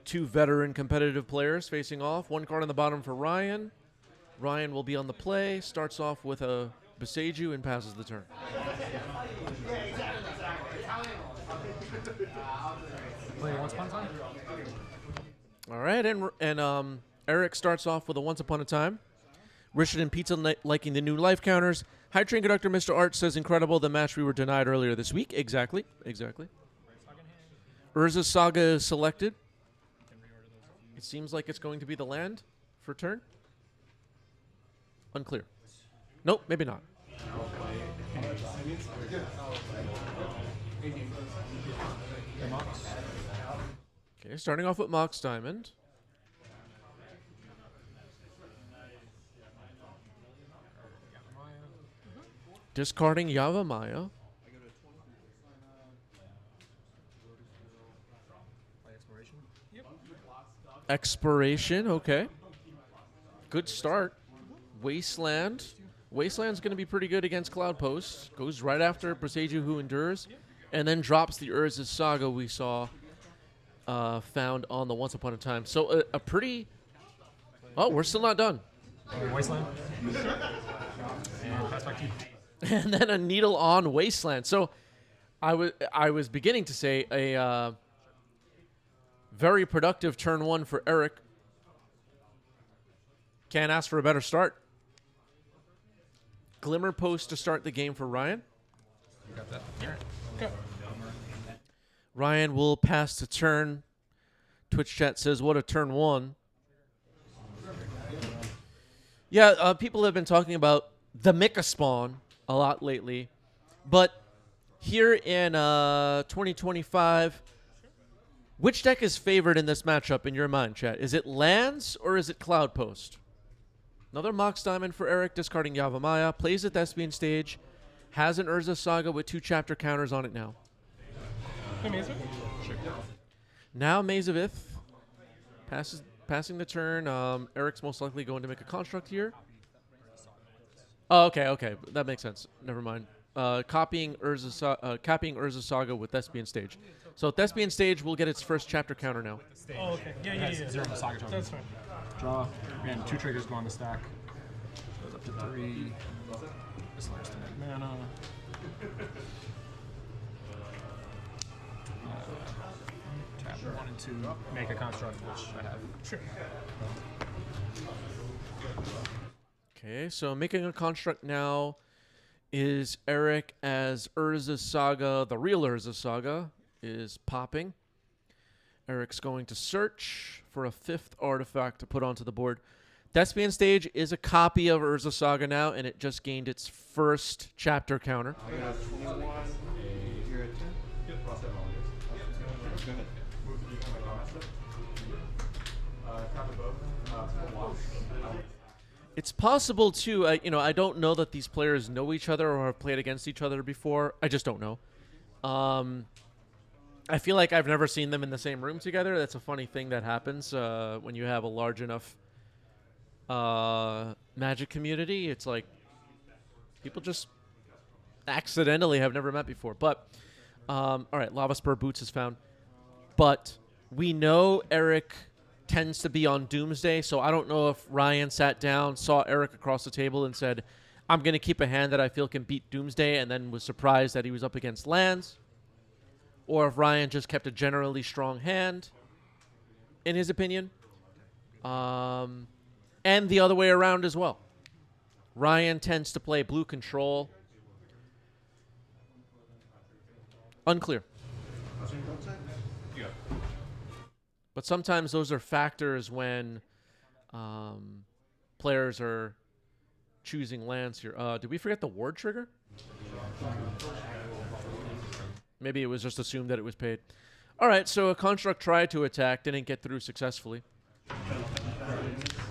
Two veteran competitive players facing off. One card on the bottom for Ryan. Ryan will be on the play. Starts off with a Beseju and passes the turn. Play Once Upon a Time. All right, and Eric starts off with a Once Upon a Time. Richard and Pizza liking the new life counters. High Train Conductor Mr. Art says incredible. The match we were denied earlier this week. Exactly. Urza Saga is selected. It seems like it's going to be the land for turn. Unclear. Nope, maybe not. Okay, starting off with Mox Diamond. Discarding Yavimaya. Expiration, okay. Good start. Wasteland. Wasteland's going to be pretty good against Cloudpost. Goes right after Beseju Who Endures, and then drops the Urza's Saga we saw found on the Once Upon a Time. So a pretty... Oh, we're still not done. Wasteland. And pass back to you. And then a Needle on Wasteland. So I was beginning to say a very productive turn one for Eric. Can't ask for a better start. Glimmer Post to start the game for Ryan. You got that. All right. Okay. Ryan will pass the turn. Twitch chat says, what a turn one. Yeah, people have been talking about the Mika spawn a lot lately. But here in 2025, which deck is favored in this matchup in your mind, chat? Is it lands or is it Cloudpost? Another Mox Diamond for Eric, discarding Yavimaya. Plays at Thespian stage. Has an Urza Saga with 2 chapter counters on it now. Sure. Now Maze of Ith. Passing the turn. Eric's most likely going to make a construct here. Oh, okay. That makes sense. Never mind. Copying Urza Saga with Thespian stage. So Thespian stage will get its first chapter counter now. Oh, okay. Yeah. Zero Saga token. That's fine. Draw. And 2 triggers go on the stack. Goes up to 3. This allows to make mana. Tap 1 and 2. Make a construct, which I have. Sure. Okay, so making a construct now is Eric as Urza Saga, the real Urza Saga, is popping. Eric's going to search for a 5th artifact to put onto the board. Thespian stage is a copy of Urza Saga now, and it just gained its first chapter counter. It's possible, too, I don't know that these players know each other or have played against each other before. I just don't know. I feel like I've never seen them in the same room together. That's a funny thing that happens when you have a large enough Magic community. It's like people just accidentally have never met before. But, all right, Lava Spur Boots is found. But we know Eric tends to be on Doomsday, so I don't know if Ryan sat down, saw Eric across the table, and said, I'm going to keep a hand that I feel can beat Doomsday, and then was surprised that he was up against lands. Or if Ryan just kept a generally strong hand, in his opinion. And the other way around as well. Ryan tends to play blue control. Unclear. But sometimes those are factors when players are choosing lands here. Did we forget the ward trigger? Maybe it was just assumed that it was paid. All right, so a construct tried to attack, didn't get through successfully.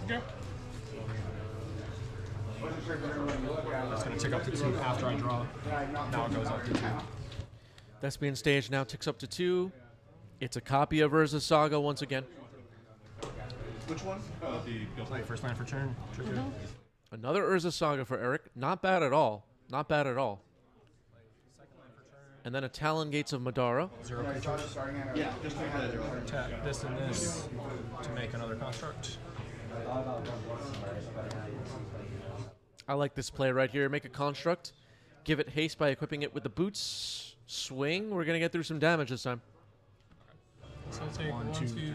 Okay. It's going to tick up to 2 after I draw. Now it goes up to 2. Thespian stage now ticks up to 2. It's a copy of Urza Saga once again. Which one? Play first land for turn. Trigger. Another Urza Saga for Eric. Not bad at all. Not bad at all. and then a Talon Gates of Madara. 0 creatures. Yeah, just make that zero. Tap this and this to make another construct. I like this play right here. Make a construct. Give it haste by equipping it with the boots. Swing. We're going to get through some damage this time. So take 1, 2, 3,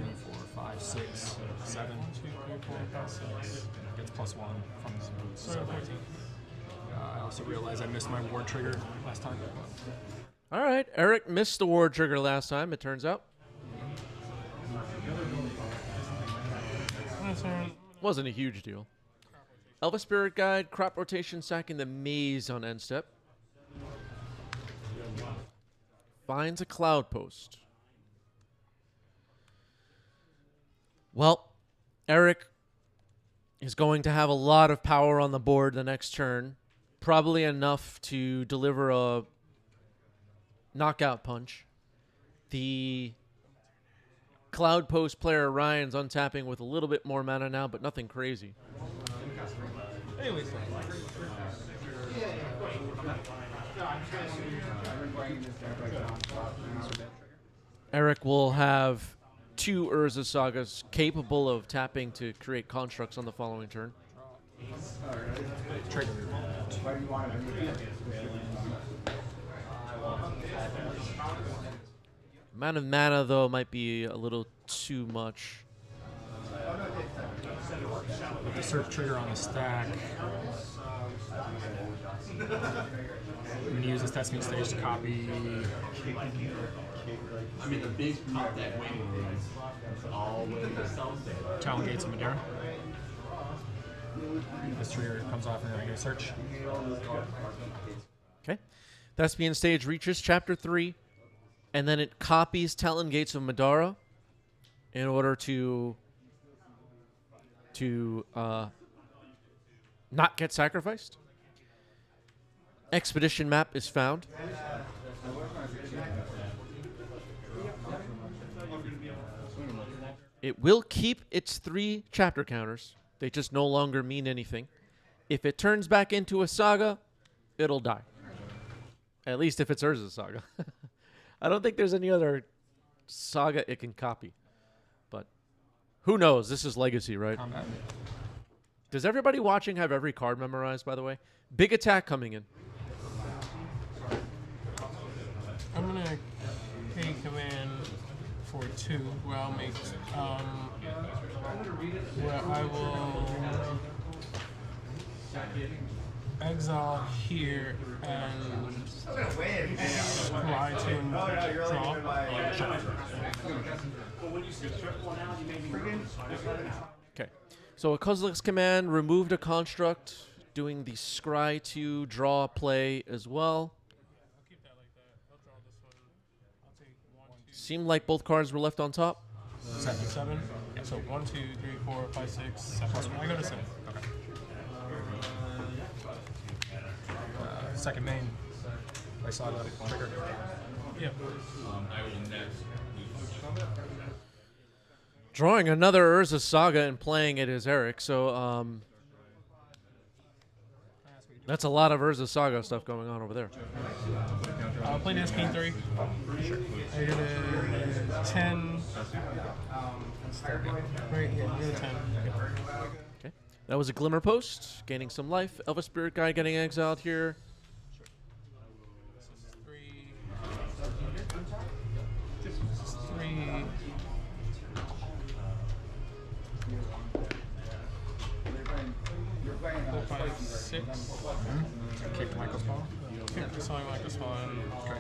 4, 5, 6, 7. 1, 2, 3, 4, 5, 6. Gets +1 from his boots. So 14. I also realized I missed my ward trigger last time. All right. Eric missed the ward trigger last time, it turns out. Wasn't a huge deal. Elva Spirit Guide, crop rotation, sacking the maze on end step. Finds a Cloudpost. Well, Eric is going to have a lot of power on the board the next turn. Probably enough to deliver a knockout punch. The Cloudpost player Ryan's untapping with a little bit more mana now, but nothing crazy. Anyways, Eric will have 2 Urza Sagas capable of tapping to create constructs on the following turn. trigger. Amount of mana, though, might be a little too much. With the search trigger on the stack. I'm going to use this Thespian stage to copy. I mean, the big top deck waiting room is all the way to Talon Gates of Madeira. This trigger comes off and then I get a search. Okay. Thespian Stage reaches Chapter 3, and then it copies Talon Gates of Madara in order to not get sacrificed. Expedition map is found. It will keep its 3 chapter counters. They just no longer mean anything. If it turns back into a saga, it'll die. At least if it's Urza Saga. I don't think there's any other saga it can copy. But who knows? This is Legacy, right? Combat. Does everybody watching have every card memorized, by the way? Big attack coming in. I'm gonna pay command for 2, where I'll make where I will exile here and fly to and draw. Okay. So a Kozilek's command removed a construct, doing the scry to draw play as well. I'll keep that like that. I'll draw this one. I'll take 1, 2, Seemed like both cards were left on top. 7. So 1, 2, 3, 4, 5, 6, 7. I go to 7. Okay. Second main. I saw the trigger. Yeah. Drawing another Urza Saga and playing it as Eric. So that's a lot of Urza Saga stuff going on over there. I'll play this King 3. Sure. I go to 10. Right here, go to 10. Okay. That was a Glimmer Post, gaining some life. Elva Spirit Guide getting exiled here. This is 3. This is 3. 4, 5, 6. Kicked Michael's ball. Keep selling like this one. Okay.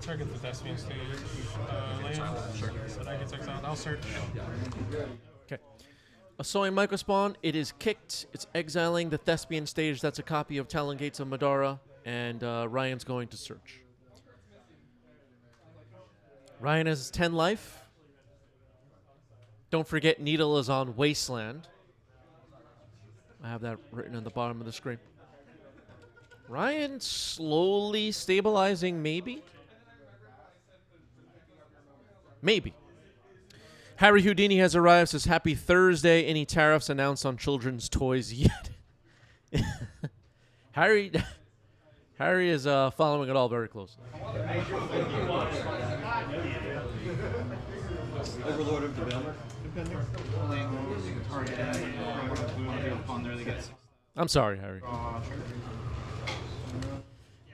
Target the Thespian Stage land. Sure. So that gets exiled. I'll search. Okay. A Sowing Microspawn, it is kicked. It's exiling the Thespian Stage. That's a copy of Talon Gates of Madara. And Ryan's going to search. Ryan has 10 life. Don't forget, Needle is on Wasteland. I have that written on the bottom of the screen. Ryan slowly stabilizing, maybe? Maybe. Harry Houdini has arrived, says, Happy Thursday. Any tariffs announced on children's toys yet? Harry Harry is following it all very closely. Overlord of Developer. I'm sorry, Harry.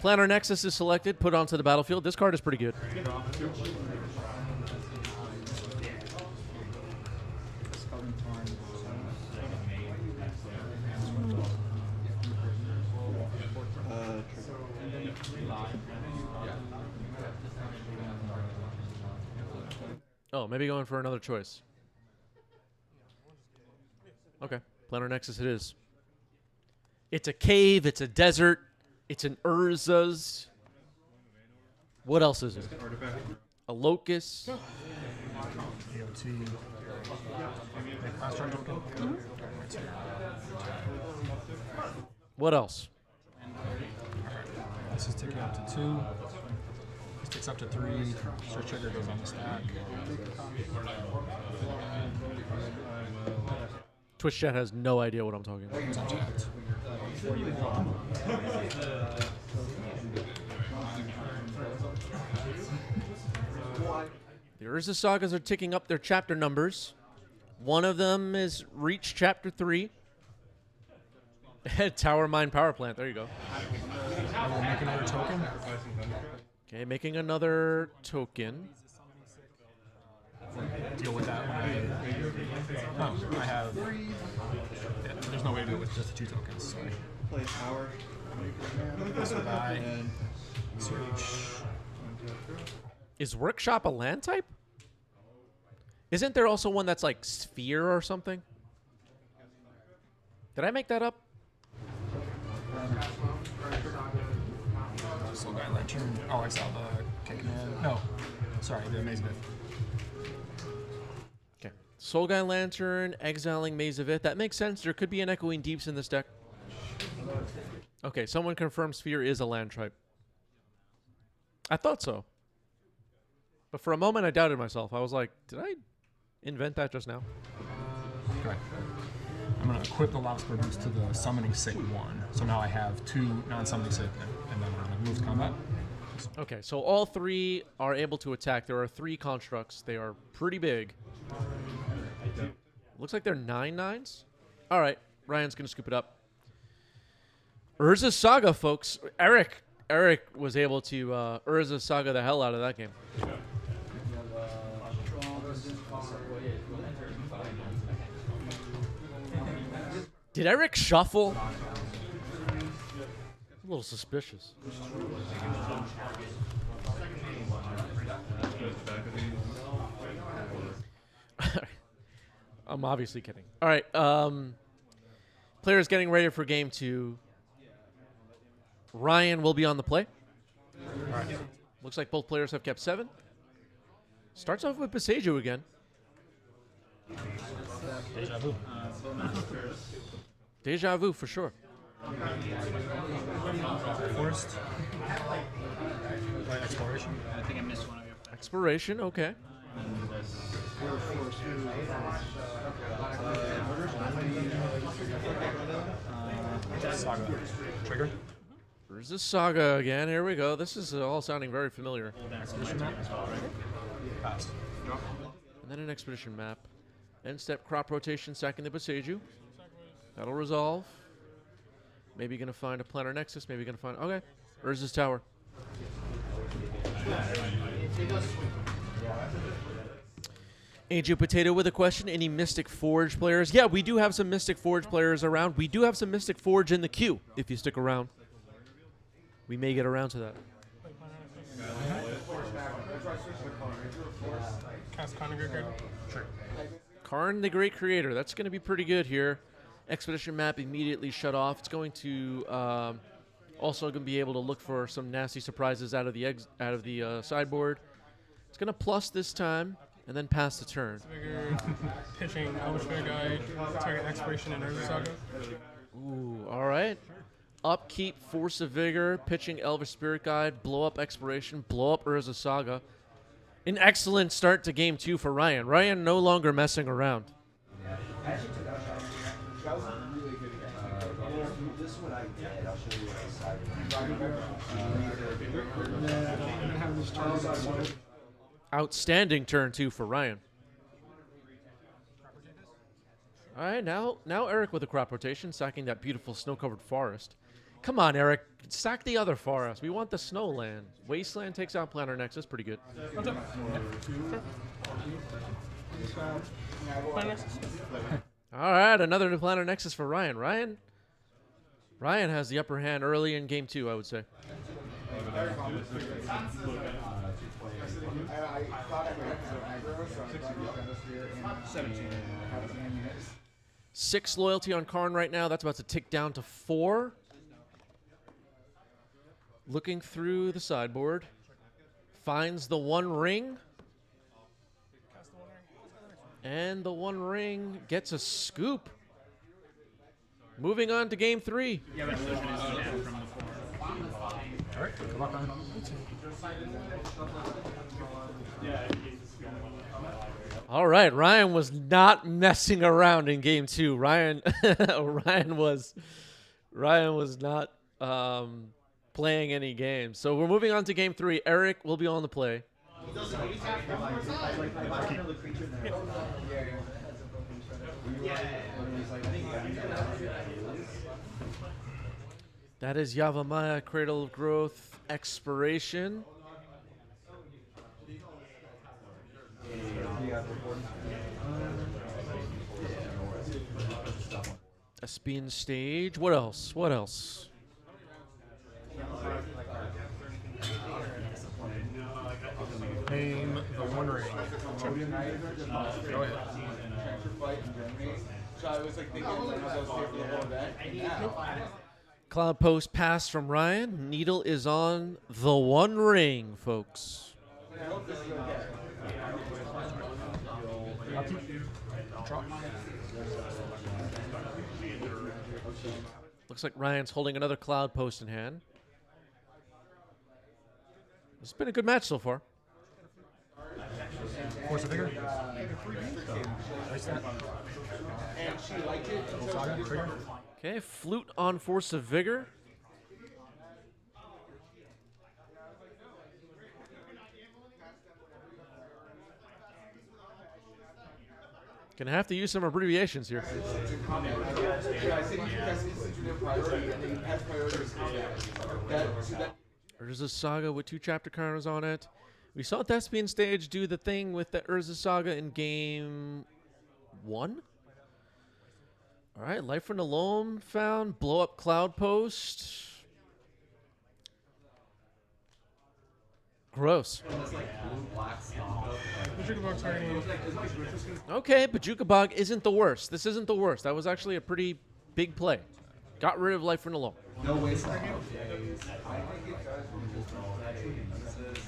Planar Nexus is selected, put onto the battlefield. This card is pretty good. Oh, maybe going for another choice. Okay, Planar Nexus it is. It's a cave, it's a desert, it's an Urza's. What else is it? A locust. AOT. Fast charge token. What else? This is ticking up to 2. This ticks up to 3. Search trigger goes on the stack. Twitch chat has no idea what I'm talking about. It's untapped. The Urza Sagas are ticking up their chapter numbers. One of them is reached chapter 3. Tower Mine Power Plant. There you go. We'll make another token. Okay, making another token. Deal with that when I have. Yeah, there's no way to do it with just the 2 tokens. Sorry. Play power. This will die. Search. Is Workshop a land type? Isn't there also one that's like Sphere or something? Did I make that up? Soul Guy Lantern. Oh, exile the Kick Man. No. Sorry, the Maze Myth. Okay. Soul Guy Lantern, exiling Maze of It. That makes sense. There could be an Echoing Deeps in this deck. Okay, someone confirmed Sphere is a land type. I thought so. But for a moment, I doubted myself. I was like, did I invent that just now? Okay. I'm going to equip the Lobster Boost to the Summoning Sick 1. So now I have 2 non-summoning Sick, and then I'm going to move to combat. Okay, so all 3 are able to attack. There are 3 constructs. They are pretty big. Looks like they're 9/9s. All right, Ryan's going to scoop it up. Urza Saga, folks. Eric was able to Urza Saga the hell out of that game. Did Eric shuffle? A little suspicious. I'm obviously kidding. All right. Players getting ready for game 2. Ryan will be on the play. All right. Looks like both players have kept 7. Starts off with Beseju again. Deja vu. Deja vu for sure. Forced. Exploration. I think I missed one of your. Exploration, okay. Saga. Trigger. There's this Saga again. Here we go. This is all sounding very familiar. Expedition map. Passed. And then an expedition map. End step crop rotation, sacking the Beseju. That'll resolve. Maybe gonna find a Planar Nexus. Maybe gonna find. Okay. Urza's Tower. AJ Potato with a question. Any Mystic Forge players? Yeah, we do have some Mystic Forge players around. We do have some Mystic Forge in the queue, if you stick around. We may get around to that. Cast Karn the Great Creator. Sure. Karn the Great Creator. That's going to be pretty good here. Expedition map immediately shut off. It's going to also going to be able to look for some nasty surprises out of the sideboard. It's going to plus this time and then pass the turn. Figure pitching Elvish Fair Guide, target Expiration and Urza Saga. Ooh, all right. Upkeep, Force of Vigor, pitching Elvish Spirit Guide, blow up Expiration, blow up Urza Saga. An excellent start to game 2 for Ryan. Ryan no longer messing around. Outstanding turn 2 for Ryan. All right, now Eric with a crop rotation, sacking that beautiful snow-covered forest. Come on, Eric, sack the other forest. We want the snowland. Wasteland takes out Planar Nexus, pretty good. All right, another new Planar Nexus for Ryan. Ryan has the upper hand early in game 2, I would say. Six loyalty on Karn right now. That's about to tick down to 4. Looking through the sideboard. Finds the 1 ring. And the 1 ring gets a scoop. Moving on to game 3. All right, good luck on. All right, Ryan was not messing around in game 2. Ryan was not playing any games. So we're moving on to game 3. Eric will be on the play. That is Yavimaya, Cradle of Growth, Expiration. A spin stage. What else? What else? Name the 1 ring. Go ahead. Cloudpost pass from Ryan. Needle is on the 1 ring, folks. Looks like Ryan's holding another Cloudpost in hand. It's been a good match so far. Force a figure. Okay, flute on Force of Vigor. Gonna have to use some abbreviations here. Urza Saga with 2 chapter counters on it. We saw Thespian Stage do the thing with the Urza Saga in game 1. All right, Life from the Loam found. Blow up Cloudpost. Gross. Okay, Bajuka Bog isn't the worst. This isn't the worst. That was actually a pretty big play. Got rid of Life from the Loam. No waste.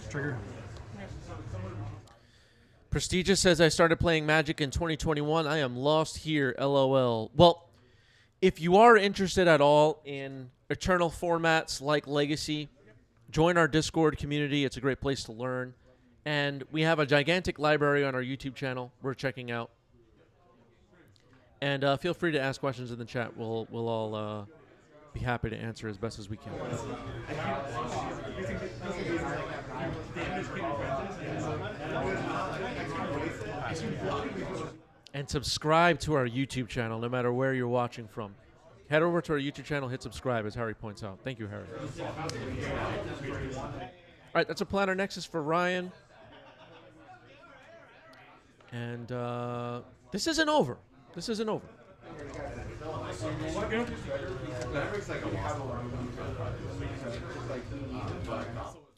Trigger. Prestigious says, I started playing Magic in 2021. I am lost here, LOL. Well, if you are interested at all in eternal formats like Legacy, join our Discord community. It's a great place to learn. And we have a gigantic library on our YouTube channel we're checking out. And feel free to ask questions in the chat. We'll all be happy to answer as best as we can. And subscribe to our YouTube channel no matter where you're watching from. Head over to our YouTube channel, hit subscribe, as Harry points out. Thank you, Harry. All right, that's a Planar Nexus for Ryan. And this isn't over. This isn't over.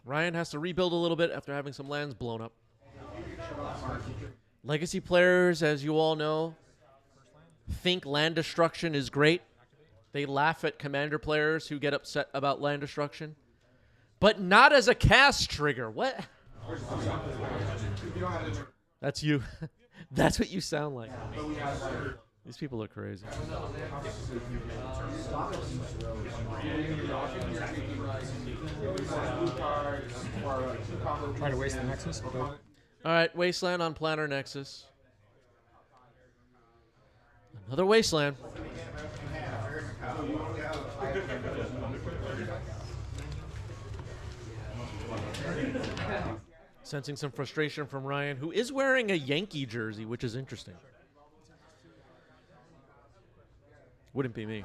Ryan has to rebuild a little bit after having some lands blown up. Legacy players, as you all know, think land destruction is great. They laugh at Commander players who get upset about land destruction. But not as a cast trigger. What? That's you. That's what you sound like. These people are crazy. Try to waste the Nexus. All right, Wasteland on Planar Nexus. Another Wasteland. Sensing some frustration from Ryan, who is wearing a Yankee jersey, which is interesting. Wouldn't be me.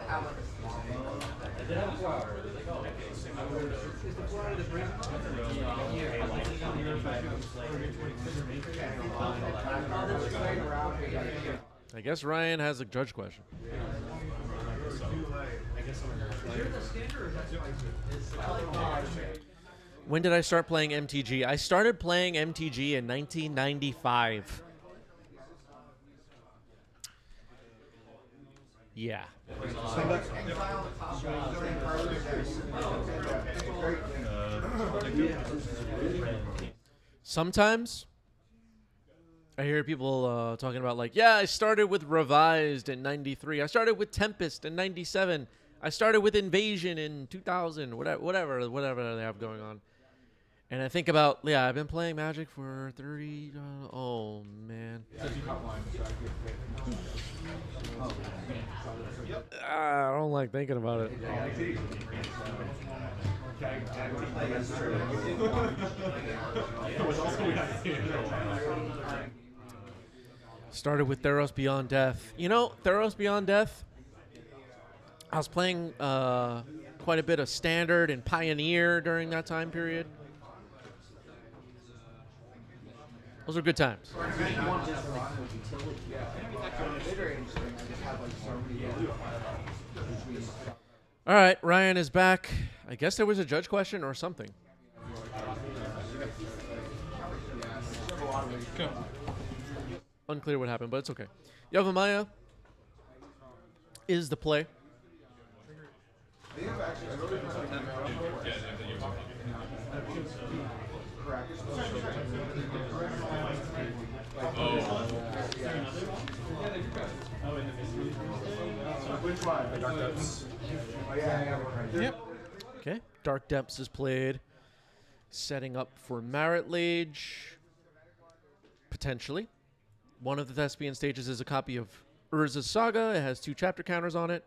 I guess Ryan has a judge question. When did I start playing MTG? I started playing MTG in 1995. Yeah. Sometimes I hear people talking about like, yeah, I started with Revised in 93. I started with Tempest in 97. I started with Invasion in 2000, whatever they have going on. And I think about, yeah, I've been playing Magic for 30, oh, man. I don't like thinking about it. Started with Theros Beyond Death. You know, Theros Beyond Death, I was playing quite a bit of Standard and Pioneer during that time period. Those are good times. All right, Ryan is back. I guess there was a judge question or something. Go. Unclear what happened, but it's okay. Yavimaya is the play. Yep. Okay, Dark Depths is played. Setting up for Marit Lage. Potentially. One of the Thespian stages is a copy of Urza's Saga. It has 2 chapter counters on it.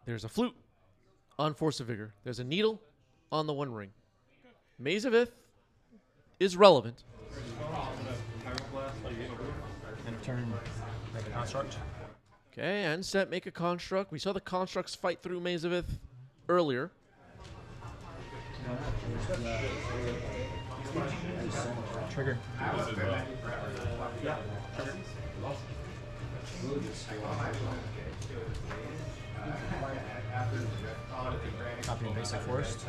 There's a flute on Force of Vigor. There's a needle on the One Ring. Maze of Ith is relevant. And turn, make a construct. Okay, and set, make a construct. We saw the constructs fight through Maze of Ith earlier. Trigger. Copy of Basic Forest.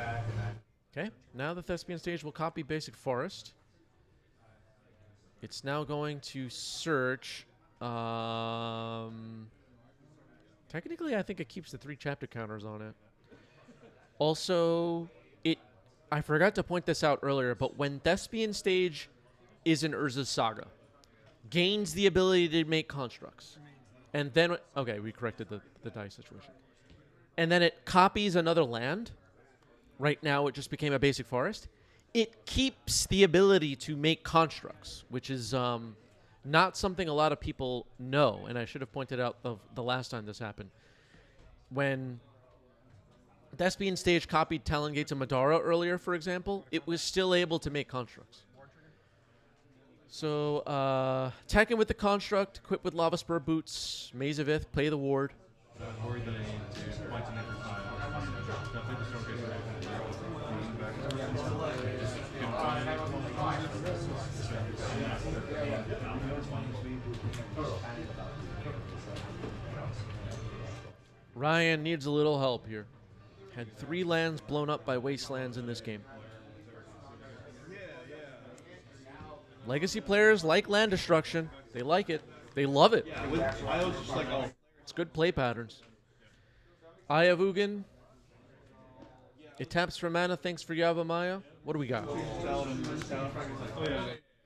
Okay, now the Thespian stage will copy Basic Forest. It's now going to search. Technically, I think it keeps the 3 chapter counters on it. Also, I forgot to point this out earlier, but when Thespian stage is in Urza's Saga, gains the ability to make constructs. And then, okay, we corrected the dice situation. And then it copies another land. Right now, it just became a basic forest. It keeps the ability to make constructs, which is not something a lot of people know. And I should have pointed out the last time this happened. When Thespian stage copied Talon Gates and Madara earlier, for example, it was still able to make constructs. So, attacking with the construct, equip with Lava Spur Boots, Maze of Ith, play the ward. Ryan needs a little help here. Had 3 lands blown up by wastelands in this game. Legacy players like land destruction. They like it. They love it. I was just like, oh. It's good play patterns. Eye of Ugin. It taps for mana. Thanks for Yavimaya. What do we got?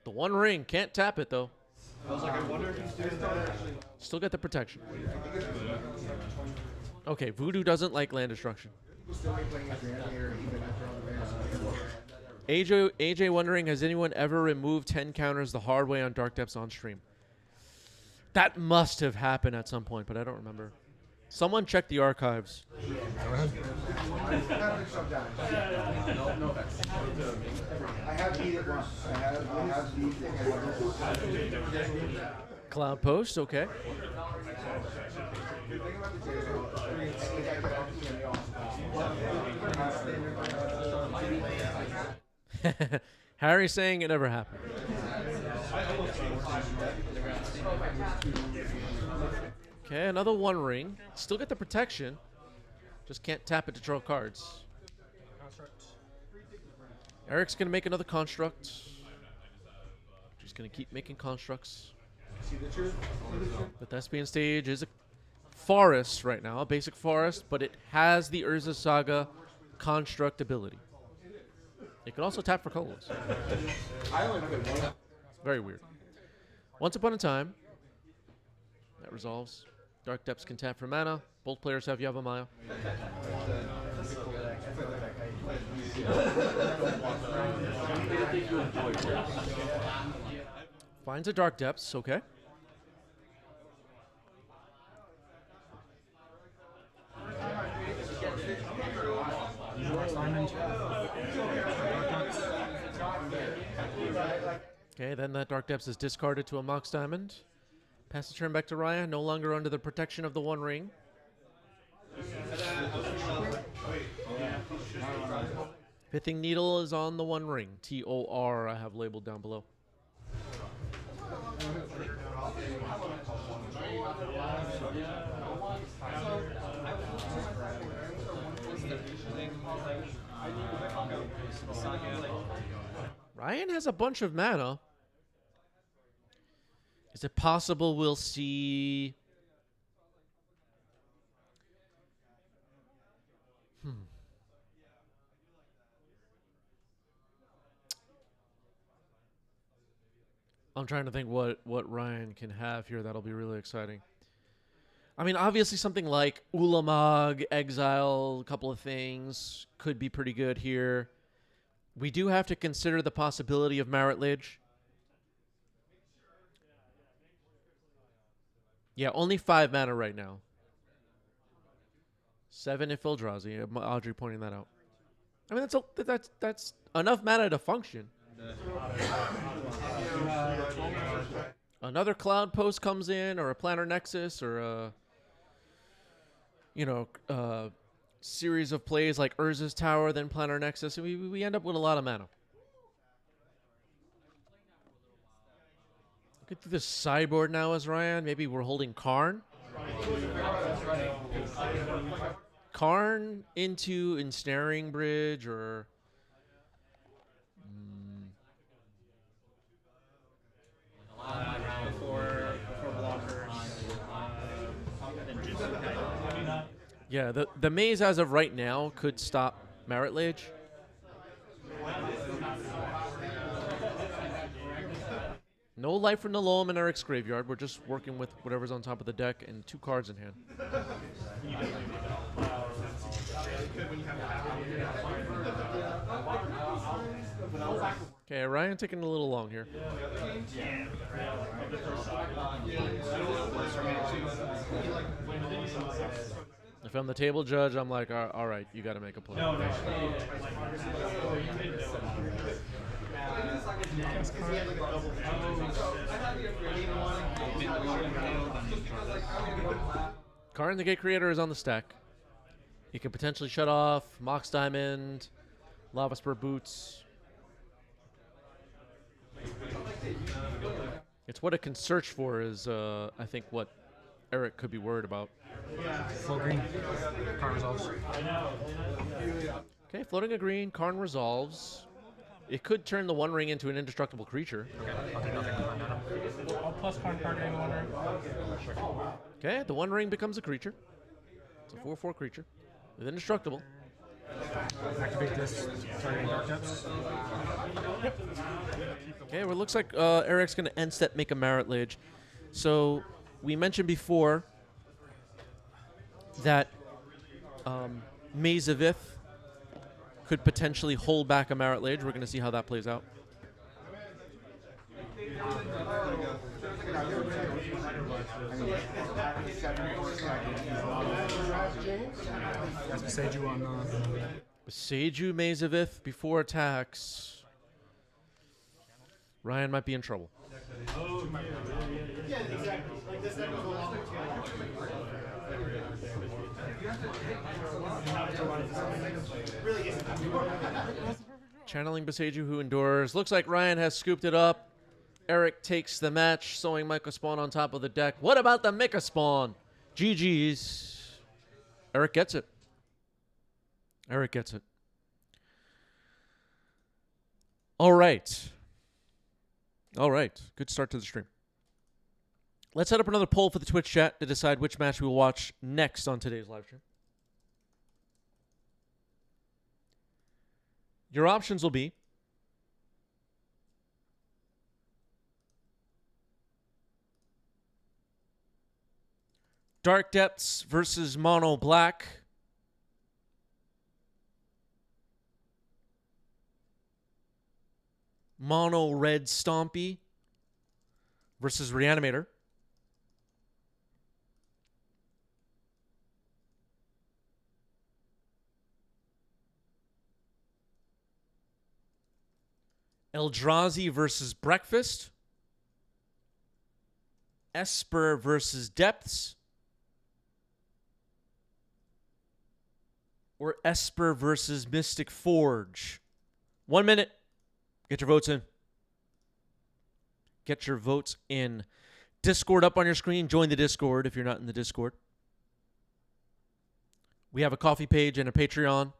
The One Ring. Can't tap it, though. I was like, I wonder if he's doing that. Still get the protection. Okay, Voodoo doesn't like land destruction. AJ wondering, has anyone ever removed 10 counters the hard way on Dark Depths on stream? That must have happened at some point, but I don't remember. Someone check the archives. Cloudpost, okay. Harry's saying it never happened. Okay, another One Ring. Still get the protection. Just can't tap it to draw cards. Eric's going to make another construct. Just going to keep making constructs. The Thespian stage is a forest right now, a basic forest, but it has the Urza Saga construct ability. It can also tap for colors. Very weird. Once upon a time, that resolves. Dark Depths can tap for mana. Both players have Yavimaya. Finds a Dark Depths, okay. Okay, then that Dark Depths is discarded to a Mox Diamond. Pass the turn back to Raya, no longer under the protection of the One Ring. Pithing Needle is on the One Ring. T-O-R I have labeled down below. Ryan has a bunch of mana. Is it possible we'll see... I'm trying to think what Ryan can have here that'll be really exciting. I mean, obviously something like Ulamog, Exile, a couple of things could be pretty good here. We do have to consider the possibility of Marit Lidge. Yeah, only 5 mana right now. 7 if Eldrazi. Audrey pointing that out. I mean, that's enough mana to function. Another Cloudpost comes in, or a Planar Nexus, or a series of plays like Urza's Tower, then Planar Nexus, and we end up with a lot of mana. Look at the sideboard now as Ryan. Maybe we're holding Karn. Karn into Ensnaring Bridge, or... Yeah, the maze as of right now could stop Marit Lidge. No life from the Loam in Eric's graveyard. We're just working with whatever's on top of the deck and 2 cards in hand. Okay, Ryan taking a little long here. If I'm the table judge, I'm like, all right, you got to make a play. Karn the Gate Creator is on the stack. He can potentially shut off Mox Diamond, Lava Spur Boots. It's what it can search for is, I think, what Eric could be worried about. Float green. Karn resolves. Okay, floating a green, Karn resolves. It could turn the One Ring into an indestructible creature. Okay, I'll do nothing. I'll plus Karn card in One Ring. Okay, the One Ring becomes a creature. It's a 4/4 creature with indestructible. Activate this, targeting Dark Depths. Okay, well, it looks like Eric's going to end step make a Marit Lidge. So we mentioned before that Maze of Ith could potentially hold back a Marit Lidge. We're going to see how that plays out. Seiju on Seiju Maze of Ith before attacks. Ryan might be in trouble. Channeling Beseju, who endures. Looks like Ryan has scooped it up. Eric takes the match, sewing Micah Spawn on top of the deck. What about the Micah Spawn? GG's. Eric gets it. Eric gets it. All right. All right. Good start to the stream. Let's set up another poll for the Twitch chat to decide which match we will watch next on today's live stream. Your options will be Dark Depths versus Mono Black, Mono Red Stompy versus Reanimator, Eldrazi versus Breakfast, Esper versus Depths, or Esper versus Mystic Forge. 1 minute. Get your votes in. Get your votes in. Discord up on your screen. Join the Discord if you're not in the Discord. We have a coffee page and a Patreon.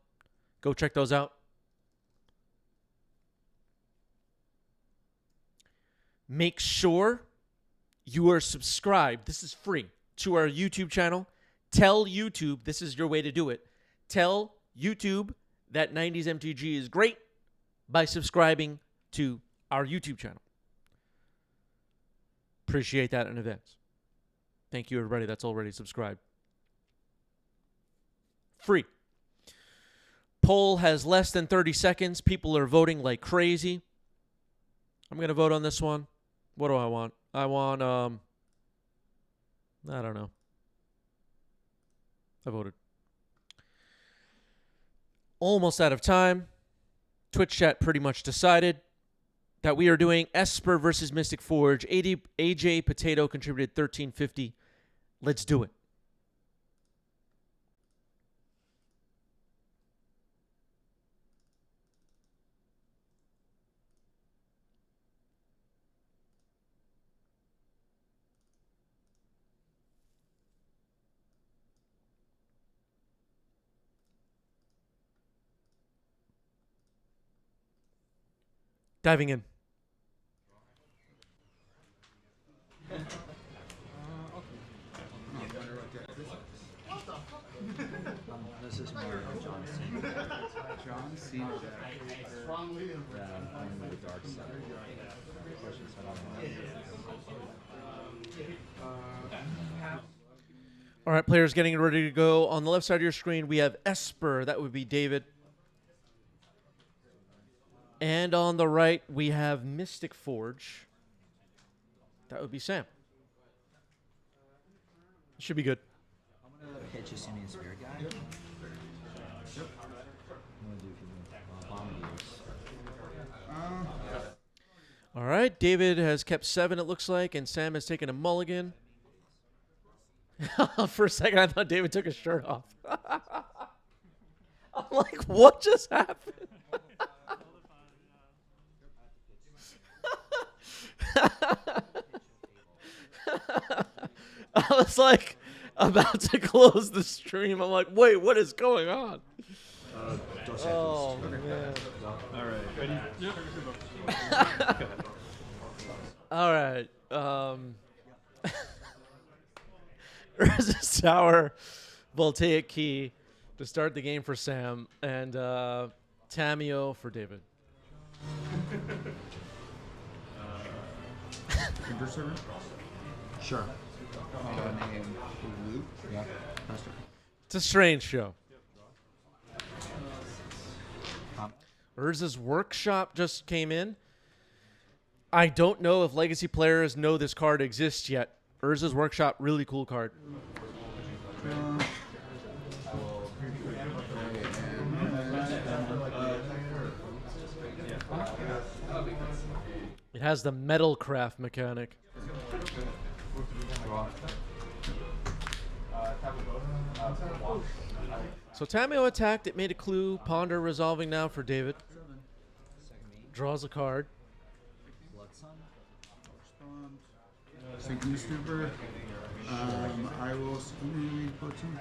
Go check those out. Make sure you are subscribed. This is free to our YouTube channel. Tell YouTube, this is your way to do it. Tell YouTube that 90s MTG is great by subscribing to our YouTube channel. Appreciate that in advance. Thank you, everybody that's already subscribed. Free. Poll has less than 30 seconds. People are voting like crazy. I'm going to vote on this one. What do I want? I want, I don't know. I voted. Almost out of time. Twitch chat pretty much decided that we are doing Esper versus Mystic Forge. AJ Potato contributed 1350. Let's do it. Diving in. This is more John Cena. John Cena. On the dark side. All right, players getting ready to go. On the left side of your screen, we have Esper. That would be David. And on the right, we have Mystic Forge. That would be Sam. Should be good. I'm going to pitch a Simeon Spirit guy. I'm going to do bomb deals. All right, David has kept 7, it looks like, and Sam has taken a mulligan. For a second, I thought David took his shirt off. I'm like, what just happened? I was like about to close the stream. I'm like, wait, what is going on? Oh, man. All right. Ready? All right. Resist Tower, Voltaic Key to start the game for Sam, and Tamio for David. Finger server? Sure. Name Luke? Yeah. Master. It's a strange show. Urza's Workshop just came in. I don't know if Legacy players know this card exists yet. Urza's Workshop, really cool card. It has the metal craft mechanic. So Tamio attacked. It made a clue. Ponder resolving now for David. Draws a card. Blood Sun. Respond. Sinking the Stupor. I will maybe Bloodsun.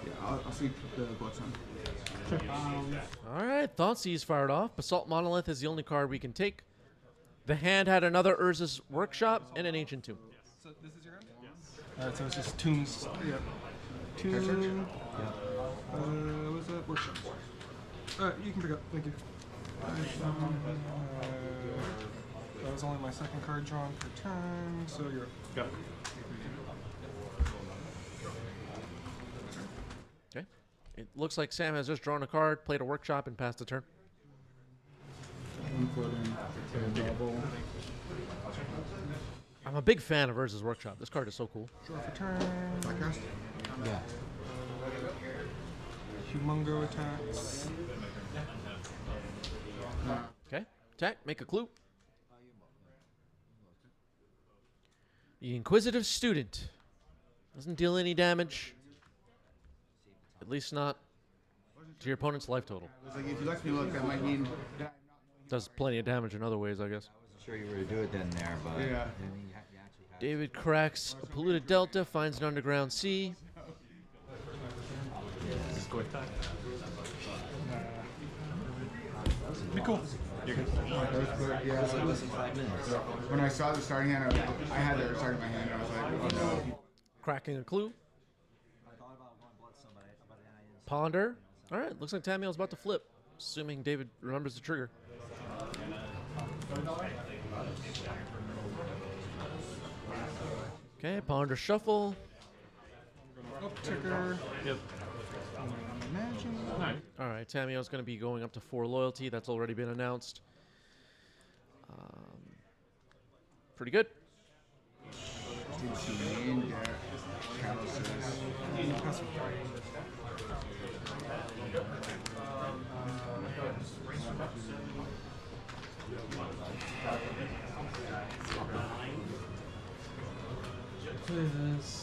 Yeah, I'll sink the Bloodsun. All right, Thoughtseize fired off. Basalt Monolith is the only card we can take. The hand had another Urza's Workshop and an Ancient Tomb. So this is your end? So it's just tombs. Yeah. Tomb. What's that? Workshop. You can pick up. Thank you. That was only my second card drawn per turn, so you're up. Got it. Okay. It looks like Sam has just drawn a card, played a Workshop, and passed the turn. I'm a big fan of Urza's Workshop. This card is so cool. Draw for turn. Podcast? Yeah. Humongo attacks. Okay. Attack. Make a clue. The Inquisitive Student. Doesn't deal any damage. At least not to your opponent's life total. It's like if you let me look, that might mean that Does plenty of damage in other ways, I guess. I wasn't sure you were to do it then there, but Yeah. I mean, you actually have David cracks a polluted delta, finds an underground sea. Be cool. yeah. When I saw the starting hand, I had the starting my hand, and I was like, oh no. Cracking a clue. I thought about going Blood Sun, but then I didn't. Ponder. All right, looks like Tamio's about to flip, assuming David remembers the trigger. Okay, Ponder shuffle. Up ticker. Yep. Imagine. All right, Tamio's going to be going up to 4 loyalty. That's already been announced. Pretty good.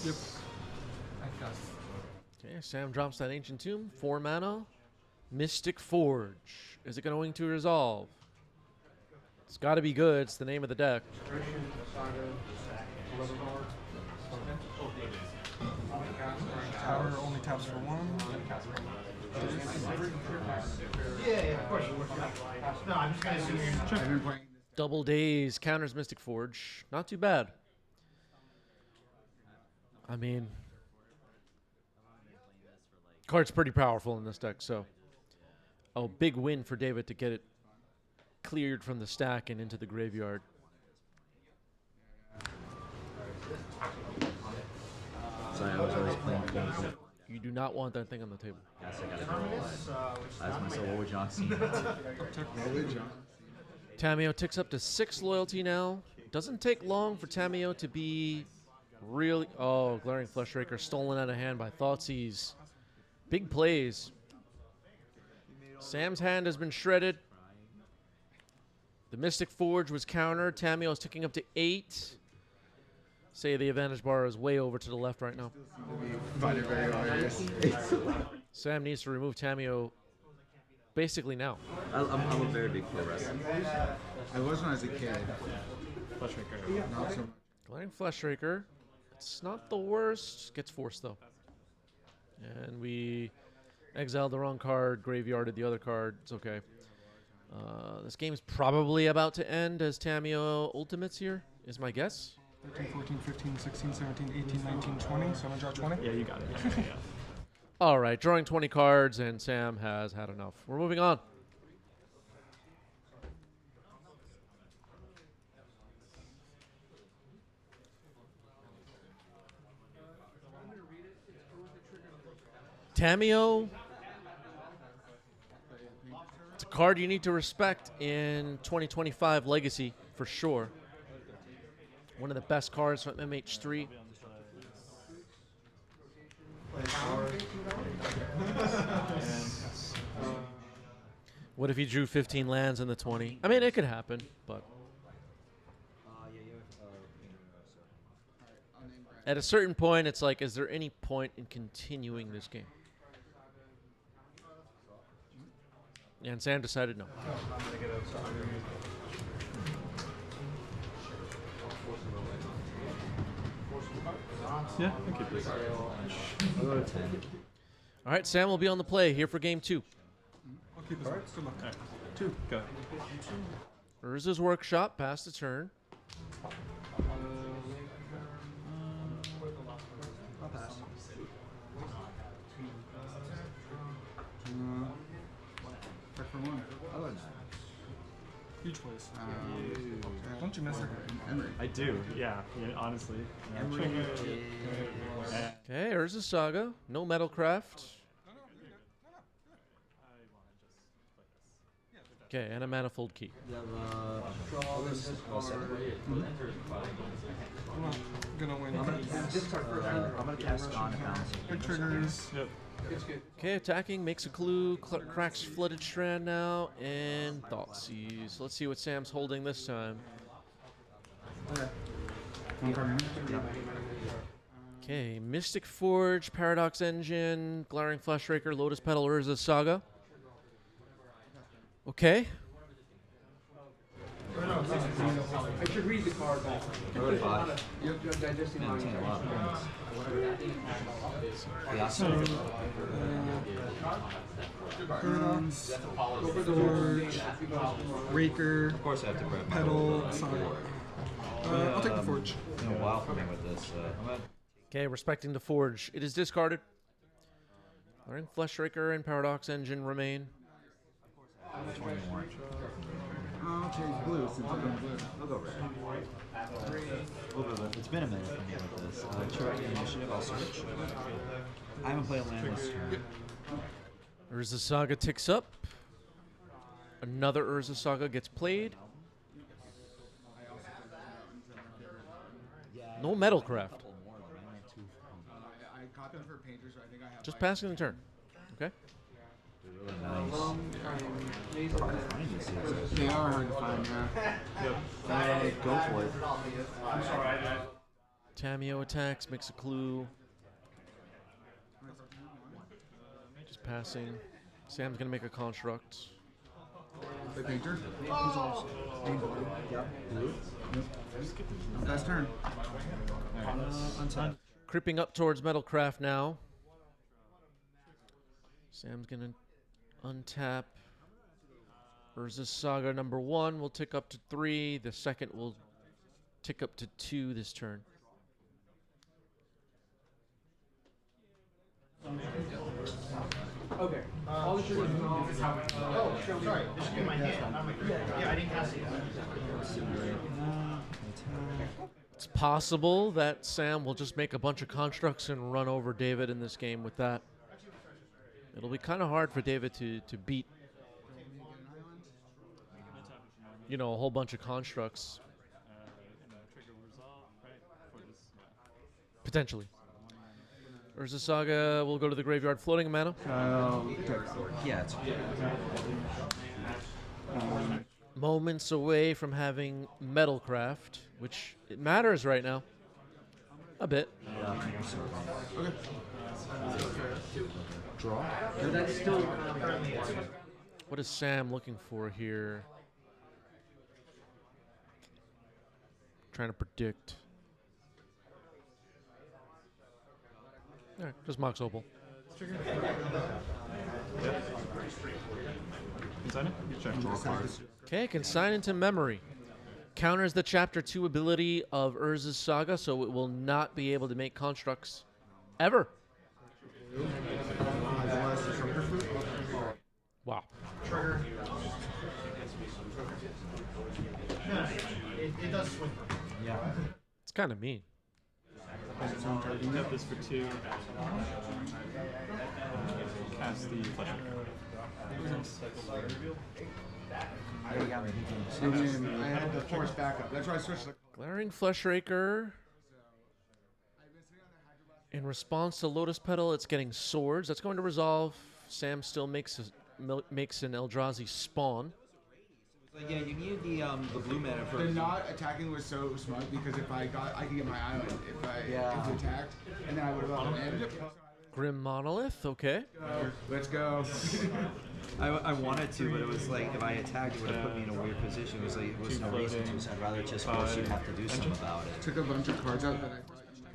Yep. Okay, Sam drops that Ancient Tomb. 4 mana. Mystic Forge. Is it going to resolve? It's got to be good. It's the name of the deck. Tower only taps for 1. No, I'm just gonna assume you're I've been playing Double Days counters Mystic Forge. Not too bad. I mean, card's pretty powerful in this deck, so a big win for David to get it cleared from the stack and into the graveyard. Sorry, I was always playing Cool. You do not want that thing on the table. Yes, I gotta go. As myself, what would John Cena? Tamio ticks up to 6 loyalty now. Doesn't take long for Tamio to be really... Oh, Glaring Fleshraker stolen out of hand by Thoughtseize. Big plays. Sam's hand has been shredded. The Mystic Forge was countered. Tamio is ticking up to 8. Say the advantage bar is way over to the left right now. find it very hilarious. Sam needs to remove Tamio basically now. I'm a very big pro wrestler. I was when I was a kid. Not so much. Glaring Fleshraker. It's not the worst. Gets forced though. And we exiled the wrong card, graveyarded the other card. It's okay. This game's probably about to end as Tamio ultimates here, is my guess. 13, 14, 15, 16, 17, 18, 19, 20. So I'm gonna draw 20. Yeah, you got it. Yeah. All right, drawing 20 cards, and Sam has had enough. We're moving on. Tamio. It's a card you need to respect in 2025 Legacy, for sure. One of the best cards from MH3. What if he drew 15 lands in the 20? I mean, it could happen, but At a certain point, it's like, is there any point in continuing this game? And Sam decided no. Yeah, I keep this. I'll go to 10. All right, Sam will be on the play here for game 2. I'll keep this one. Good luck. Alright. 2. Go. Urza's Workshop, pass the turn. I'll pass. Check for 1. I would. Huge place. Uh, Don't you miss it? Emery. I do. Yeah. Honestly. Okay, Urza Saga, no Metalcraft. Okay, and a Manifold Key. You have oh, 7. I'm not gonna win. I'm gonna cast on if bounce. Big triggers. Yep. Okay, attacking, makes a clue, cracks Flooded Strand now, and Thoughtseize. Let's see what Sam's holding this time. Okay, Mystic Forge, Paradox Engine, Glaring Fleshraker, Lotus Petal, Urza Saga. Okay. I should read the card back. Go to 5. Yep. Digesting Man, I'm taking a lot of points. Yeah, so Forge, Raker, of course I have to grab my Pedal, Saga. I'll take the Forge. It's been a while for me with this. I'm gonna Okay, respecting the Forge. It is discarded. Glaring Fleshraker and Paradox Engine remain. 20 more. I'll change blue since I'm in blue. I'll go red. It's been a minute for me with this. Charge initiative, I'll search. I haven't played a land this turn. Urza Saga ticks up. Another Urza Saga gets played. No Metalcraft. I got them for painters, so I think I have. Just passing the turn. Okay. Really nice. They are hard to find, yeah. Go for it. Tameo attacks, makes a clue. Just passing. Sam's gonna make a construct. The painter. Yep. Blue. Last turn. Untap. Creeping up towards Metalcraft now. Sam's gonna untap. Urza Saga number 1 will tick up to 3. The second will tick up to 2 this turn. Okay. All the triggers. Oh, sorry. This should be my hand. Not my yeah, I didn't cast it. It's possible that Sam will just make a bunch of constructs and run over David in this game with that. It'll be kind of hard for David to beat, you know, a whole bunch of constructs. Potentially. Urza Saga will go to the graveyard, floating a mana. Yeah, it's Moments away from having Metalcraft, which it matters right now. A bit. draw. No, that's still. What is Sam looking for here? Trying to predict. All right, just Mox Opal. Consign it? Sure. Okay, consign into memory. Counters the Chapter 2 ability of Urza's Saga, so it will not be able to make constructs ever. Wow. Trigger. No, it does swing. Yeah. It's kind of mean. You have this for 2. Cast the flesh. I had the force backup. That's why I switched. Glaring Fleshraker. In response to Lotus Petal, it's getting swords. That's going to resolve. Sam still makes an Eldrazi spawn. But yeah, you need the blue mana for. The not attacking was so smart because if I could get my island if it attacked, and then I would have let him in. Grim Monolith, okay. Let's go. I wanted to, but it was like if I attacked, it would have put me in a weird position. It was like it was no reason to, so I'd rather just force you to have to do something about it. Took a bunch of cards out that I.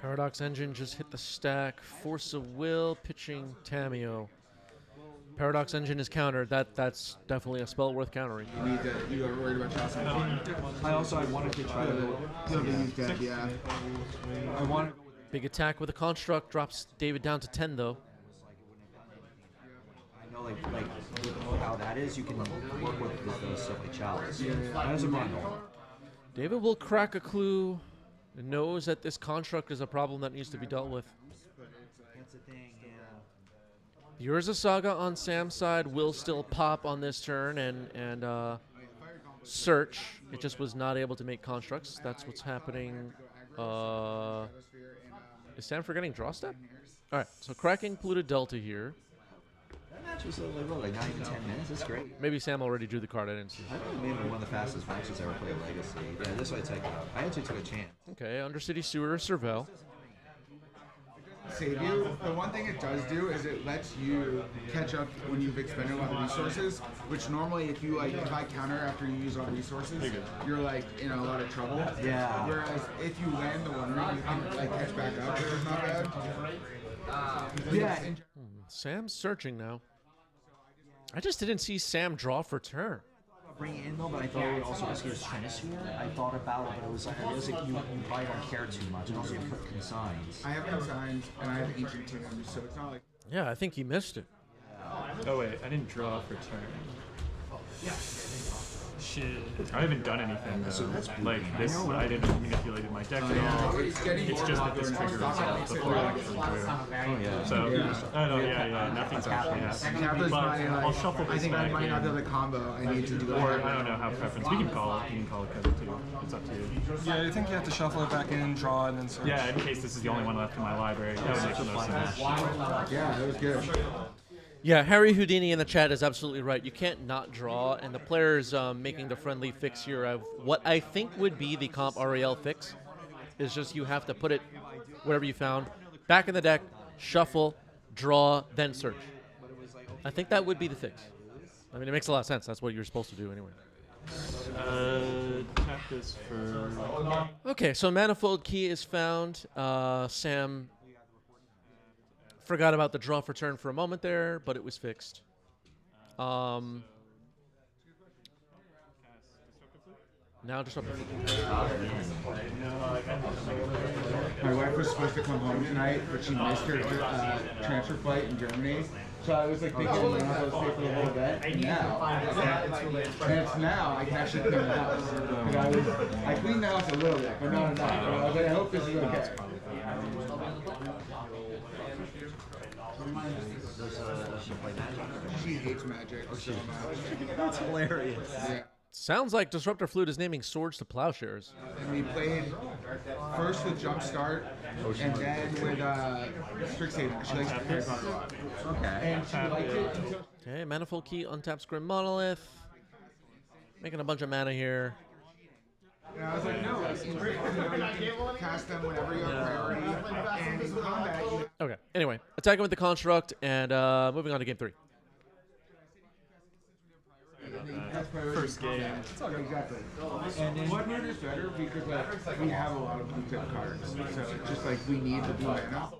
Paradox Engine just hit the stack. Force of Will, pitching Tameo. Paradox Engine is countered. That's definitely a spell worth countering. You need that. You are worried about Chelsea. I wanted to try to go. He's dead. Yeah. I wanted. Big attack with a construct drops David down to 10 though. I know, like with how that is, you can work with those stuff like Chalice. That is a bundle. David will crack a clue. And knows that this construct is a problem that needs to be dealt with. That's the thing, yeah. The Urza Saga on Sam's side will still pop on this turn and search. It just was not able to make constructs. That's what's happening. Is Sam forgetting draw step? All right, so cracking polluted delta here. That match was like not even 10 minutes. That's great. Maybe Sam already drew the card. I didn't see. I think maybe one of the fastest matches I ever played Legacy. Yeah, this way I take it up. I actually took a chance. Okay, Undercity Sewer Cervelle. Save you. The one thing it does do is it lets you catch up when you've expended a lot of resources, which normally if I counter after you use all resources, you're like in a lot of trouble. Yeah. Whereas if you land the One Ring, you can like catch back up, which is not bad. Yeah. Sam's searching now. I just didn't see Sam draw for turn. Bring it in though, but I thought it would also risk his Trinisphere. I thought about it, but it was like you probably don't care too much, and also you put consigns. I have consigns and I have ancient tombs, so it's not like. Yeah, I think he missed it. Oh wait, I didn't draw for turn. Shit. I haven't done anything though. So that's like this, I didn't manipulate my deck at all. It's just that this trigger itself before I actually drew. Oh yeah. So, oh no, yeah, nothing's actually happening. Kappa's But my, I'll shuffle I this think I back might not be able in. to combo. I need to do Or that. I don't know how preference. We can call it. You can call it cover too. It's up to you. Yeah, I think you have to shuffle it back in, draw, and then search. Yeah, in case this is the only one left in my library. That would make the most sense. Yeah, that was good. Yeah, Harry Houdini in the chat is absolutely right. You can't not draw, and the player's making the friendly fix here of what I think would be the comp REL fix. Is just you have to put it wherever you found, back in the deck, shuffle, draw, then search. I think that would be the fix. I mean, it makes a lot of sense. That's what you're supposed to do anyway. Tap this for. Okay, so Manifold Key is found. Sam forgot about the draw for turn for a moment there, but it was fixed. Now just up. My wife was supposed to come home tonight, but she missed her transfer flight in Germany. So I was like thinking, when I was supposed to pay for the whole event, and it's now I can actually clean the house. And I cleaned the house a little bit, but not enough. But I was like, I hope this is okay. She hates magic so much. That's hilarious. Yeah. Sounds like Disruptor Flute is naming swords to plowshares. And we played first with Jump Start, and then with Strixhaven. She likes to play a lot. Okay. And she liked it until Okay, Manifold Key untaps Grim Monolith. Making a bunch of mana here. and I was like, no, it's great. You can cast them whenever you have priority, and in combat, you Okay, anyway, attacking with the Construct, and moving on to game 3. have priority. First game. Exactly. And then what mood is better because like we have a lot of blue tip cards, so it's just like we need the blue mana.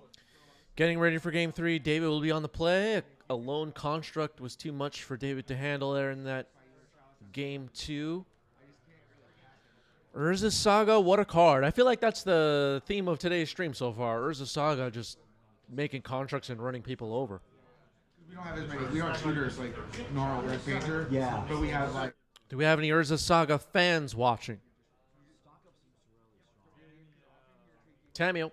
Getting ready for game 3, David will be on the play. A lone Construct was too much for David to handle there in that game 2. Urza Saga, what a card. I feel like that's the theme of today's stream so far. Urza Saga just making constructs and running people over. We don't have as many. We don't have shooters like normal Red Painter. Yeah. But we have like. Do we have any Urza Saga fans watching? Tamio.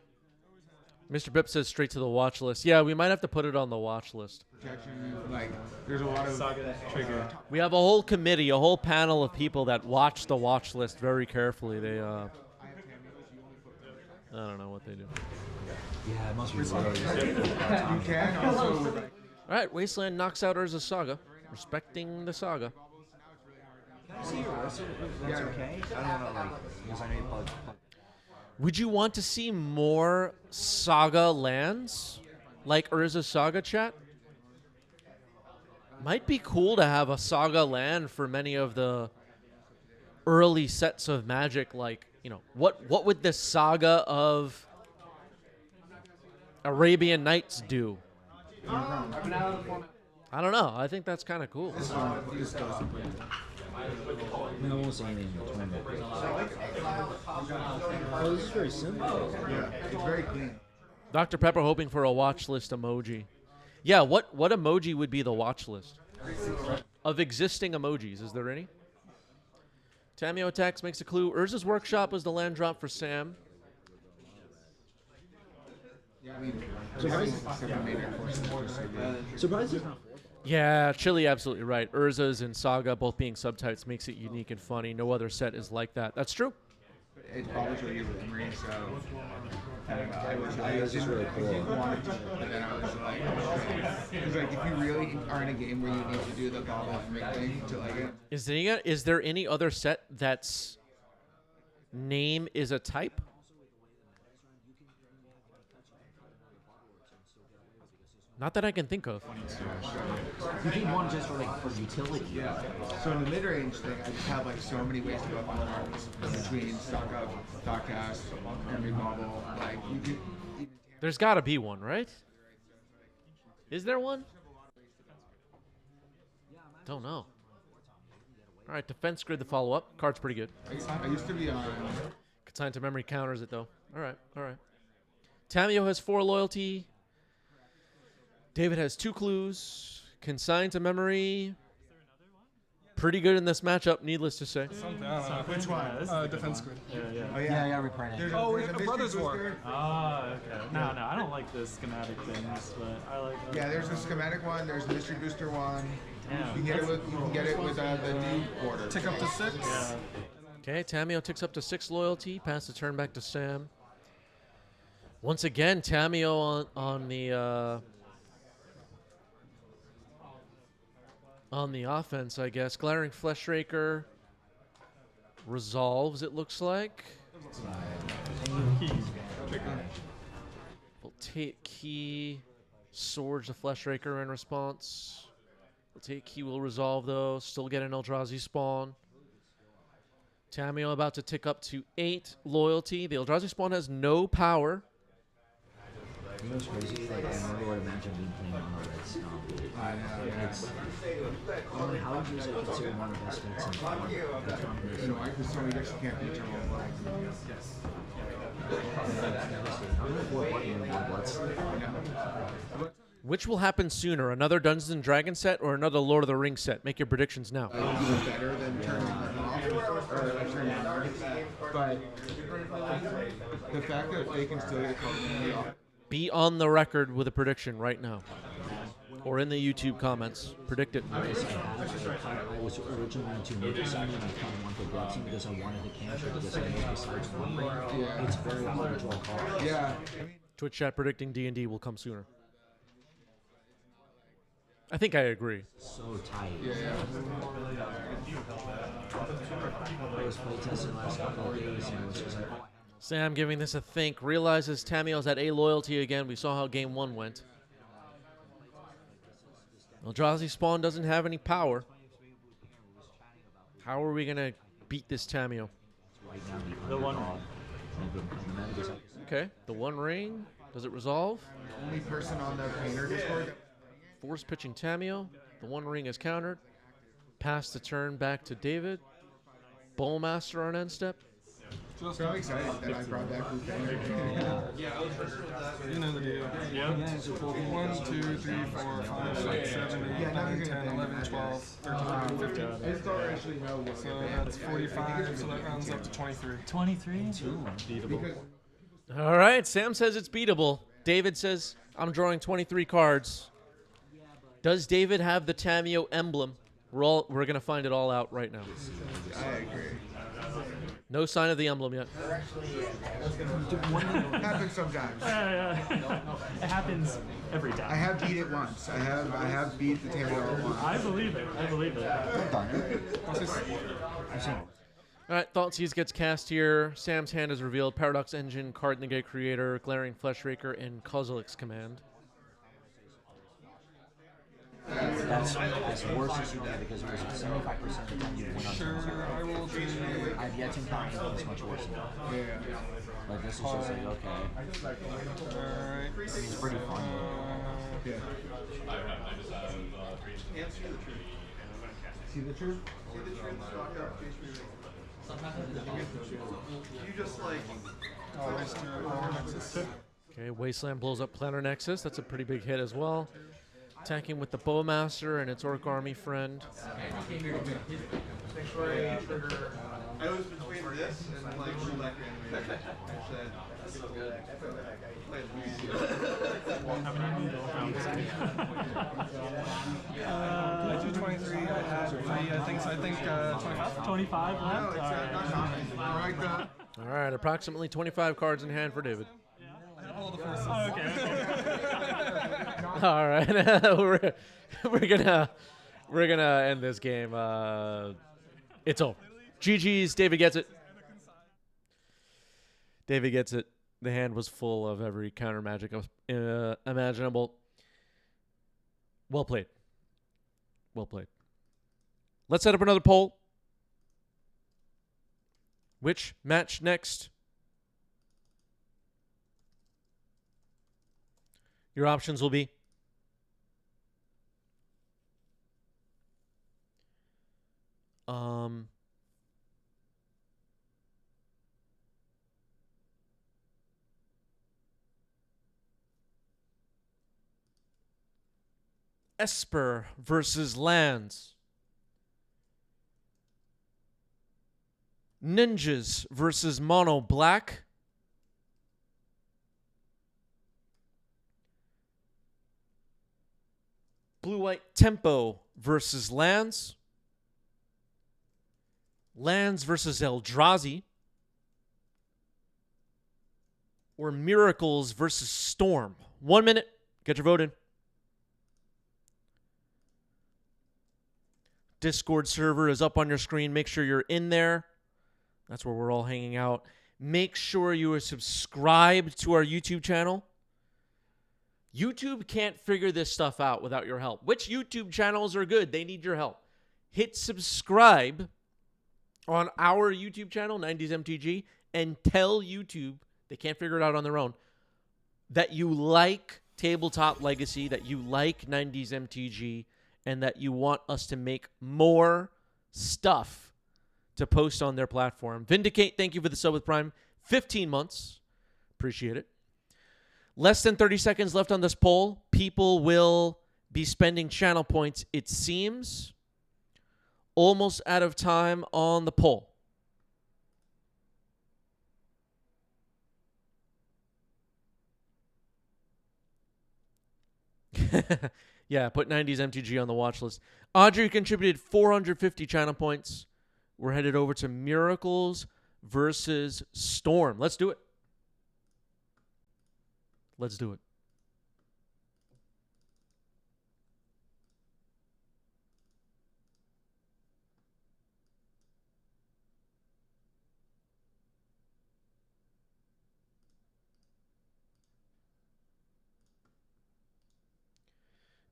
Mr. Bip says straight to the watch list. Yeah, we might have to put it on the watch list. Protection, like there's a lot of Saga trigger. We have a whole committee, a whole panel of people that watch the watch list very carefully. They, I don't know what they do. Yeah, it must be really You can also with like, All right, Wasteland knocks out Urza Saga, respecting the saga. See your whistle? That's okay. I don't know, like, because I know you plug. Would you want to see more Saga lands? Like Urza Saga, chat? Might be cool to have a Saga land for many of the early sets of Magic. Like, you know, what would the Saga of Arabian Nights do? I don't know. I think that's kind of cool. No, I won't say anything in the tournament. Oh, this is very simple. Yeah, it's very clean. Dr. Pepper hoping for a watch list emoji. Yeah, what emoji would be the watch list? Of existing emojis, is there any? Tamio attacks makes a clue. Urza's Workshop was the land drop for Sam. Yeah, I mean, Surprised it's not. Yeah, Chili absolutely right. Urza's and Saga both being subtypes makes it unique and funny. No other set is like that. That's true. it's always really with Emery, so I was just really cool. I didn't want to, but then I was like, because like if you really are in a game where you need to do the gobble thing to like it. Is there any other set that's name is a type? Not that I can think of. You need one just for like for utility. Yeah. So in the mid-range thing, I just have like so many ways to go up on cards between stock up, stock cast, Emery bobble. Like you can. There's got to be one, right? Is there one? Don't know. All right, defense grid, the follow-up. Card's pretty good. I used to be on. Consigned to memory counters it, though. All right, all right. Tamio has 4 loyalty. David has 2 clues. Consigned to memory. Pretty good in this matchup, needless to say. Something, I don't know. Which one? Defense grid. Oh Yeah, reprint it. Oh, a Brothers War. Ah, okay. No, I don't like the schematic things, but I like. Yeah, there's a schematic one. There's a mystery booster one. Damn. You can get it with the new order. Tick up to 6. Yeah. Okay, Tamio ticks up to 6 loyalty. Pass the turn back to Sam. Once again, Tamio on the offense, I guess. Glaring Fleshraker resolves, it looks like. We'll take key, Swords the Fleshraker in response. We'll take key, will resolve though. Still get an Eldrazi spawn. Tamio about to tick up to 8 loyalty. The Eldrazi spawn has no power. You know what's crazy? Like, I never would imagine being playing on this. It's, how would you consider one of the best decks in the combination? You know, because so many decks you can't beat your own flag. Which will happen sooner, another Dungeons and Dragons set or another Lord of the Rings set? Make your predictions now. Even better than turning them off or like turning them on. But the fact that they can still get completely off. Be on the record with a prediction right now. Or in the YouTube comments. Predict it. I was originally going to make something and I kind of wanted to grab something because I wanted to cancel because I know besides one ring, it's very hard to draw cards. Yeah. Twitch chat predicting D&D will come sooner. I think I agree. So tight. Yeah. I was playtesting last couple of days and it was just like, oh, Sam giving this a think. Realizes Tamio's at A loyalty again. We saw how game 1 went. Eldrazi spawn doesn't have any power. How are we going to beat this Tamio? right now The one. Okay, the 1 ring. Does it resolve? Only person on the painter Discord. Force pitching Tamio. The 1 ring is countered. Pass the turn back to David. Bowlmaster on end step. So I'm excited that I brought that group in. You know the deal. Yeah. 1, 2, 3, 4, 5, 6, 7, 8, 9, 10, 11, 12, 13, 14, 15. I just don't actually know what So that's 45, so that rounds up to 23. 23? Beatable. All right, Sam says it's beatable. David says, I'm drawing 23 cards. Does David have the Tamio emblem? We're going to find it all out right now. I agree. No sign of the emblem yet. Happens sometimes. It happens every I time. have beat it once. I have beat the table once. I believe it. I believe it. All right, Thoughtseize gets cast here. Sam's hand is revealed. Paradox Engine, Card Negate Creator, Glaring Fleshraker, and Kozilek's Command. That's as worse as you get because it was 75% of the time you win on turn Sure, zero. I will do. I've yet to encounter something that's much worse than that. Yeah. Like this is just like, okay. Alright. I mean, it's pretty fun. Yeah. See the truth? Oh, waste Nexus. Okay, Wasteland blows up Planar Nexus. That's a pretty big hit as well. Attacking with the Bowmaster and its Orc Army friend. I was between this and like Shulek How many rounds? I do 23. I had 3. I think 25. 25 left? Like that. All right, approximately 25 cards in hand for David. All the forces. Okay. All right, we're gonna end this game. It's over. GG's. David gets it. David gets it. The hand was full of every counter magic imaginable. Well played. Well played. Let's set up another poll. Which match next? Your options will be Esper versus Lands. Ninjas versus Mono Black. Blue-White Tempo versus Lands. Lands versus Eldrazi. Or Miracles versus Storm. 1 minute. Get your vote in. Discord server is up on your screen. Make sure you're in there. That's where we're all hanging out. Make sure you are subscribed to our YouTube channel. YouTube can't figure this stuff out without your help. Which YouTube channels are good? They need your help. Hit subscribe on our YouTube channel, 90s MTG, and tell YouTube, they can't figure it out on their own, that you like Tabletop Legacy, that you like 90s MTG, and that you want us to make more stuff to post on their platform. Vindicate, thank you for the sub with Prime. 15 months. Appreciate it. Less than 30 seconds left on this poll. People will be spending channel points, it seems. Almost out of time on the poll. Yeah, put 90s MTG on the watch list. Audrey contributed 450 channel points. We're headed over to Miracles versus Storm. Let's do it. Let's do it.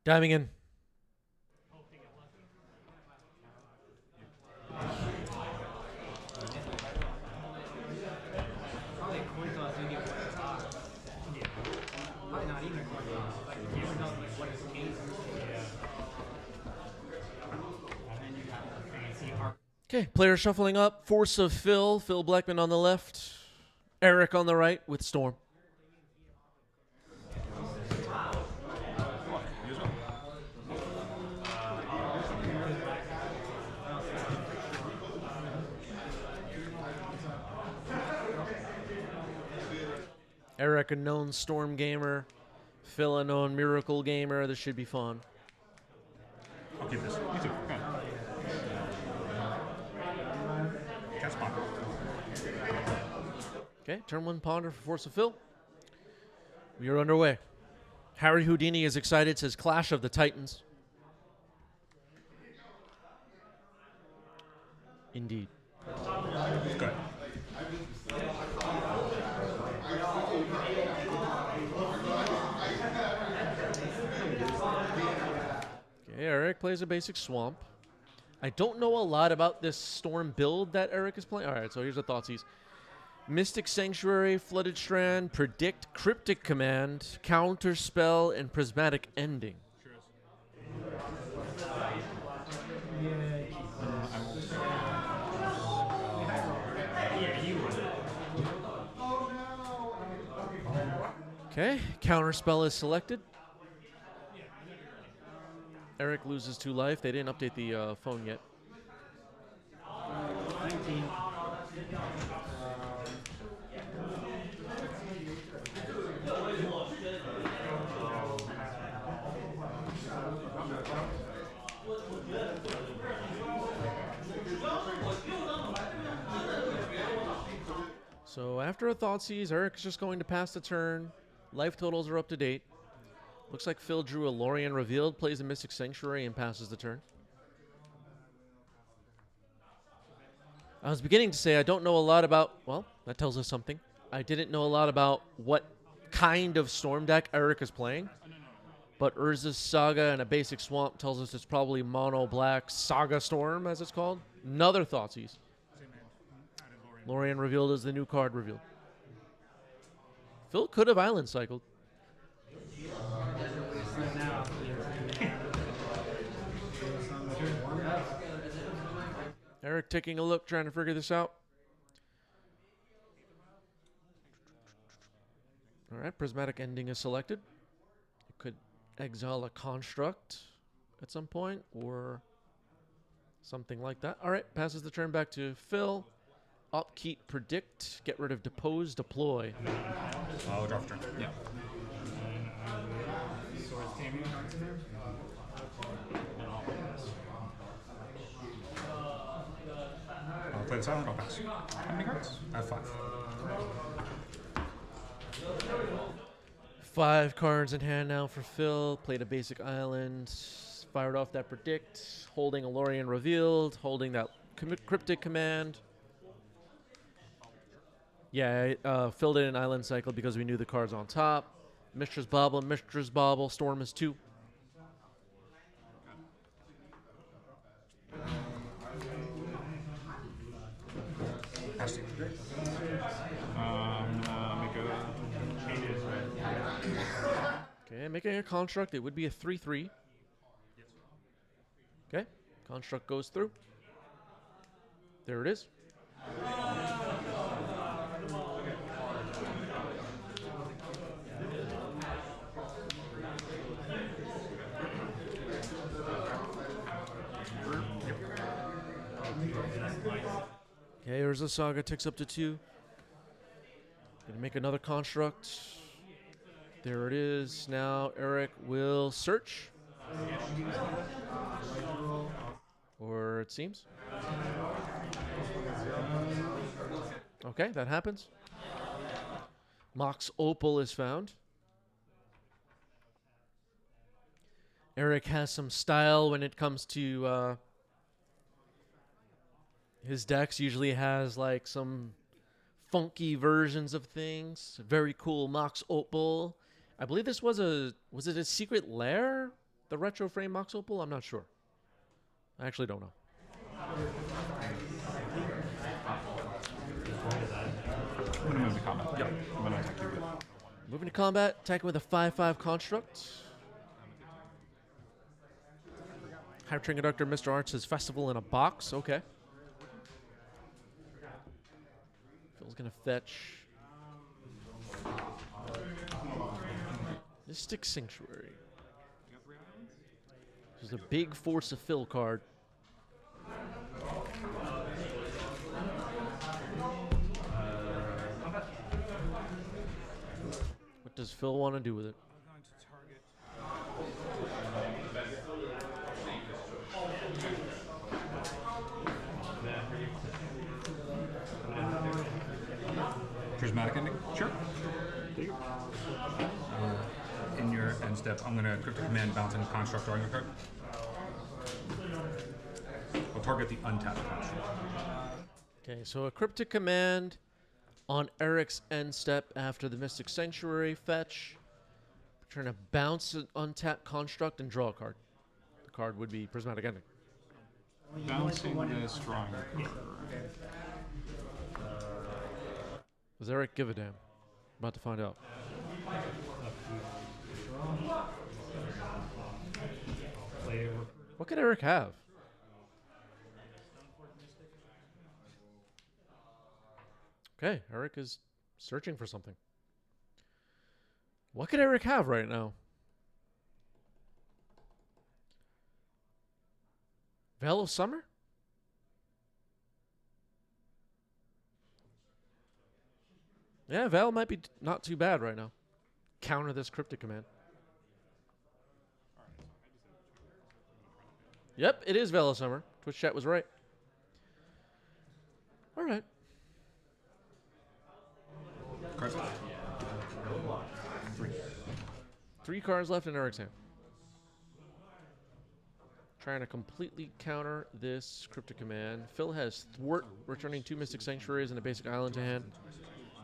Diving in. Okay, players shuffling up. Force of Phil. Phil Blackman on the left. Eric on the right with Storm. Eric, a known Storm gamer. Phil, a known Miracle gamer. This should be fun. I'll keep this. You too. Cat's paw. Okay, turn 1 Ponder for Force of Fill. We are underway. Harry Houdini is excited, says Clash of the Titans. Indeed. Good. Okay, Eric plays a basic swamp. I don't know a lot about this storm build that Eric is playing. All right, so here's the Thoughtseize. Mystic Sanctuary, Flooded Strand, Predict, Cryptic Command, Counter Spell, and Prismatic Ending. Okay, Counter Spell is selected. Eric loses 2 life. They didn't update the phone yet. 19. So after a Thoughtseize, Eric's just going to pass the turn. Life totals are up to date. Looks like Phil drew a Lorien Revealed, plays a Mystic Sanctuary, and passes the turn. I was beginning to say I don't know a lot about... Well, that tells us something. I didn't know a lot about what kind of Storm deck Eric is playing. But Urza's Saga and a basic Swamp tells us it's probably Mono Black Saga Storm, as it's called. Another Thoughtseize. Lorien Revealed is the new card revealed. Phil could have Island Cycled. Eric taking a look, trying to figure this out. All right, Prismatic Ending is selected. You could exile a construct at some point or something like that. All right, passes the turn back to Phil. Upkeep, Predict, get rid of Depose, Deploy. I'll draw for turn. Yeah. I'll play the silent, I'll pass. How many cards? I have 5. 5 cards in hand now for Phil. Played a basic island. Fired off that Predict. Holding a Lorien Revealed. Holding that Cryptic Command. Yeah, filled in an Island Cycle because we knew the cards on top. Mistress Bauble, Storm is 2. Okay, making a construct, it would be a 3/3. Okay, construct goes through. There it is. Okay, here's the Saga, ticks up to 2. Gonna make another construct. There it is. Now Eric will search. Or it seems. Okay, that happens. Mox Opal is found. Eric has some style when it comes to his decks. Usually has like some funky versions of things. Very cool Mox Opal. I believe this was it a secret lair? The retro frame Mox Opal? I'm not sure. I actually don't know. I'm gonna move to combat. Yep. I'm gonna attack you with. Moving to combat, attacking with a 5/5 construct. Hypertrain Conductor, Mr. Arts' Festival in a box. Okay. Phil's gonna fetch. Mystic Sanctuary. This is a big Force of Fill card. What does Phil want to do with it? Prismatic ending? Sure. In your end step, I'm going to cryptic command bounce and construct drawing a card. I'll target the untapped construct. Okay, so a cryptic command on Eric's end step after the Mystic Sanctuary fetch. Trying to bounce an untapped construct and draw a card. The card would be Prismatic Ending. Bouncing this, drawing a card. Does Eric give a damn? About to find out. What could Eric have? Okay, Eric is searching for something. What could Eric have right now? Veil of Summer? Yeah, Veil might be not too bad right now. Counter this cryptic command. Yep, it is Veil of Summer. Twitch chat was right. All right. Three cards left in Eric's hand. Trying to completely counter this cryptic command. Phil has Thwart, returning 2 Mystic Sanctuaries and a basic island to hand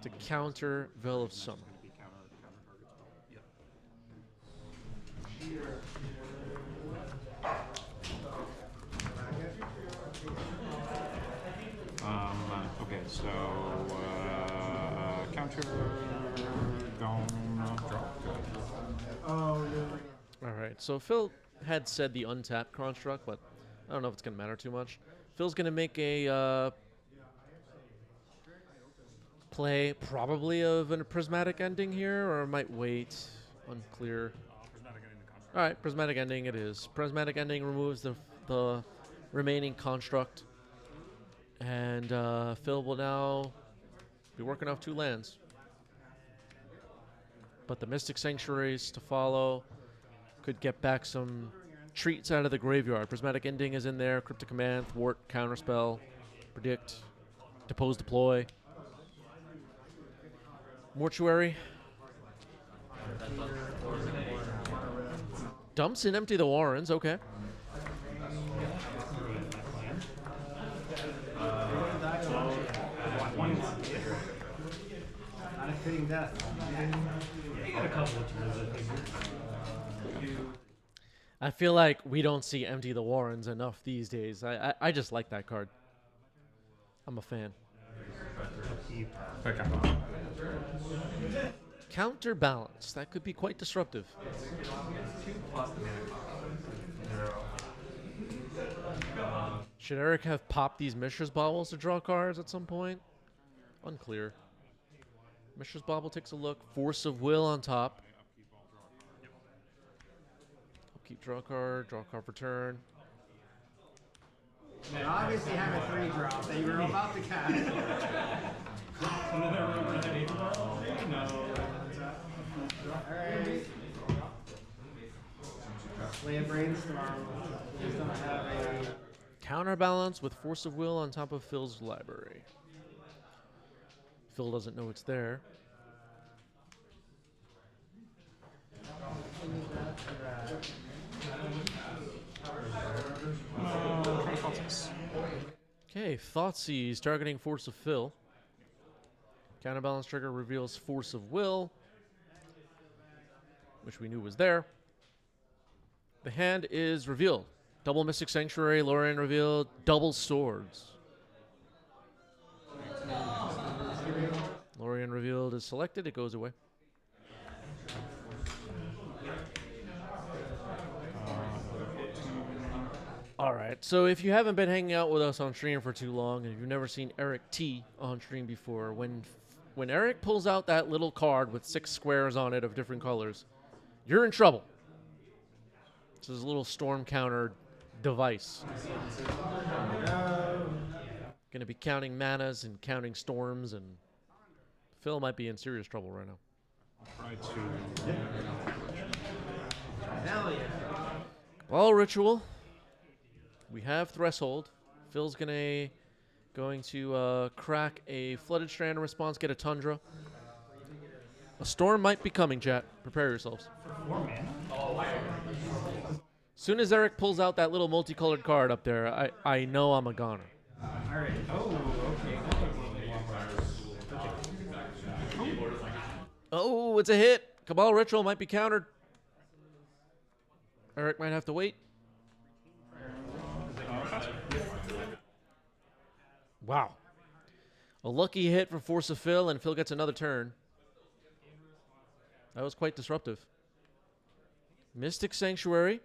to counter Veil of Summer. Okay, so counter, gone, drop. Oh, All right, so Phil had said the untapped construct, but I don't know if it's going to matter too much. Phil's going to make a play probably of a prismatic ending here, or might wait. Unclear. All right, prismatic ending it is. Prismatic ending removes the remaining construct. And Phil will now be working off 2 lands. But the Mystic Sanctuaries to follow could get back some treats out of the graveyard. Prismatic Ending is in there. Cryptic Command, Thwart, Counterspell, Predict, Depose, Deploy. Mortuary. Dumps and empty the Warrens, okay. Not a fitting death. I feel like we don't see Empty the Warrens enough these days. I just like that card. I'm a fan. Counterbalance. That could be quite disruptive. Should Eric have popped these Mishra's Baubles to draw cards at some point? Unclear. Mishra's Bauble takes a look. Force of Will on top. Keep draw card for turn. You obviously have a 3-drop that you were about to cast. Alright. Play a brainstorm. Just don't have a Counterbalance with Force of Will on top of Phil's library. Phil doesn't know it's there. Okay, Thoughtseize targeting Force of Phil. Counterbalance trigger reveals Force of Will, which we knew was there. The hand is revealed. Double Mystic Sanctuary, Lorien revealed, double swords. Lorien revealed is selected, it goes away. Alright, so if you haven't been hanging out with us on stream for too long, and if you've never seen Eric T on stream before, when Eric pulls out that little card with 6 squares on it of different colors, you're in trouble. This is a little storm counter device. Gonna be counting manas and counting storms, and Phil might be in serious trouble right now. Try to. Ball Ritual. We have Threshold. Phil's gonna Going to crack a Flooded Strand in response, get a Tundra. A storm might be coming, chat. Prepare yourselves. Soon as Eric pulls out that little multicolored card up there, I know I'm a goner. Alright. Oh, okay. Oh, it's a hit. Cabal Ritual might be countered. Eric might have to wait. Wow. A lucky hit for Force of Phil, and Phil gets another turn. That was quite disruptive. Mystic Sanctuary.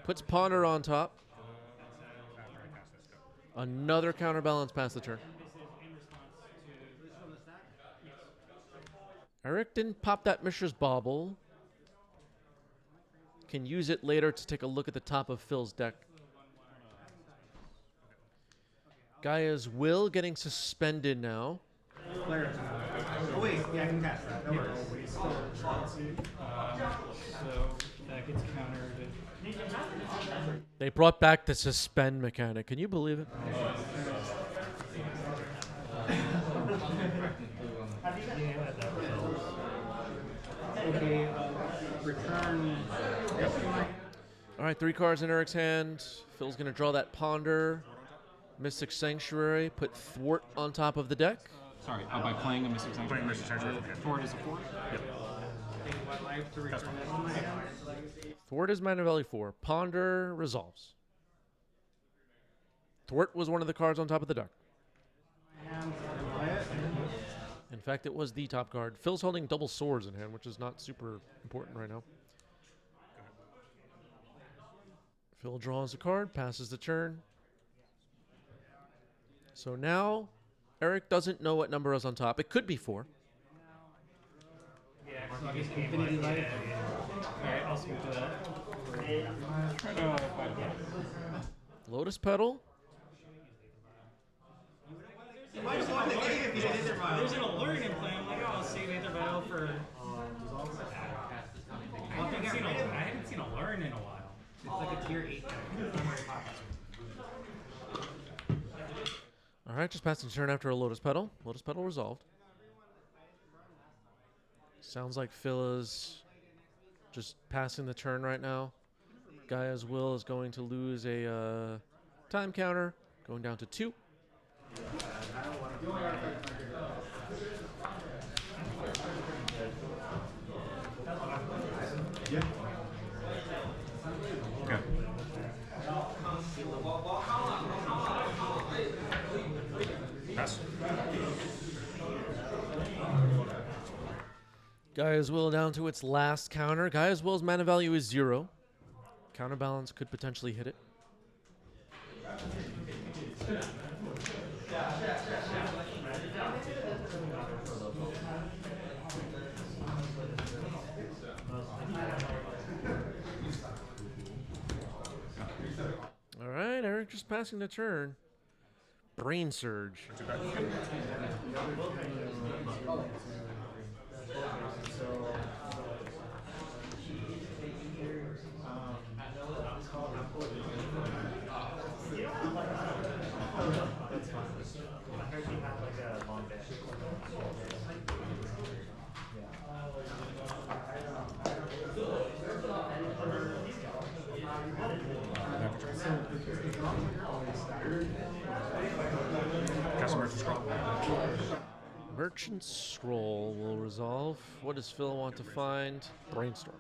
Puts Ponder on top. Another counterbalance past the turn. Eric didn't pop that Mishra's Bauble. Can use it later to take a look at the top of Phil's deck. Gaia's Will getting suspended now. Oh wait, yeah, I can cast that. That works. So that gets countered. They brought back the suspend mechanic. Can you believe it? Okay, return. All right, 3 cards in Eric's hand. Phil's going to draw that Ponder. Mystic Sanctuary. Put Thwart on top of the deck. Sorry, by playing a Mystic Sanctuary. Playing Mystic Sanctuary from hand. Thwart is a 4? Yep. Thwart is Mana Valley 4. Ponder resolves. Thwart was one of the cards on top of the deck. In fact, it was the top card. Phil's holding double swords in hand, which is not super important right now. Phil draws a card, passes the turn. So now, Eric doesn't know what number is on top. It could be 4. Infinity Light. Alright, I'll speak to that. Lotus Petal. There's an alert in play. I'm like, oh, I'll save Aether Vial for. I haven't seen a learn in a while. It's like a tier 8. All right, just passing the turn after a Lotus Petal. Lotus Petal resolved. Sounds like Phil is just passing the turn right now. Gaia's Will is going to lose a time counter, going down to 2. Okay. Pass. Gaia's Will down to its last counter. Gaia's Will's mana value is 0. Counterbalance could potentially hit it. All right, Eric just passing the turn. Brain Surge. Cast a Merchant Scroll. Merchant Scroll will resolve. What does Phil want to find? Brainstorm.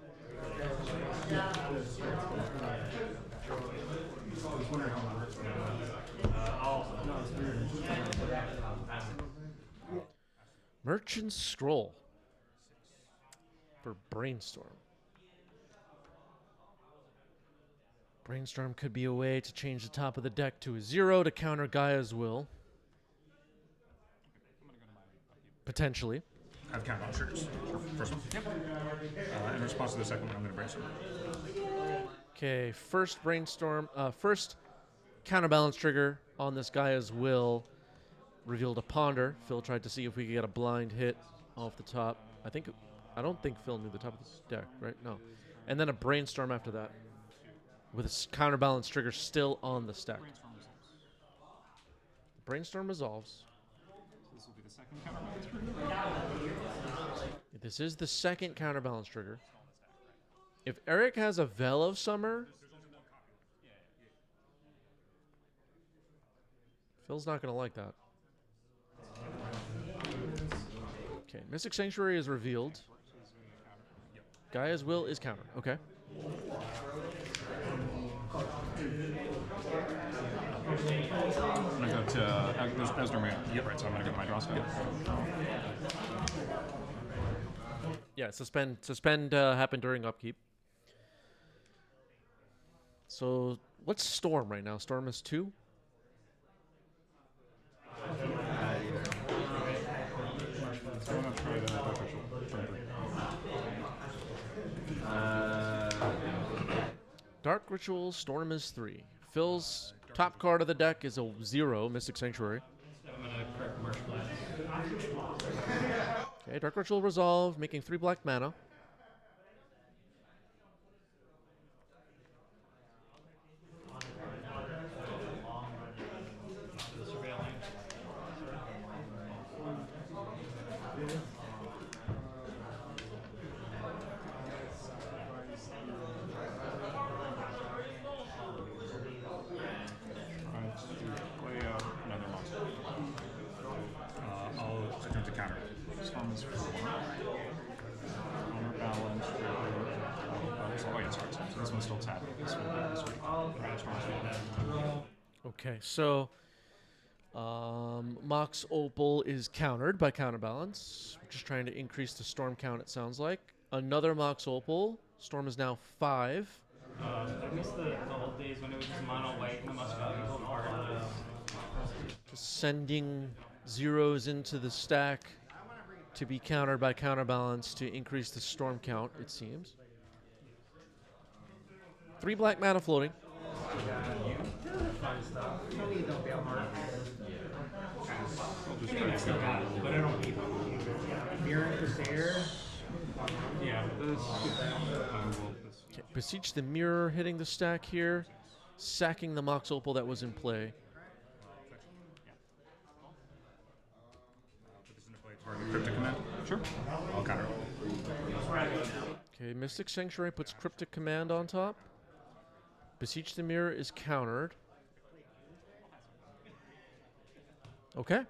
Merchant Scroll for Brainstorm. Brainstorm could be a way to change the top of the deck to a 0 to counter Gaia's Will. Potentially. I have countdown triggers. First one. Yep. In response to the second one, I'm going to brainstorm. Okay, first brainstorm. First counterbalance trigger on this Gaia's Will revealed a Ponder. Phil tried to see if we could get a blind hit off the top. I don't think Phil knew the top of the deck, right? No. And then a brainstorm after that. with a counterbalance trigger still on the stack. Brainstorm resolves. Brainstorm resolves. This will be the second counterbalance trigger. This is the second counterbalance trigger. If Eric has a Veil of Summer, Phil's not going to like that. Okay, Mystic Sanctuary is revealed. Gaia's Will is countered. Okay. I'm gonna go to there's Esper Man. Yep, right. So I'm gonna go to my draw spell. Yeah, suspend happened during upkeep. So what's Storm right now? Storm is 2. So I'm gonna try the Dark Ritual. Dark Ritual, Storm is 3. Phil's top card of the deck is a 0, Mystic Sanctuary. I'm gonna correct Marsh Blast. Okay, Dark Ritual resolve, making 3 black mana. Surveilling. Try to play another monster. I'll attempt to counter. Storm is 4. Counterbalance trigger. Oh yeah, sorry. So this one's still tapped. This one. Okay, so Mox Opal is countered by counterbalance. We're just trying to increase the Storm count, it sounds like. Another Mox Opal. Storm is now 5. I miss the old days when it was just mono white and the must valuable card. Just sending zeros into the stack to be countered by counterbalance to increase the Storm count, it seems. 3 black mana floating. But I don't need Mirror Crusader. Yeah, this. I will. Okay, Beseech the Mirror hitting the stack here, sacking the Mox Opal that was in play. Put this into play. Target Cryptic Command. Sure. I'll counter. Okay, Mystic Sanctuary puts Cryptic Command on top. Beseech the Mirror is countered. Okay.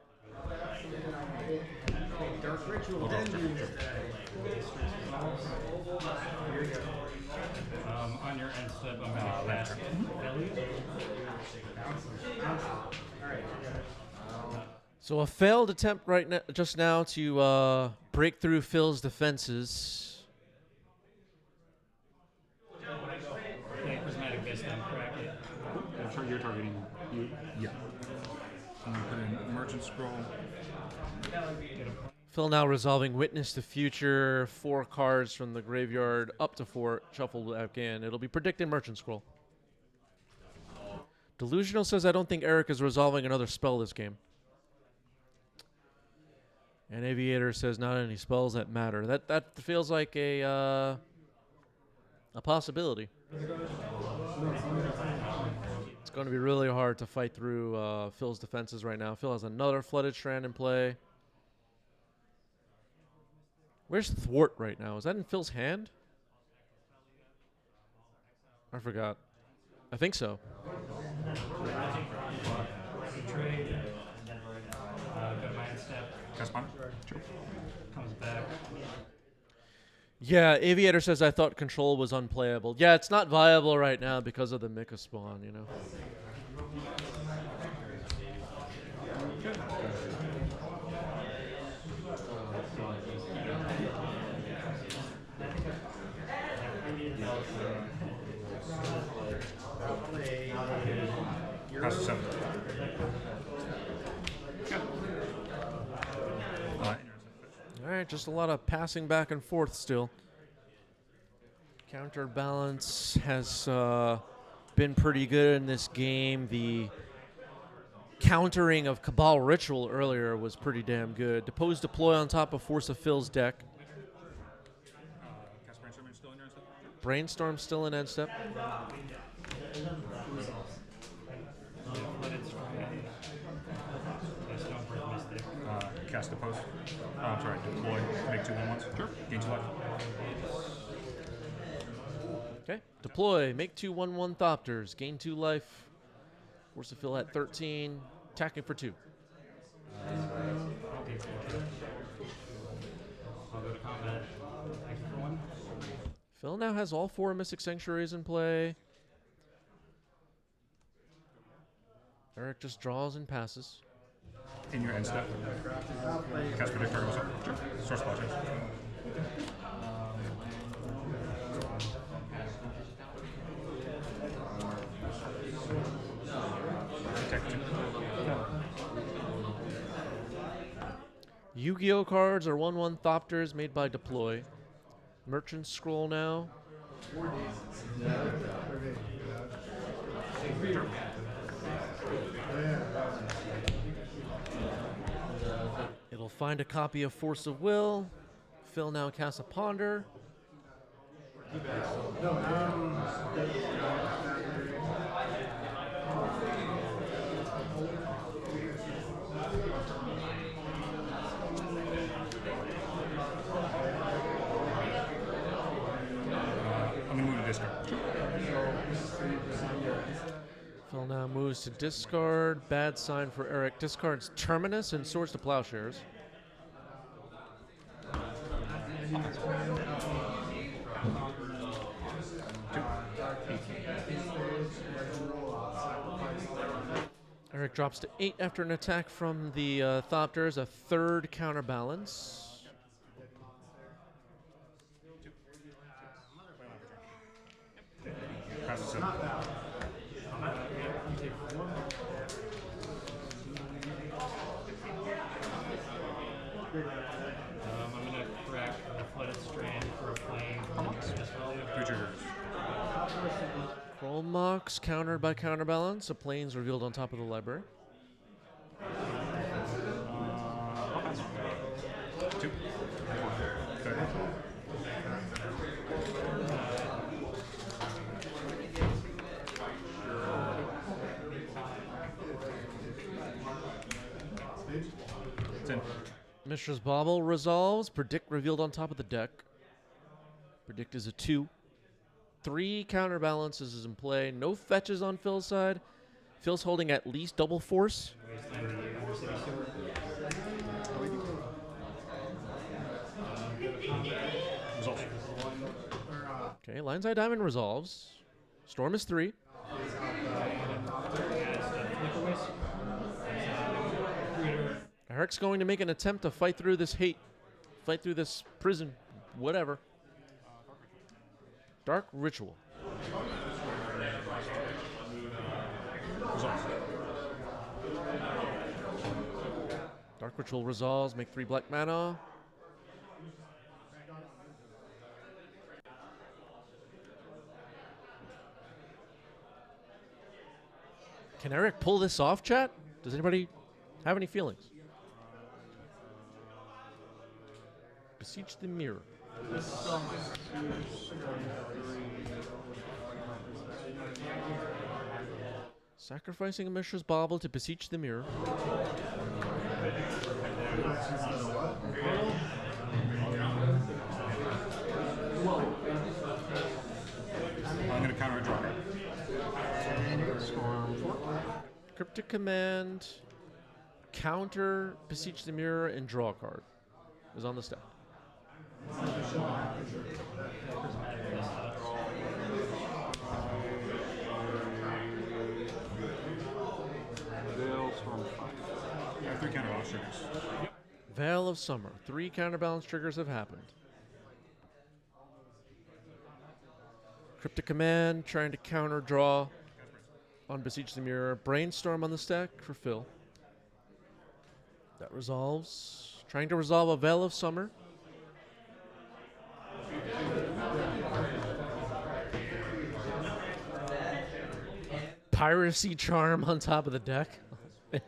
Dark Ritual. On your end step, I'm gonna cast So a failed attempt just now to break through Phil's defenses. Prismatic Vista, correct? You're targeting you. Yeah. I'm gonna put in Merchant Scroll. Phil now resolving Witness the Future, 4 cards from the graveyard up to 4, shuffled back in. It'll be predicting Merchant Scroll. Delusional says, I don't think Eric is resolving another spell this game. And Aviator says, not any spells that matter. That feels like a possibility. It's going to be really hard to fight through Phil's defenses right now. Phil has another Flooded Strand in play. Where's Thwart right now? Is that in Phil's hand? I forgot. I think so. Trade. Go to my end step. Cast Ponder. Sure. Comes back. Yeah, Aviator says I thought Control was unplayable. Yeah, it's not viable right now because of the Mika spawn, you know. Pass to 7. All right, just a lot of passing back and forth still. Counterbalance has been pretty good in this game. The countering of Cabal Ritual earlier was pretty damn good. Depose Deploy on top of Force of Phil's deck. Cast Brainstorm still in your step? Brainstorm still in end step. Flooded Strand. Stoneforth Mystic. Cast a post. Oh, I'm sorry. Deploy. Make 2 1/1s. Sure. Gain 2 life. Okay. Deploy. Make 2 1/1 Thopters. Gain 2 life. Force of Phil at 13. Attacking for 2. I'll go to combat. Action for 1. Phil now has all 4 Mystic Sanctuaries in play. Eric just draws and passes. In your end step. Cast predict target myself. Sure. Source spell change. Attack 2. Yu-Gi-Oh cards are 1/1 Thopters made by Deploy. Merchant Scroll now. It'll find a copy of Force of Will. Phil now casts a Ponder. I'm going to move to discard. Phil now moves to discard. Bad sign for Eric. Discards Terminus and Swords to Plowshares. Eric drops to 8 after an attack from the Thopters, a 3rd counterbalance. Pass the 7. I'm going to crack the Flooded Strand for a flame. 3 triggers. Chrome Mox countered by counterbalance. A plane's revealed on top of the library. 2. Okay. It's in. Mishra's Bauble resolves. Predict revealed on top of the deck. Predict is a 2. 3 counterbalances is in play. No fetches on Phil's side. Phil's holding at least double force. Results. Okay, Lion's Eye Diamond resolves. Storm is 3. Eric's going to make an attempt to fight through this hate. Fight through this prison. Whatever. Dark Ritual. Results. Dark Ritual resolves. Make 3 black mana. Can Eric pull this off, chat? Does anybody have any feelings? Beseech the Mirror. Sacrificing a Mishra's Bauble to beseech the mirror. I'm going to counter a draw card. Cryptic Command, counter, beseech the mirror, and draw a card is on the stack. I have 3 counterbalance triggers. Veil of Summer. 3 counterbalance triggers have happened. Cryptic Command, trying to counter draw on Beseech the Mirror. Brainstorm on the stack for Phil. That resolves. Trying to resolve a Veil of Summer. Piracy Charm on top of the deck. And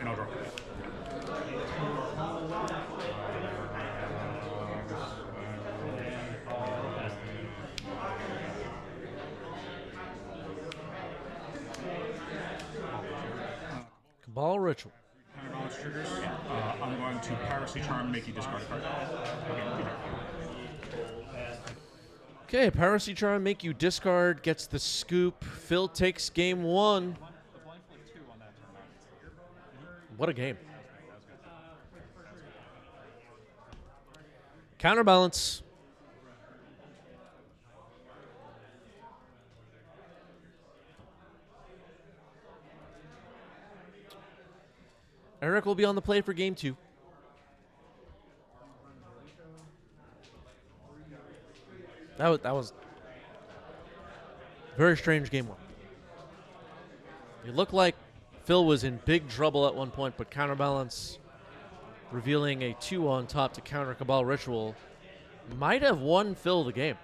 I'll draw. Cabal Ritual. Counterbalance triggers. I'm going to Piracy Charm, make you discard a card. Okay, Okay, Piracy Charm, make you discard, gets the scoop. Phil takes game 1. What a game. Counterbalance. Eric will be on the play for game 2. That was very strange game 1. It looked like Phil was in big trouble at one point, but Counterbalance, revealing a 2 on top to counter Cabal Ritual, might have won Phil the game.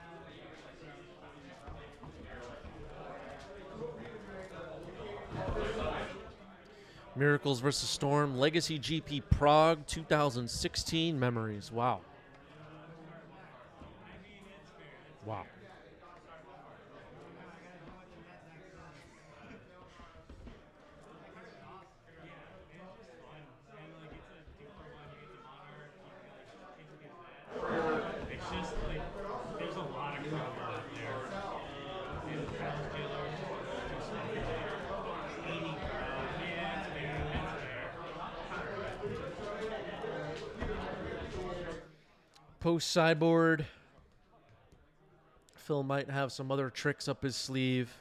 Miracles versus Storm, Legacy GP Prague 2016 memories. Wow. Wow. It's just like there's a lot of crowd out there. And the crowd dealer just like 80 crowd. Yeah, it's fair. That's fair. Post sideboard. Phil might have some other tricks up his sleeve.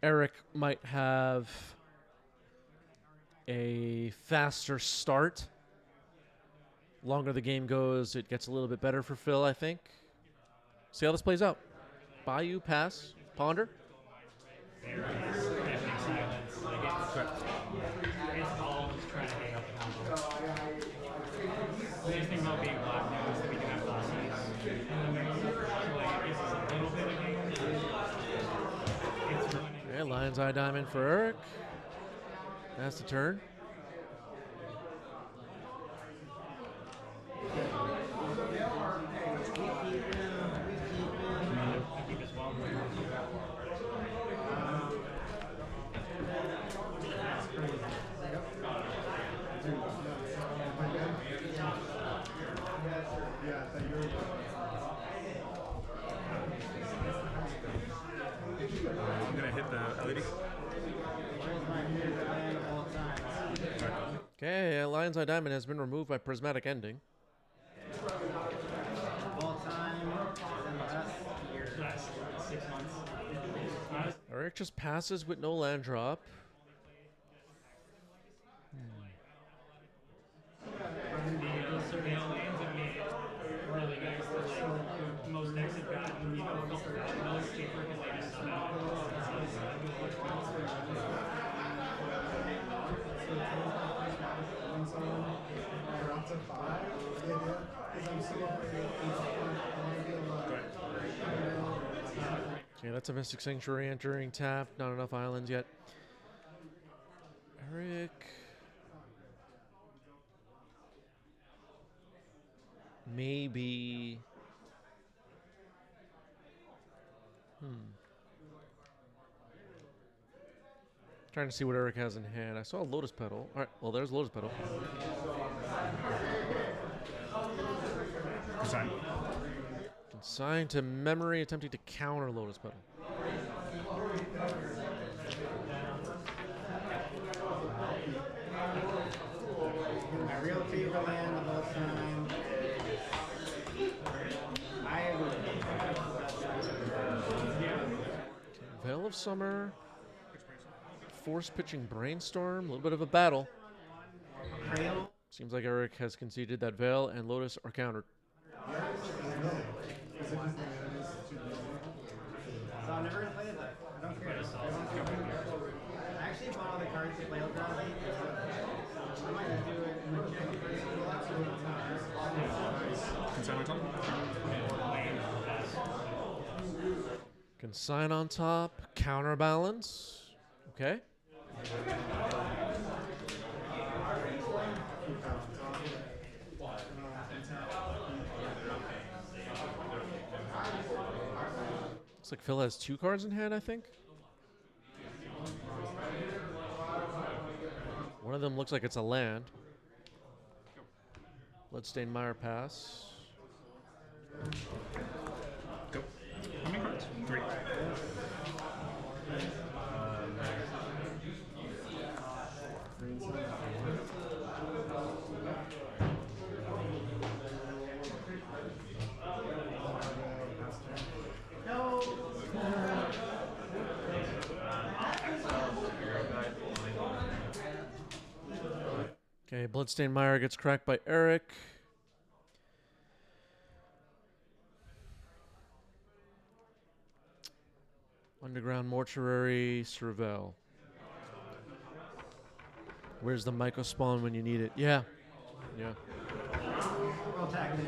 Eric might have a faster start. Longer the game goes, it gets a little bit better for Phil, I think. See how this plays out. Bayou, pass, ponder. Deafening silence. Like it's all just trying to hang up the combo. The nice thing about being black now is that we can have bosses. And then so like it gives us a little bit of game. It's running. Okay, Lion's Eye Diamond for Eric. That's the turn. I'm going to hit the LED. Okay, Lion's Eye Diamond has been removed by Prismatic Ending. All time in the last year. Last 6 months. Eric just passes with no land drop. Those surveil lanes have made it really nice. They're like most decks have gotten, you know, a couple of those cheaper because they just sub out. Okay, that's a Mystic Sanctuary entering tap. Not enough islands yet. Eric. Maybe. Trying to see what Eric has in hand. I saw a Lotus Petal. All right, well, there's Lotus Petal. Consign. Consigned to memory, attempting to counter Lotus Petal. My real favorite land of all time. I would. Veil of Summer. Force pitching Brainstorm. A little bit of a battle. Trail. Seems like Eric has conceded that Veil and Lotus are countered. So I'm never gonna play it. I don't care. I actually bought all the cards to play with that. I might just do it in the Consign my tongue. Consign on top. Counterbalance. Okay. Looks like Phil has 2 cards in hand, I think. One of them looks like it's a land. Bloodstained Mire pass. Go. How many cards? 3. Okay, Bloodstained Mire gets cracked by Eric. Underground Mortuary, Cervelle. Where's the Myco spawn when you need it? Yeah. Yeah. We'll attack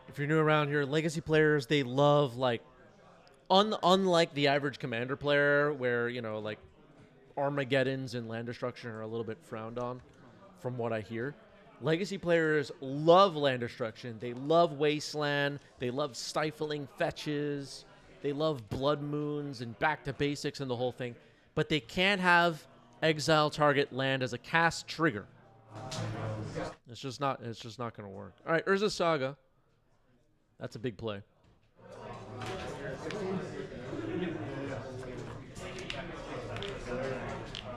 If you're new around here, Legacy players, they love, like, unlike the average Commander player where, you know, like, Armageddons and land destruction are a little bit frowned on, from what I hear. Legacy players love land destruction. They love Wasteland. They love stifling fetches. They love Blood Moons and back to basics and the whole thing. But they can't have exile target land as a cast trigger. It's just not going to work. All right, Urza Saga. That's a big play.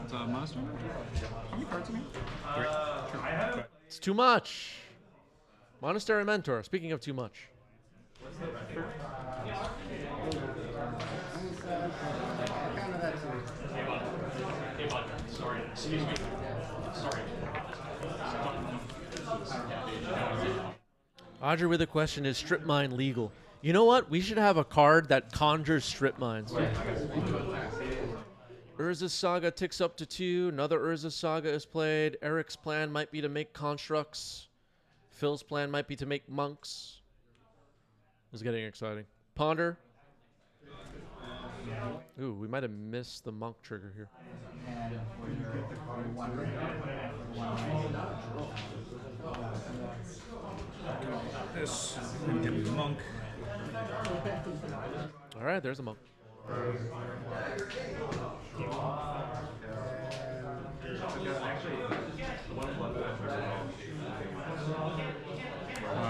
It's a monster. How many cards in here? 3. Sure. It's too much. Monastery Mentor. Speaking of too much. Sorry, excuse me. Sorry. Audrey with a question, is strip mine legal? You know what? We should have a card that conjures strip mines. Urza's Saga ticks up to 2. Another Urza's Saga is played. Eric's plan might be to make constructs. Phil's plan might be to make monks. This is getting exciting. Ponder. Ooh, we might have missed the monk trigger here. This and get the monk. All right, there's a monk.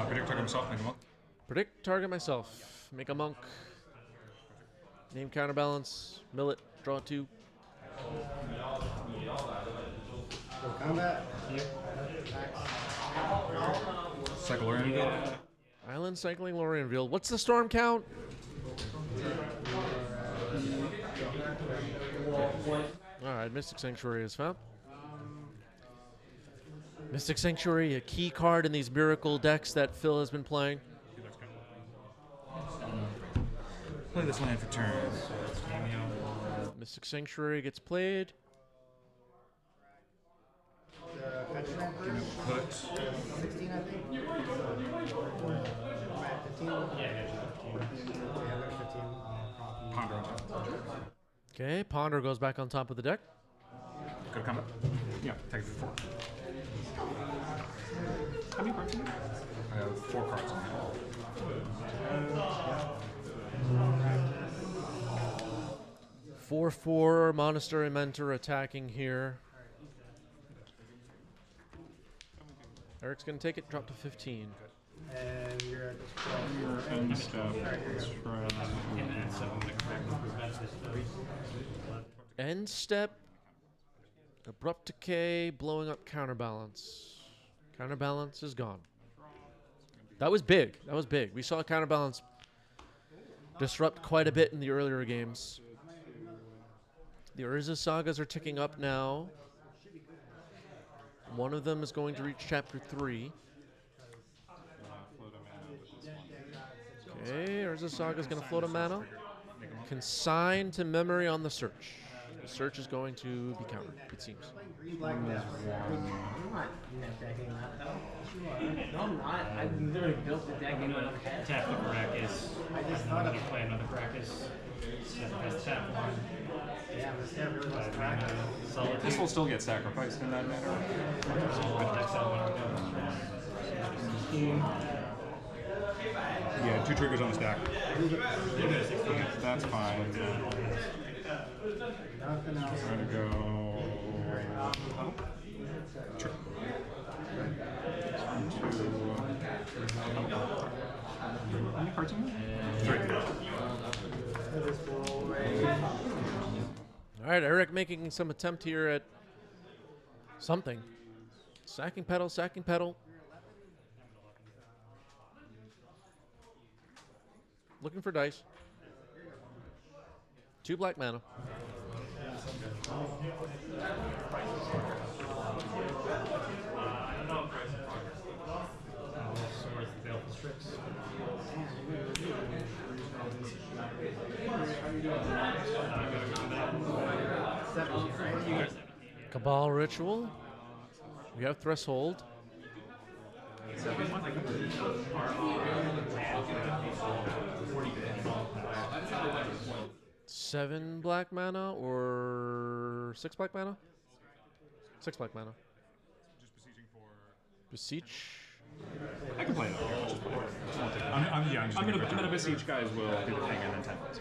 Predict target himself, make a monk. Predict target myself. Make a monk. Name counterbalance. Mill it. Draw 2. combat. Cycle or anvil. Island cycling Lorienville. What's the storm count? Alright, Mystic Sanctuary is found. Mystic Sanctuary, a key card in these miracle decks that Phil has been playing. Play this land for turn. Mystic Sanctuary gets played. Put 16, I think. Right, 15. Yeah, 15. Ponder on top. Okay, Ponder goes back on top of the deck. Go to combat. Yeah, take it for 4. How many cards in there? I have 4 cards in here. 4/4 Monastery Mentor attacking here. Eric's gonna take it, drop to 15. And you're at Your end step. End step, abrupt decay, blowing up counterbalance. Counterbalance is gone. That was big. That was big. We saw counterbalance disrupt quite a bit in the earlier games. The Urza sagas are ticking up now. One of them is going to reach chapter 3. Okay, Urza Saga is going to float a mana. Consign to memory on the search. The search is going to be countered, it seems. like that. I'm not decking that though. No, I'm not. I literally built the deck in my own head. Tap the Caracas. I just thought of You play another Caracas. That's tap 1. yeah, this deck really wants to crack it. Solid. This will still get sacrificed in that manner. Yeah, 2 triggers on the stack. Okay, that's fine. Nothing else. Trying to go. Sure. How many cards in there? 3. All right, Eric making some attempt here at something. Sacking pedal, sacking pedal. Looking for dice. 2 black mana. Cabal Ritual. We have Threshold. Seven black mana or 6 black mana? 6 black mana. Just beseeching for. Beseech. I can play it. I'll just play it. I'm gonna beseech guys will do the thing and then 10 points.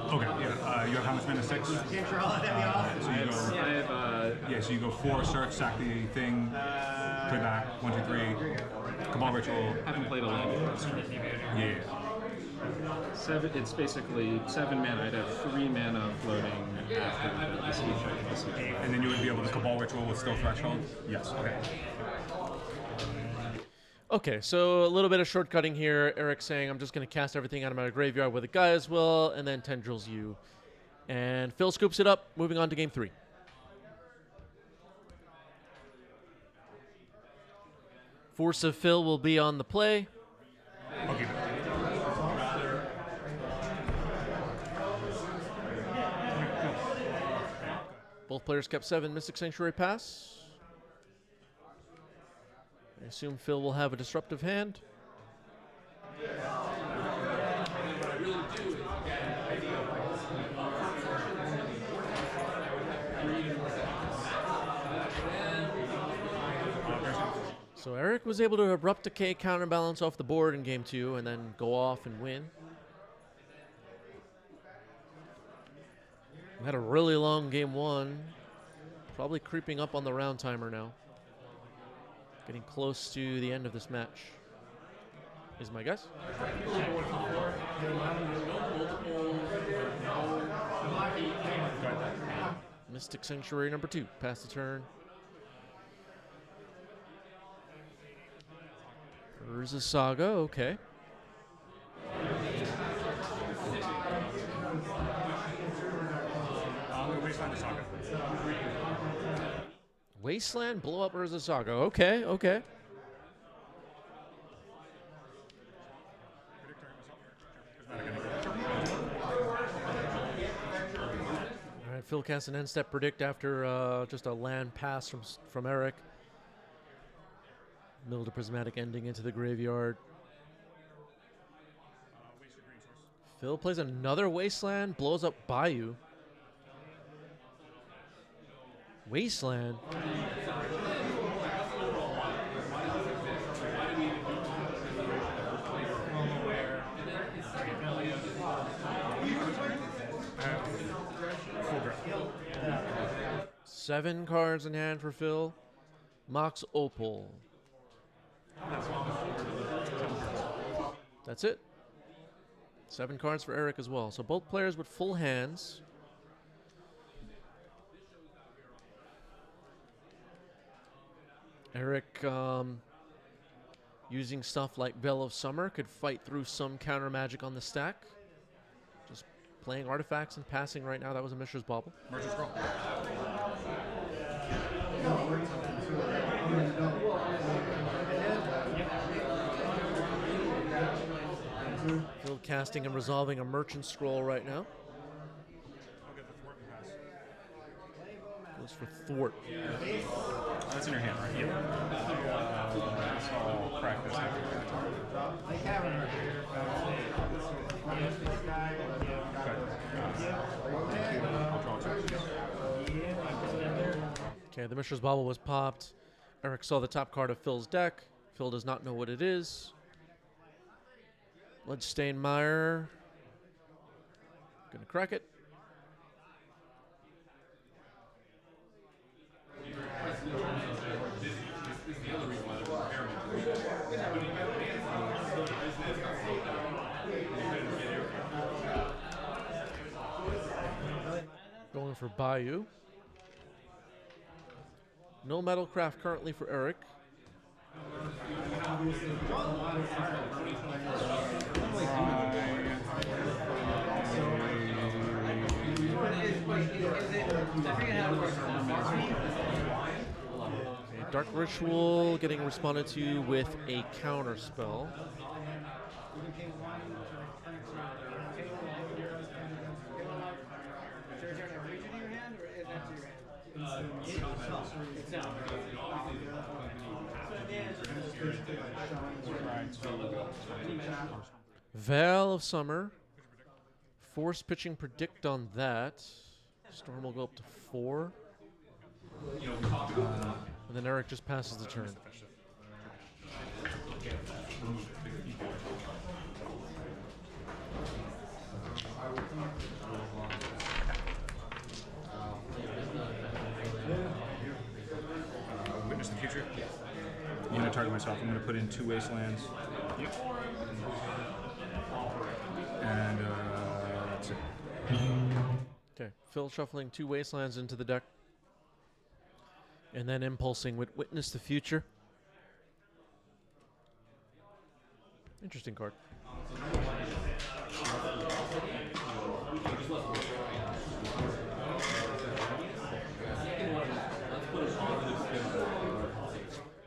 Okay, yeah. You have how much mana? 6? Can't draw that be off. So you go. So you go 4, search, sack the thing, play back, 1, 2, 3. Cabal Ritual. Haven't played a land. Yeah. 7. It's basically 7 mana. I'd have 3 mana floating after the beseech. And then you would be able to Cabal Ritual with still Threshold? Yes. Okay. Okay, so a little bit of shortcutting here. Eric saying, I'm just going to cast everything out of my graveyard with a Gaia's Will, and then Tendrils you. And Phil scoops it up, moving on to game 3. Force of Phil will be on the play. Okay. Both players kept 7 Mystic Sanctuary Pass. I assume Phil will have a disruptive hand. So Eric was able to Abrupt Decay counterbalance off the board in game 2 and then go off and win. We had a really long game 1. Probably creeping up on the round timer now. Getting close to the end of this match, is my guess. Mystic Sanctuary number 2, pass the turn. Urza Saga, okay. Wasteland to Saga. Wasteland, blow up Urza Saga, okay, okay. All right, Phil casts an end step predict after just a land pass from Eric. Mill to Prismatic Ending into the graveyard. Phil plays another Wasteland, blows up Bayou. Wasteland. Seven cards in hand for Phil. Mox Opal. That's it. 7 cards for Eric as well. So both players with full hands. Eric, using stuff like Veil of Summer, could fight through some counter magic on the stack. Just playing artifacts and passing right now. That was a Mishra's Bauble. Merchant Scroll. Phil casting and resolving a Merchant Scroll right now. I'll get the thwart and pass. Goes for Thwart. That's in your hand, right? Yeah. So I'll crack this thing. I'll draw 2. Okay, the Mishra's Bauble was popped. Eric saw the top card of Phil's deck. Phil does not know what it is. Bloodstainmeyer. Gonna crack it. Going for Bayou. No Metalcraft currently for Eric. A Dark Ritual getting responded to with a counter spell. Veil of Summer. Force pitching predict on that. Storm will go up to 4. And then Eric just passes the turn. Witness the future. I'm going to target myself. I'm going to put in 2 wastelands. Yep. And that's it. Okay, Phil shuffling 2 wastelands into the deck. And then impulsing with Witness the Future. Interesting card.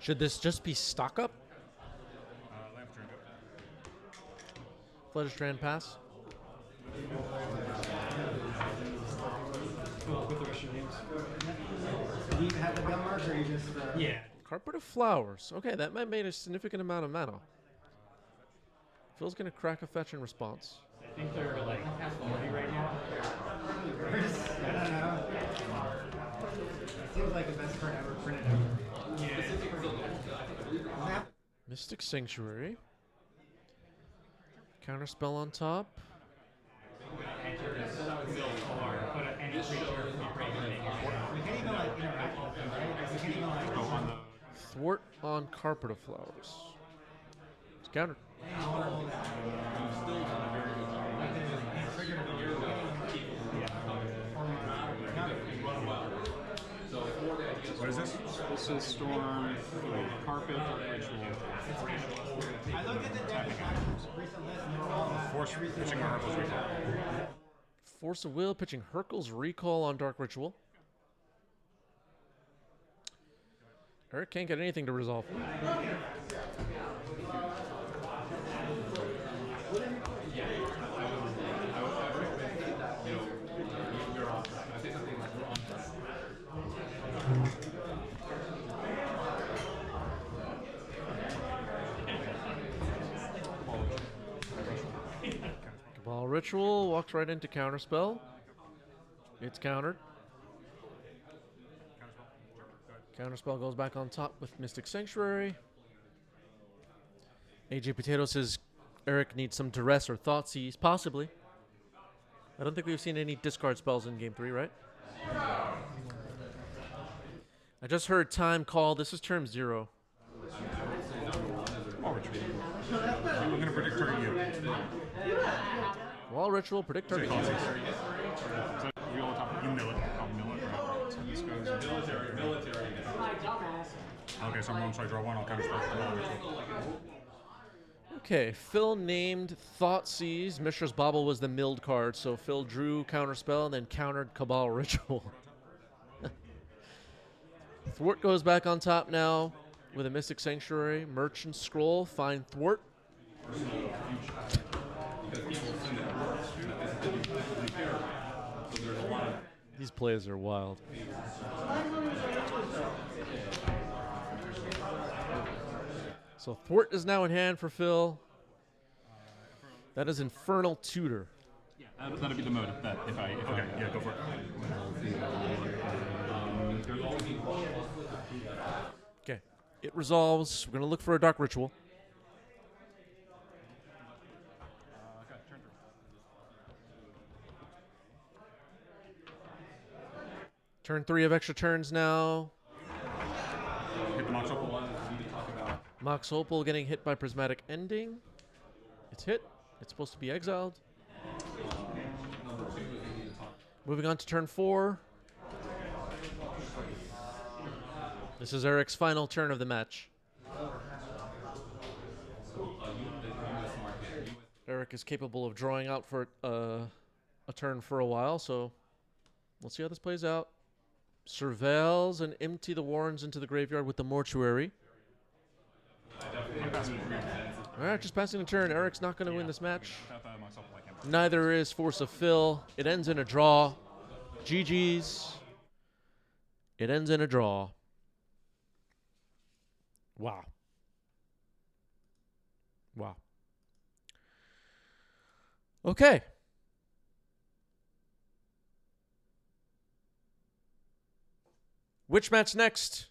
Should this just be stock up? Lamp turned up. Flutter Strand pass. With the rest of your names. Do you have the bell mark or you just... Yeah. Carpet of Flowers. Okay, that might make a significant amount of mana. Phil's going to crack a fetch in response. I think they're like 40 right now. I don't know. It seems like the best card ever printed ever. Yeah. Mystic Sanctuary. Counterspell on top. Enter this or put any creature from your graveyard in your hand. We can't even like interact with them, right? We can't even like... Go on the... Thwart on Carpet of Flowers. It's countered. What is this? This is Storm, Carpet, Dark Ritual. I looked at the deck recent list and they were all Force pitching Hercules Recall. Force of Will pitching Hercules Recall on Dark Ritual. Eric can't get anything to resolve. Cabal Ritual walks right into Counterspell. It's countered. Counterspell goes back on top with Mystic Sanctuary. AJ Potato says Eric needs some duress or thought seize, possibly. I don't think we've seen any discard spells in Game 3, right? I just heard time call. This is turn 0. I'm going to predict target you. Wall Ritual, predict target. You mill it. I'll mill it. Right. So this goes military. Okay, so I'm wrong, so I draw 1. I'll counterspell for Wall Ritual. Okay, Phil named Thoughtseize. Mishra's Bauble was the milled card, so Phil drew Counterspell and then countered Cabal Ritual. Thwart goes back on top now with a Mystic Sanctuary. Merchant Scroll, find Thwart. These plays are wild. So Thwart is now in hand for Phil. That is Infernal Tutor. Yeah, that'd be the mode of bet if I. Okay, yeah, go for it. Okay, it resolves. We're going to look for a Dark Ritual. Turn 3 of extra turns now. Hit the Mox Opal. Mox Opal getting hit by Prismatic Ending. It's hit. It's supposed to be exiled. Moving on to turn 4. This is Eric's final turn of the match. Eric is capable of drawing out for a turn for a while, so let's see how this plays out. Surveils and empty the Warrens into the graveyard with the Mortuary. All right, just passing the turn. Eric's not going to win this match. Neither is Force of Fill. It ends in a draw. GG's. It ends in a draw. Wow. Wow. Okay. Which match next?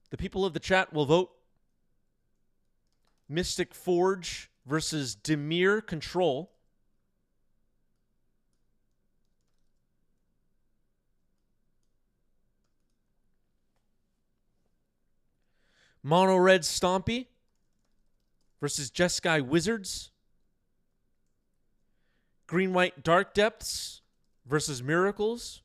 The people of the chat will vote. Mystic Forge versus Dimir Control. Mono Red Stompy versus Jeskai Wizards. Green White Dark Depths versus Miracles.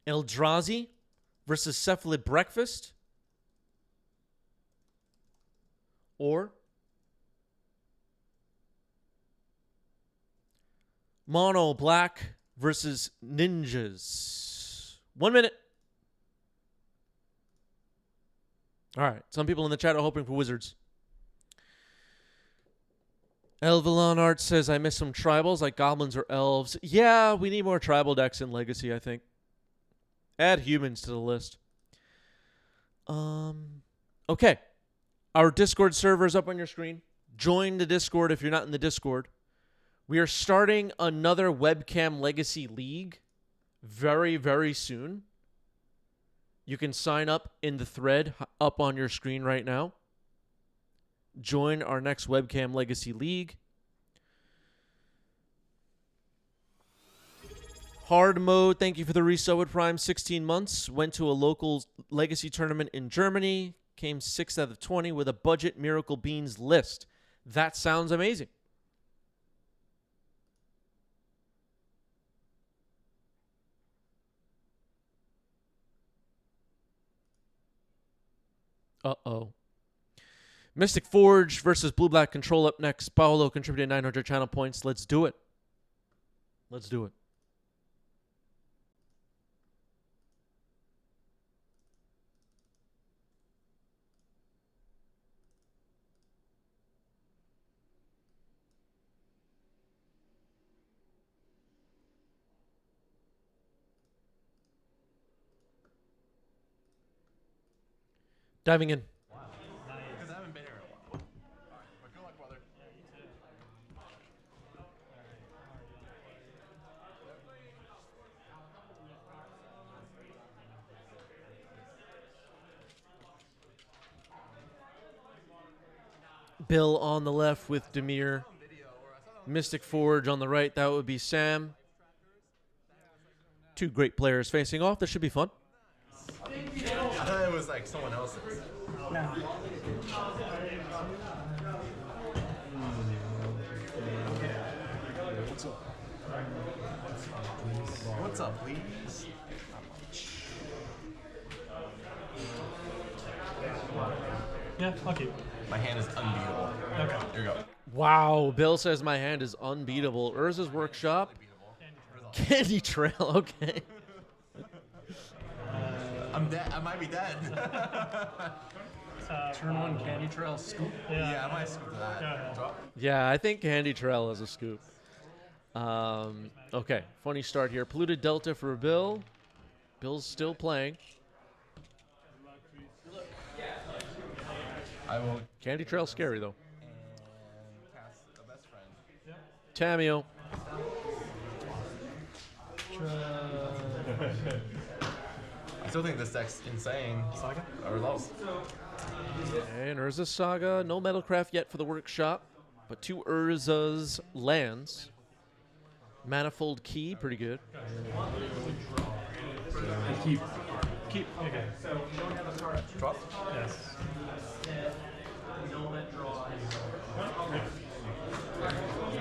Eldrazi versus Cephalid Breakfast. Or Mono Black versus Ninjas. 1 minute. All right. Some people in the chat are hoping for Wizards. Elvalon Art says, I miss some tribals like goblins or elves. Yeah, we need more tribal decks in Legacy, I think. Add humans to the list. Okay. Our Discord server is up on your screen. Join the Discord if you're not in the Discord. We are starting another Webcam Legacy League very, very soon. You can sign up in the thread up on your screen right now. Join our next Webcam Legacy League. Hard Mode, thank you for the resub with Prime. 16 months. Went to a local Legacy tournament in Germany. Came 6th out of 20 with a budget Miracle Beans list. That sounds amazing. Uh-oh. Mystic Forge versus Blue Black Control up next. Paolo contributed 900 channel points. Let's do it. Let's do it. Diving in. Because I haven't been here in a while. But good luck, brother. Bill on the left with Dimir. Mystic Forge on the right. That would be Sam. Two great players facing off. This should be fun. I thought it was like someone else's. No. What's up, please? Yeah, I'll keep. My hand is unbeatable. Okay. Here you go. Wow. Bill says my hand is unbeatable. Urza's Workshop. Candy Trail. Okay. I'm dead. I might be dead. Turn 1 Candy Trail scoop. Yeah, I might scoop that. Yeah. Yeah, I think Candy Trail is a scoop. Okay. Funny start here. Polluted Delta for Bill. Bill's still playing. I will Candy Trail scary, though. cast a best friend. Tamio. I still think this deck's insane. Saga? Or lost. Okay, and Urza's Saga. No Metalcraft yet for the workshop, but 2 Urza's lands. Manifold Key, pretty good. Keep. Okay. Drop. Yes. And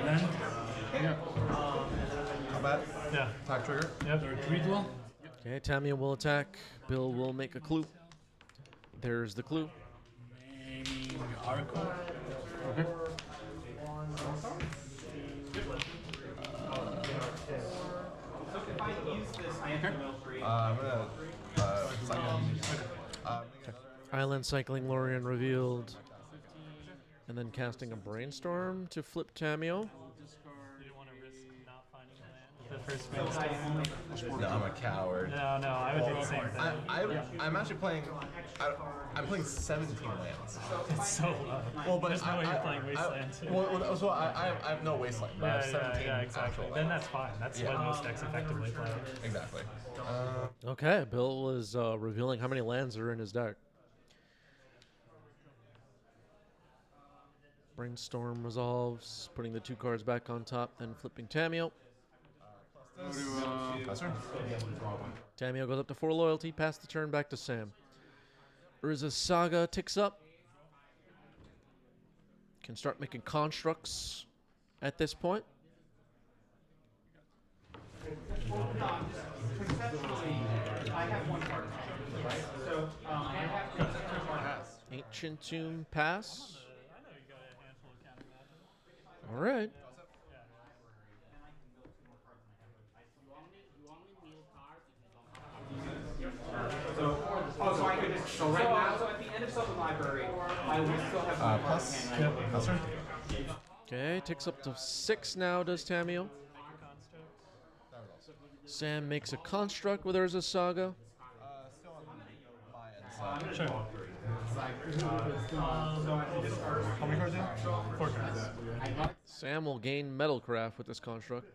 then, yeah. Combat. Yeah. Attack trigger. Yep. Read well. Okay, Tamiya will attack. Bill will make a clue. There's the clue. Naming Oracle. Okay. I'm gonna cycle. Island Cycling Lorien revealed. And then casting a Brainstorm to flip Tamiyo. You didn't want to risk not finding land. The first No, I'm a coward. No, I would do the same thing. I'm actually playing. I'm playing 17 lands. It's so low. Well, but there's no way you're playing Wasteland. So I have no Wasteland, but I have 17 exactly. actual Then lands. that's fine. That's what most decks effectively play. Exactly. Okay, Bill is revealing how many lands are in his deck. Brainstorm resolves, putting the 2 cards back on top, then flipping Tamiyo. Tamiyo goes up to 4 loyalty, pass the turn back to Sam. Urza's Saga ticks up. Can start making constructs at this point. Ancient Tomb pass. All right. So I could just, so right now, so at the end of Sylvan Library, I would still have Plus. Okay, ticks up to 6 now, does Tamiyo. Sam makes a construct with Urza's Saga. Sure. How many cards do you have? 4 cards. Sam will gain Metalcraft with this construct.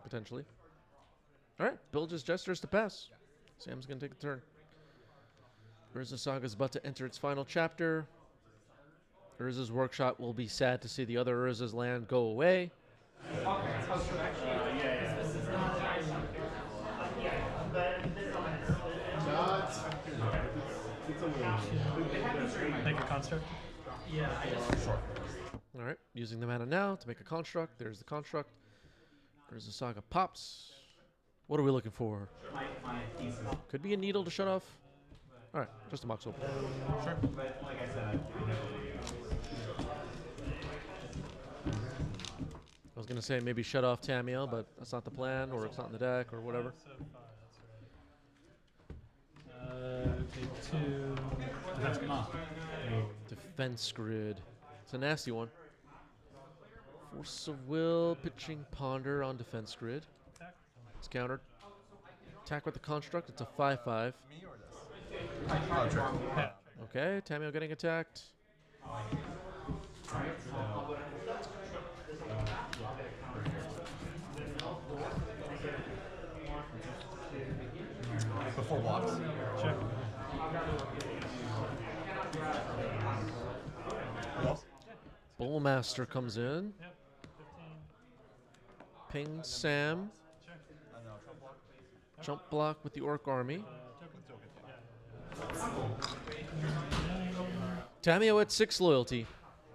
Potentially. All right, Bill just gestures to pass. Sam's going to take the turn. Urza's Saga is about to enter its final chapter. Urza's Workshop will be sad to see the other Urza's land go away. Make a construct. All right, using the mana now to make a construct. There's the construct. Urza's Saga pops. What are we looking for? Could be a needle to shut off. All right, just a Mox open. Sure. I was gonna say maybe shut off Tamiyo, but that's not the plan, or it's not in the deck, or whatever. Take 2. Defense grid. It's a nasty one. Force of Will, pitching Ponder on defense grid. It's countered. Attack with the construct. It's a 5/5. Me or this? Okay, Tamiyo getting attacked. Before walks. Check. Bullmaster comes in. Yep. 15. Ping Sam. Jump block with the Orc Army. Tamiyo at 6 loyalty.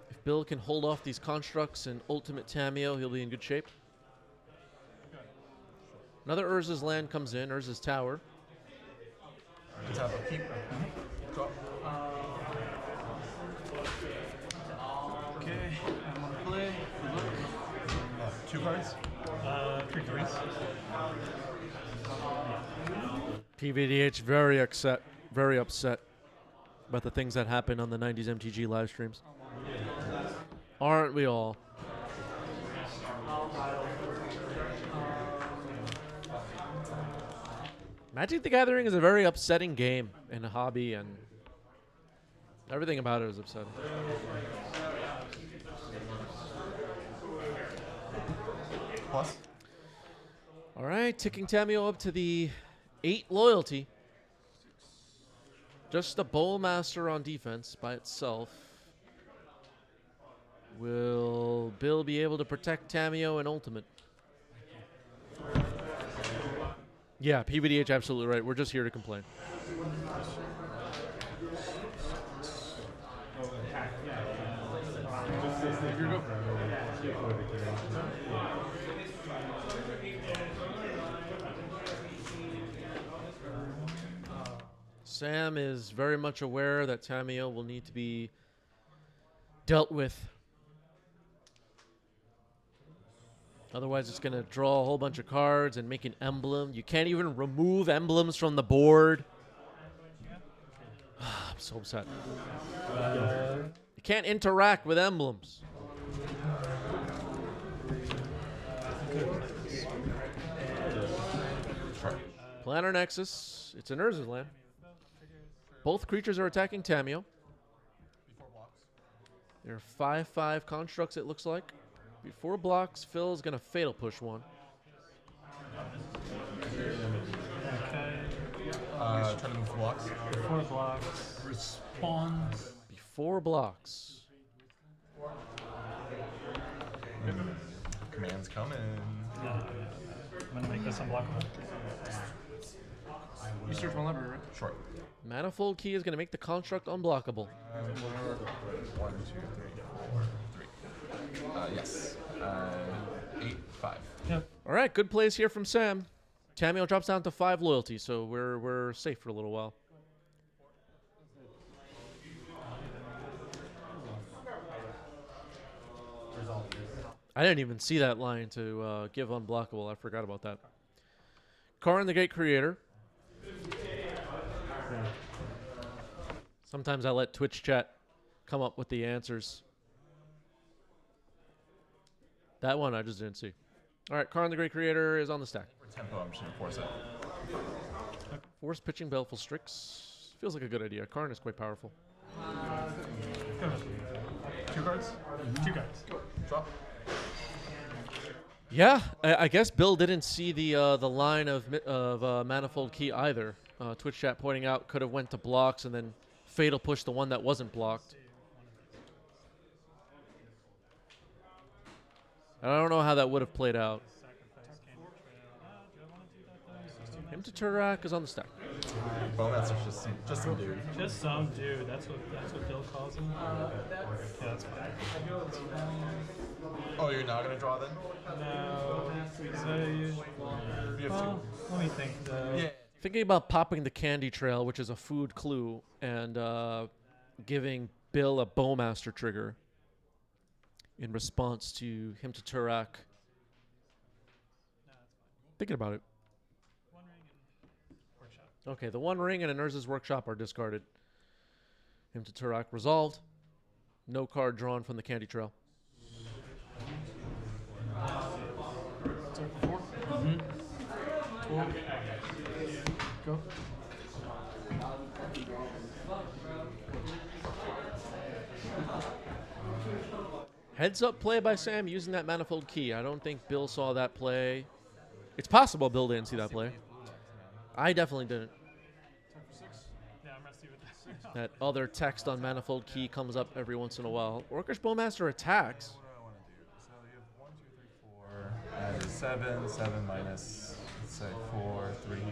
If Bill can hold off these constructs and ultimate Tamiyo, he'll be in good shape. Another Urza's land comes in, Urza's Tower. Keep. Drop. Okay, I'm on play. 2 cards. 3 threes. PVDH very upset about the things that happen on the 90s MTG live streams. Aren't we all? Magic the Gathering is a very upsetting game in a hobby, and everything about it is upsetting. Plus. All right, ticking Tamiyo up to the 8 loyalty. Just a Bowmaster on defense by itself. Will Bill be able to protect Tamio and Ultimate? Yeah, PVDH absolutely right. We're just here to complain. Sam is very much aware that Tamio will need to be dealt with. Otherwise, it's going to draw a whole bunch of cards and make an emblem. You can't even remove emblems from the board. I'm so upset. You can't interact with emblems. Planar Nexus. It's an Urza's land. Both creatures are attacking Tamio. They're 5/5 constructs, it looks like. Before blocks, Phil's going to Fatal Push one. Okay. Try to move blocks. Before blocks. Respond. Before blocks. Command's coming. Yeah. I'm going to make this unblockable. You search my library, right? Sure. Manifold Key is going to make the construct unblockable. 1, 2, 3, 4, 3. Yes. 8, 5. Yep. All right, good plays here from Sam. Tamio drops down to 5 loyalty, so we're safe for a little while. I didn't even see that line to give unblockable. I forgot about that. Karin the Great Creator. Sometimes I let Twitch chat come up with the answers. That one I just didn't see. All right, Karin the Great Creator is on the stack. For tempo, I'm just going to force it. Force pitching Baleful Strix. Feels like a good idea. Karin is quite powerful. Go. 2 cards? 2 cards. Drop. Yeah, I guess Bill didn't see the line of Manifold Key either. Twitch chat pointing out could have went to blocks and then Fatal Push the one that wasn't blocked. I don't know how that would have played out. Him to Turak is on the stack. Well, that's just some dude. Just some dude. That's what Bill calls him. Yeah, that's fine. Oh, you're not going to draw then? No. So you have well, let me think though. Yeah. Thinking about popping the Candy Trail, which is a food clue, and giving Bill a Bowmaster trigger in response to him to Turak. Thinking about it. One ring and workshop. Okay, the One Ring and an Urza's Workshop are discarded. Him to Turak resolved. No card drawn from the Candy Trail. Mm-hmm. Go. Heads up play by Sam using that Manifold Key. I don't think Bill saw that play. It's possible Bill didn't see that play. I definitely didn't. Yeah, I'm rusty with this. That other text on Manifold Key comes up every once in a while. Orcish Bowmaster attacks. What do I want to do? So you have 1, 2, 3, 4. 7, 7 minus, let's say 4, 3, 3.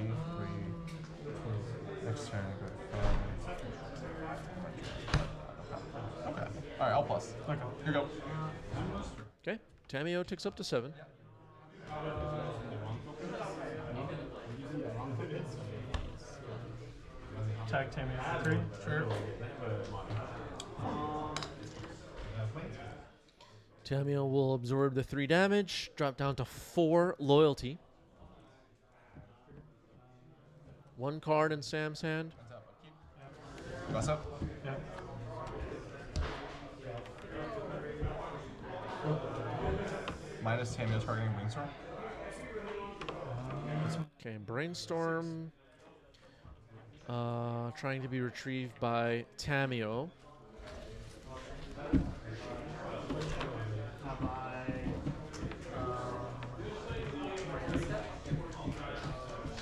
Next turn, go to 5. Okay. All right, I'll plus. Okay. Here you go. Okay, Tamio ticks up to 7. Tag Tammy for 3. Sure. Tamio will absorb the 3 damage, drop down to 4 loyalty. 1 card in Sam's hand. Pass up. Yep. Minus Tamio targeting Wingstorm. Okay, Brainstorm. Trying to be retrieved by Tamio.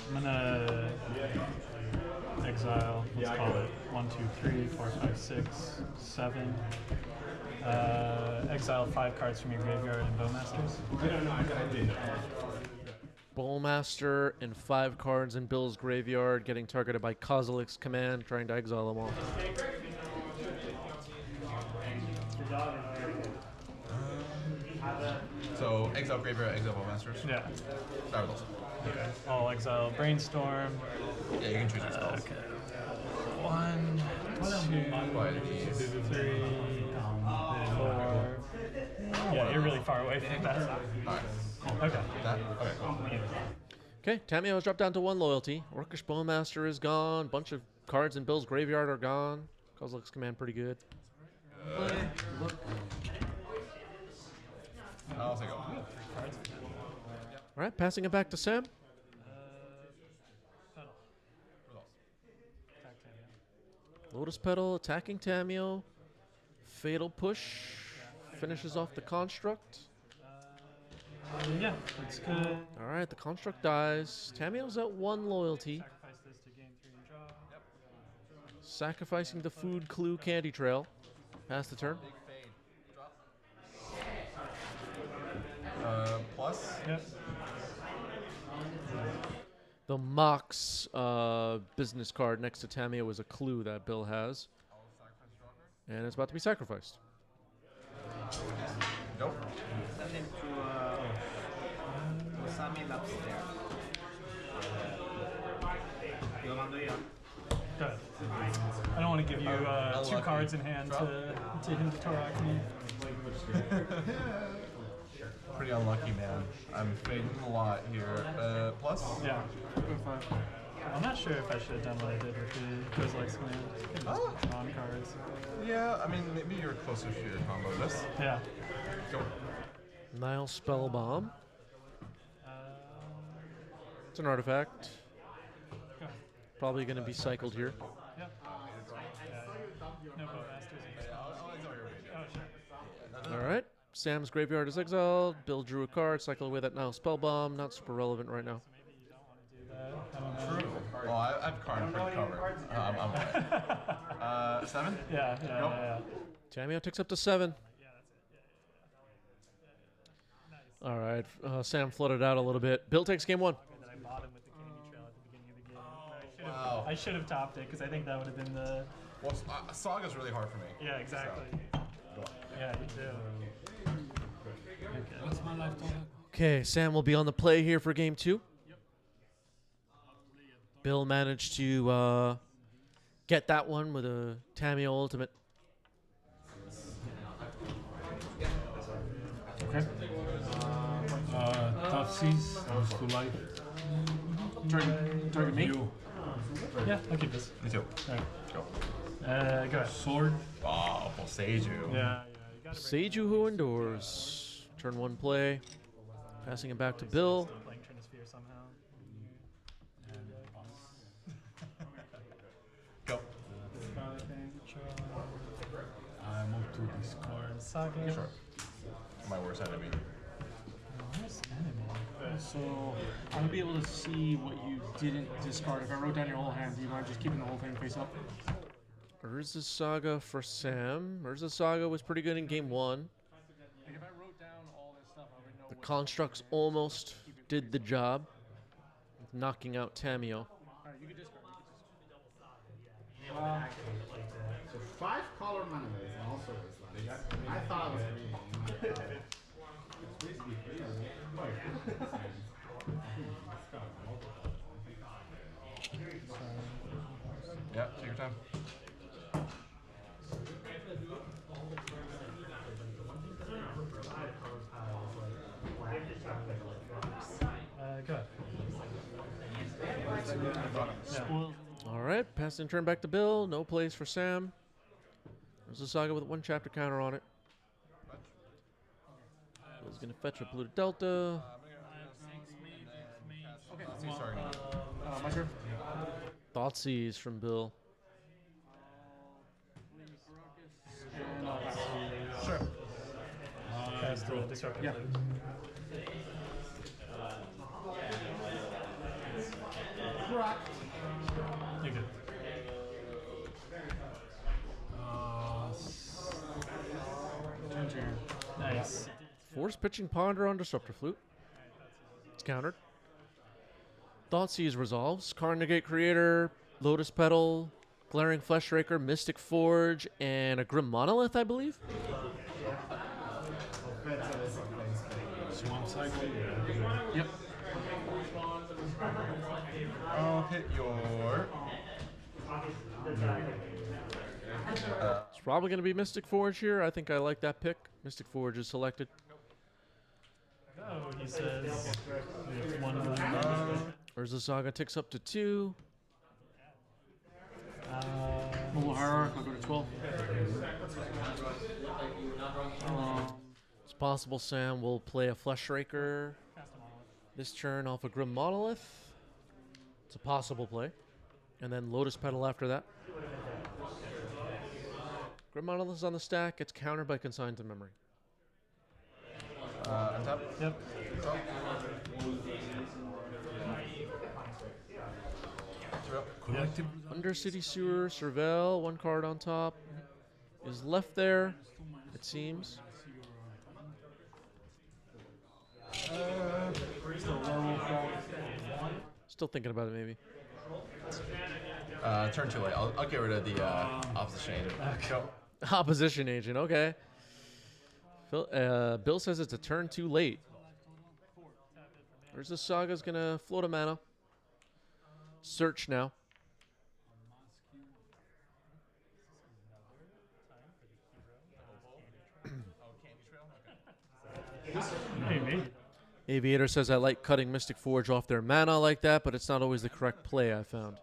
I'm gonna exile. Let's call it. 1, 2, 3, 4, 5, 6, 7. Exile 5 cards from your graveyard and Bowmasters. Bowlmaster and 5 cards in Bill's graveyard, getting targeted by Kozilek's command, trying to exile them all. So exile graveyard, exile bowmasters. Yeah. Start with those. Okay. All exile Brainstorm. Yeah, you can choose your spells. Okay. 1, 2, 3, 4. Yeah, you're really far away from that. Alright. Okay. Okay, cool. Okay, Tamio has dropped down to 1 loyalty. Orcish Bowmaster is gone. Bunch of cards in Bill's graveyard are gone. Kozilek's command pretty good. I'll take it. Alright, passing it back to Sam. Lotus Petal attacking Tamio. Fatal Push finishes off the construct. Yeah, that's good. Alright, the construct dies. Tamio's at 1 loyalty. Sacrifice this to gain 3 and draw. Sacrificing the food clue candy trail. Pass the turn. Plus? Yep. The Mox business card next to Tamio is a clue that Bill has. And it's about to be sacrificed. Nope. Send him to Osami upstairs. Lo mando yo. Good. I don't want to give you 2 cards in hand to him to Torak me. Pretty unlucky, man. I'm fading a lot here. Plus? Yeah. I'm not sure if I should have done what I did with the Kozilek's command. Drawn cards. Yeah, I mean, maybe you're closer to your combo this. Yeah. Go. Nile Spell Bomb. It's an artifact. Probably going to be cycled here. Yeah. No Bowmasters. Oh, sure. Alright. Sam's graveyard is exiled. Bill drew a card, cycle away that Nile Spell Bomb. Not super relevant right now. Maybe you don't want to do that. I don't know. True. Well, I've card pretty covered. I'm right. 7? Yeah. Tamio takes up to 7. All right, Sam flooded out a little bit. Bill takes game 1. That I bought him with the candy trail at the beginning of the game. Wow. I should have topped it because I think that would have been the. Well, Saga's really hard for me. Yeah, exactly. So. Yeah, you do. Okay. What's my life total? Okay, Sam will be on the play here for game 2. Bill managed to get that one with a Tamio Ultimate. Okay. Tough Seas, goes to life. Target me? You. Yeah, I'll keep this. Me too. All right. Go. Go ahead. Sword. Oh, well, Seiju. Yeah, you got it. Seiju who endures. Turn 1 play. Passing it back to Bill. Still playing Trinisphere somehow. Go. I move to discard. Saga. Sure. My worst enemy. Worst enemy. So I'll be able to see what you didn't discard. If I wrote down your whole hand, do you mind just keeping the whole thing face up? Urza Saga for Sam. Urza Saga was pretty good in game 1. Like if I wrote down all this stuff, I would know The what constructs almost did the job, knocking out Tamio. Alright, you can discard. So 5 color mana is also is like I thought it was green. Yeah, take your time. Go ahead. All right, pass and turn back to Bill. No plays for Sam. There's a Saga with 1 chapter counter on it. Bill's gonna fetch a Blue Delta. My turn. Thoughtseize from Bill. Sure. Cast the Disruptive Yeah. Loop. You're good. pitching Ponder on Disruptor Flute. It's countered. Thoughtseize resolves. Karn Negate Creator, Lotus Petal, Glaring Fleshraker, Mystic Forge, and a Grim Monolith, I believe. Swamp Cycle. Yep. I'll hit your. It's probably going to be Mystic Forge here. I think I like that pick. Mystic Forge is selected. Oh, he says it's 1 Urza Saga ticks up to 2. Mobile Hierarch, I'll go to 12. It's possible Sam will play a Fleshraker this turn off a Grim Monolith. It's a possible play. And then Lotus Petal after that. Grim Monolith is on the stack. It's countered by Consigned to Memory. Untap? Yep. Collective. Undercity Sewer, Surveil, 1 card on top. Is left there, it seems. Still thinking about it, maybe. Turn 2 late. I'll get rid of the opposition. Opposition agent, okay. Bill says it's a turn too late. Where's the Saga's gonna float a mana? Search now. Maybe. Aviator says I like cutting Mystic Forge off their mana like that, but it's not always the correct play, I found.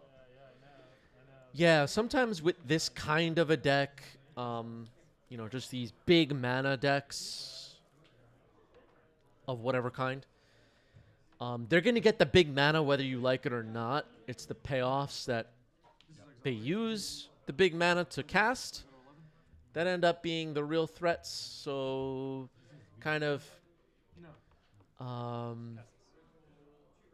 Yeah, sometimes with this kind of a deck, you know, just these big mana decks of whatever kind, they're going to get the big mana whether you like it or not. It's the payoffs that they use the big mana to cast that end up being the real threats. So kind of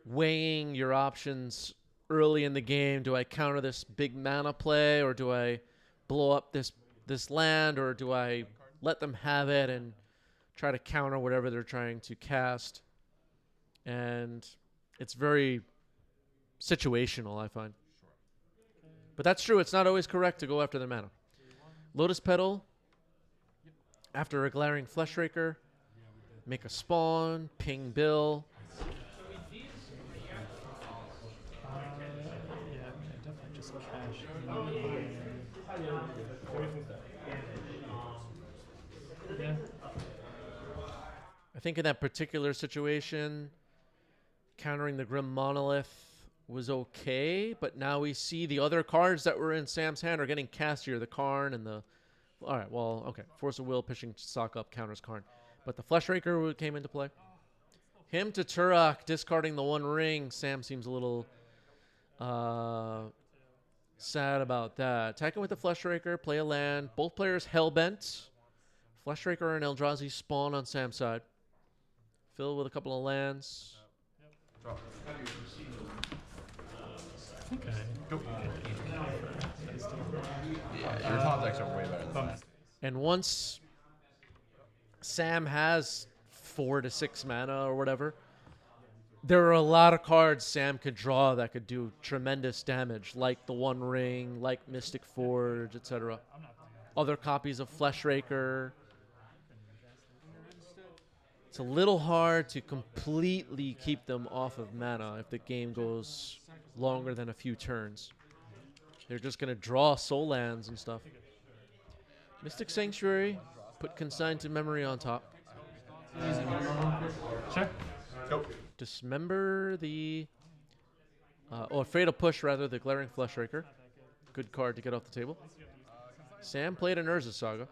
weighing your options early in the game. Do I counter this big mana play, or do I blow up this land, or do I let them have it and try to counter whatever they're trying to cast? And it's very situational, I find. But that's true. It's not always correct to go after their mana. Lotus Petal, after a Glaring Fleshraker, make a spawn, ping Bill. Yeah, definitely just cash. Yeah. I think in that particular situation, countering the Grim Monolith was okay, but now we see the other cards that were in Sam's hand are getting castier. The Karn and the... All right, well, okay. Force of Will, pitching Sock up, counters Karn. But the Fleshraker came into play. Him to Turok, discarding the 1 ring. Sam seems a little sad about that. Attacking with the Fleshraker, play a land. Both players hellbent. Fleshraker and Eldrazi spawn on Sam's side. Fill with a couple of lands. Okay. Go. Yeah, your top decks are way better than that. And once Sam has 4 to 6 mana or whatever, there are a lot of cards Sam could draw that could do tremendous damage, like the 1 ring, like Mystic Forge, etc. Other copies of Fleshraker. It's a little hard to completely keep them off of mana if the game goes longer than a few turns. They're just going to draw soul lands and stuff. Mystic Sanctuary, put Consigned to Memory on top. Sure. Go. Dismember the... Fatal Push, rather, the Glaring Fleshraker. Good card to get off the table. Sam played an Urza Saga.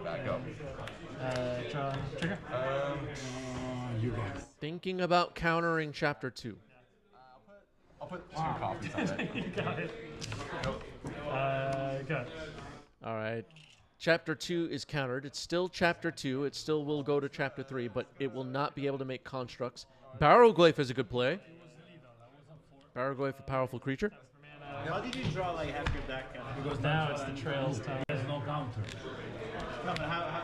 Back up. Draw trigger. You guys. Thinking about countering Chapter 2. I'll put 2 copies on it. You got it. Nope. Got it. All right. Chapter 2 is countered. It's still Chapter 2. It still will go to Chapter 3, but it will not be able to make constructs. Barrowglyph is a good play. Barrowglyph, a powerful creature. How did you draw like half your deck? Because now it's the Trails time. There's no counter. No, but how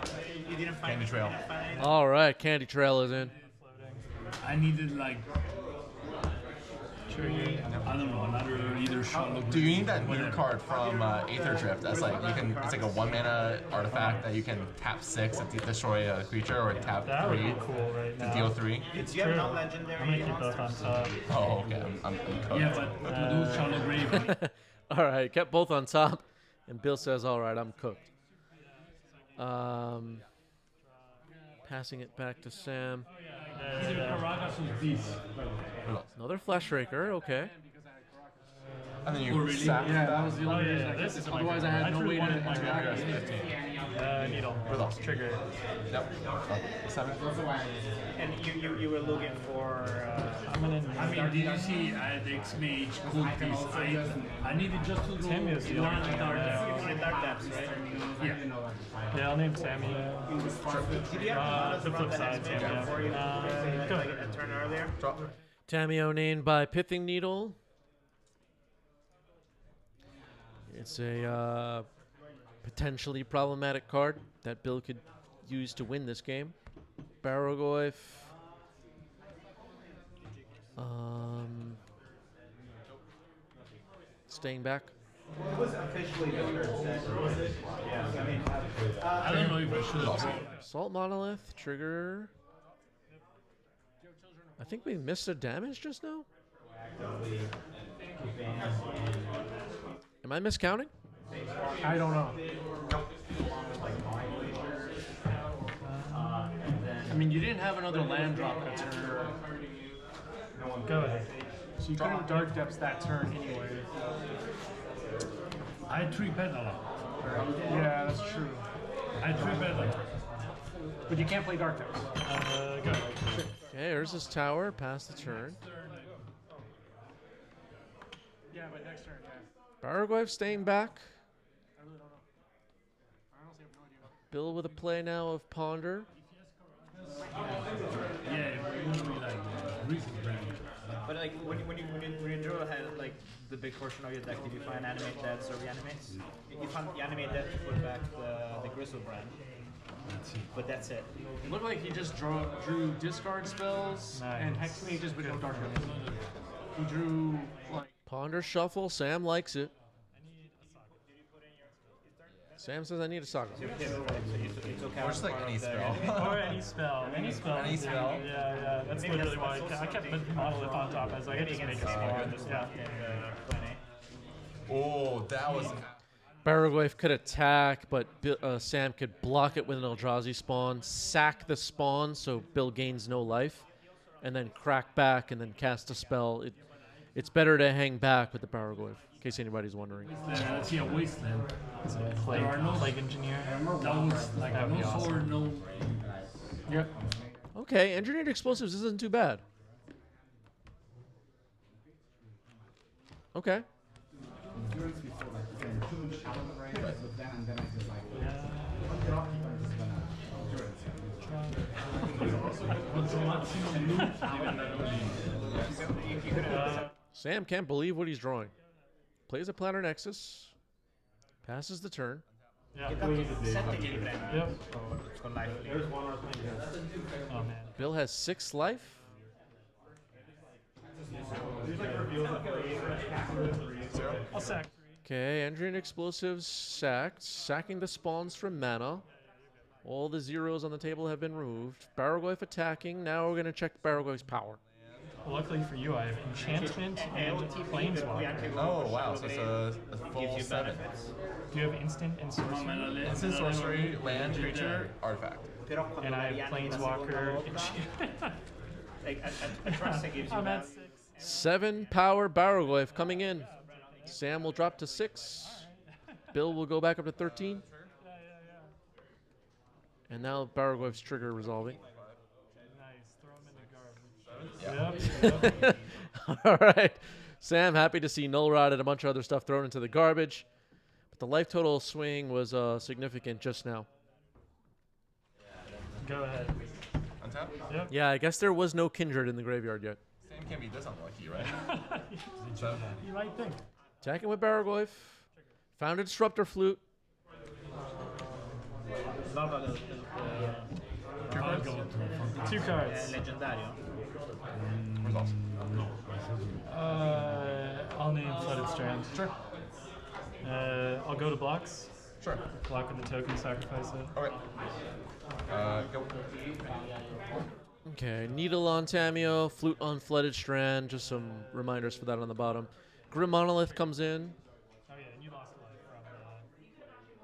you didn't find Candy Trail. You didn't find anything? All right, Candy Trail is in. I needed like I don't know, another either shot. Do you need that new card from Aether Drift? That's like you can. It's like a 1-mana artifact that you can tap 6 to destroy a creature, or tap That would 3 be cool right to now. deal 3. It's Do you have true. non-legendary I'm gonna keep both on monsters? top. Oh, okay. I'm cooked. Yeah, but those Shadow Grave. All right, kept both on top, and Bill says, "All right, I'm cooked." Passing it back to Sam. Another Flash Raker, okay. And then Oh, you really? sack Yeah, that. that was the only reason. This is Otherwise, I had no way to interact. Needle. Results. Trigger. Yep. 7. And you were looking for. I mean, did you see the X-Mage cool piece? I needed just to go Samuel's the only thing dark depths. You need dark depths, right? Yeah, I'll name Sammy. Did you have The flip side, Sammy. before you Go like ahead. a turn earlier? Drop. Tameo named by Pithing Needle. It's a potentially problematic card that Bill could use to win this game. Barrogoyf. Staying back. It was officially the third set. Was it? Yeah. I mean, I don't know if I should have. Salt Monolith, trigger. I think we missed a damage just now. Am I miscounting? I don't know. I mean, you didn't have another land drop that turn. Go ahead. So you couldn't dark depths that turn anyway. I 3-bet a lot. Yeah, that's true. I 3-bet a lot. But you can't play dark depths. Go ahead. Okay, there's his tower. Pass the turn. Yeah, but next turn, yeah. Barrogoyf staying back. I really don't know. I honestly have no idea. Bill with a play now of Ponder. Yeah, it would be like recent range. but like when you draw ahead, like the big portion of your deck, did you find animate deaths or reanimates? You found the animate death to put back the Grizzlebrand. But that's it. It looked like he just drew discard spells and hex mages, but no dark depths. He drew like Ponder shuffle. Sam likes it. Sam says I need a Saga. Or just like any spell. Or any spell. Any spell. Any spell. Yeah. That's literally why I kept the monolith on top. I was like, I just make a spawn. Yeah. Oh, that was. Barrogoyf could attack, but Sam could block it with an Eldrazi spawn, sack the spawn so Bill gains no life, and then crack back and then cast a spell. It's better to hang back with the Barrogoyf, in case anybody's wondering. Let's see a wasteland. There are no plague engineer. That was like no sword, no. Yep. Okay, engineered explosives isn't too bad. Okay. Sam can't believe what he's drawing. Plays a Planar Nexus. Passes the turn. Yeah. Yep. Oh man. Bill has 6 life. I'll sack. Okay, engineered explosives sacked. Sacking the spawns from mana. All the zeros on the table have been removed. Barrogoyf attacking. Now we're going to check Barrogoyf's power. Luckily for you, I have enchantment and planeswalker. Oh wow, so it's a full 7. Do you have instant and sorcery? Instant sorcery, land, creature, artifact. And I have planeswalker. I trust it gives you I'm that. at 6. 7 power Barrogoyf coming in. Sam will drop to 6. Bill will go back up to 13. And now Barrogoyf's trigger resolving. Nice. Throw them in the garbage. Yep. All right. Sam, happy to see Null Rod and a bunch of other stuff thrown into the garbage. But the life total swing was significant just now. Go ahead. Untap? Yep. Yeah, I guess there was no Kindred in the graveyard yet. Sam can't be this unlucky, right? So, You might think. Attacking with Barrogoyf. Found a Disruptor Flute. Lava I'll go to 2 cards. Leggendario. Results. I'll name Flooded Strand. Sure. I'll go to blocks. Sure. Block with the token, sacrifice it. Okay. Go. Okay, Needle on Tameo, Flute on Flooded Strand. Just some reminders for that on the bottom. Grim Monolith comes in. Oh yeah, and you lost a life from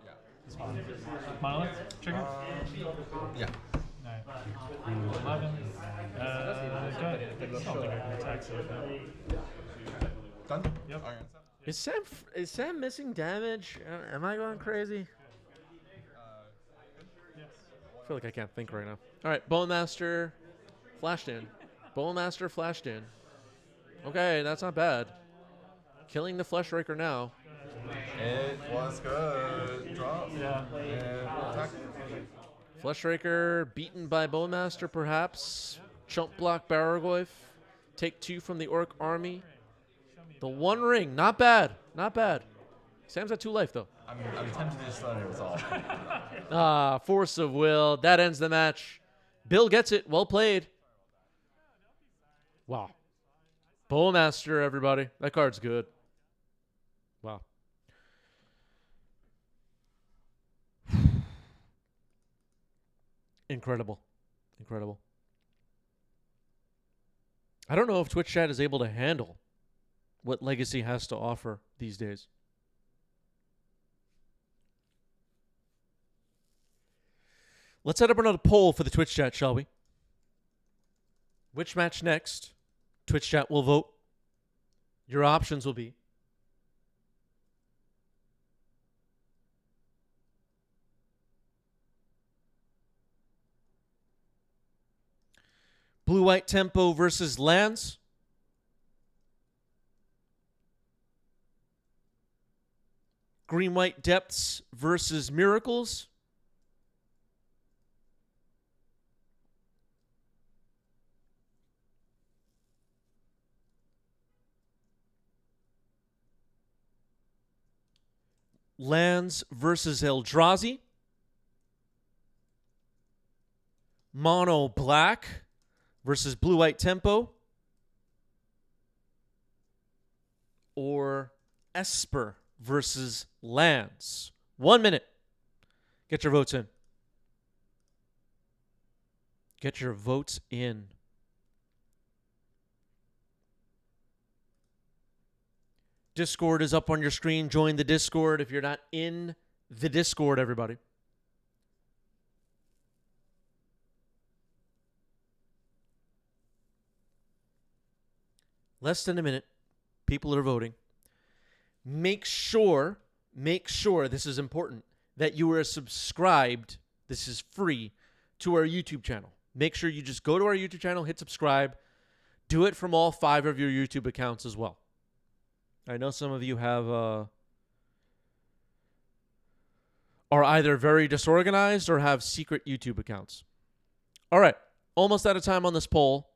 Yeah. this one. Monolith? Trigger? Yeah. Alright. 11. Good. I don't think I can attack so Done? Yep. Is Sam missing damage? Am I going crazy? Yes. I feel like I can't think right now. All right, Bone Master, flashed in. Bone Master flashed in. Okay, that's not bad. Killing the Flesh Raker now. It was good. Drop. Yeah. And attack. Flesh Raker beaten by Bone Master, perhaps. Chump block Baragoyf. Take 2 from the Orc army. The 1 ring, not bad, not bad. Sam's at 2 life though. I'm tempted to just let it resolve. Ah, Force of Will. That ends the match. Bill gets it. Well played. Wow. Bowmaster, everybody. That card's good. Wow. Incredible. Incredible. I don't know if Twitch chat is able to handle what Legacy has to offer these days. Let's set up another poll for the Twitch chat, shall we? Which match next? Twitch chat will vote. Your options will be Blue-White Tempo versus Lands. Green-White Depths versus Miracles. Lands versus Eldrazi. Mono Black versus Blue-White Tempo. Or Esper versus Lands. 1 minute. Get your votes in. Get your votes in. Discord is up on your screen. Join the Discord if you're not in the Discord, everybody. Less than a minute. People are voting. Make sure, this is important, that you are subscribed, this is free, to our YouTube channel. Make sure you just go to our YouTube channel, hit subscribe. Do it from all 5 of your YouTube accounts as well. I know some of you have are either very disorganized or have secret YouTube accounts. All right, almost out of time on this poll.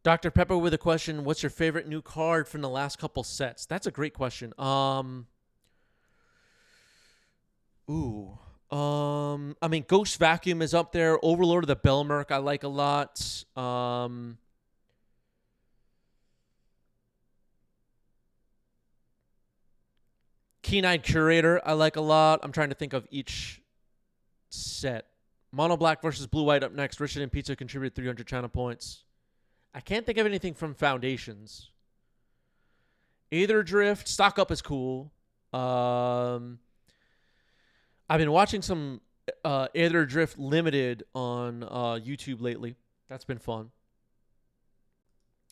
Dr. Pepper with a question, what's your favorite new card from the last couple sets? That's a great question. I mean, Ghost Vacuum is up there. Overlord of the Belmerk I like a lot. Keen-Eyed Curator I like a lot. I'm trying to think of each set. Mono Black versus Blue White up next. Richard and Pizza contributed 300 channel points. I can't think of anything from Foundations. Aether Drift, Stock Up is cool. I've been watching some Aether Drift Limited on YouTube lately. That's been fun.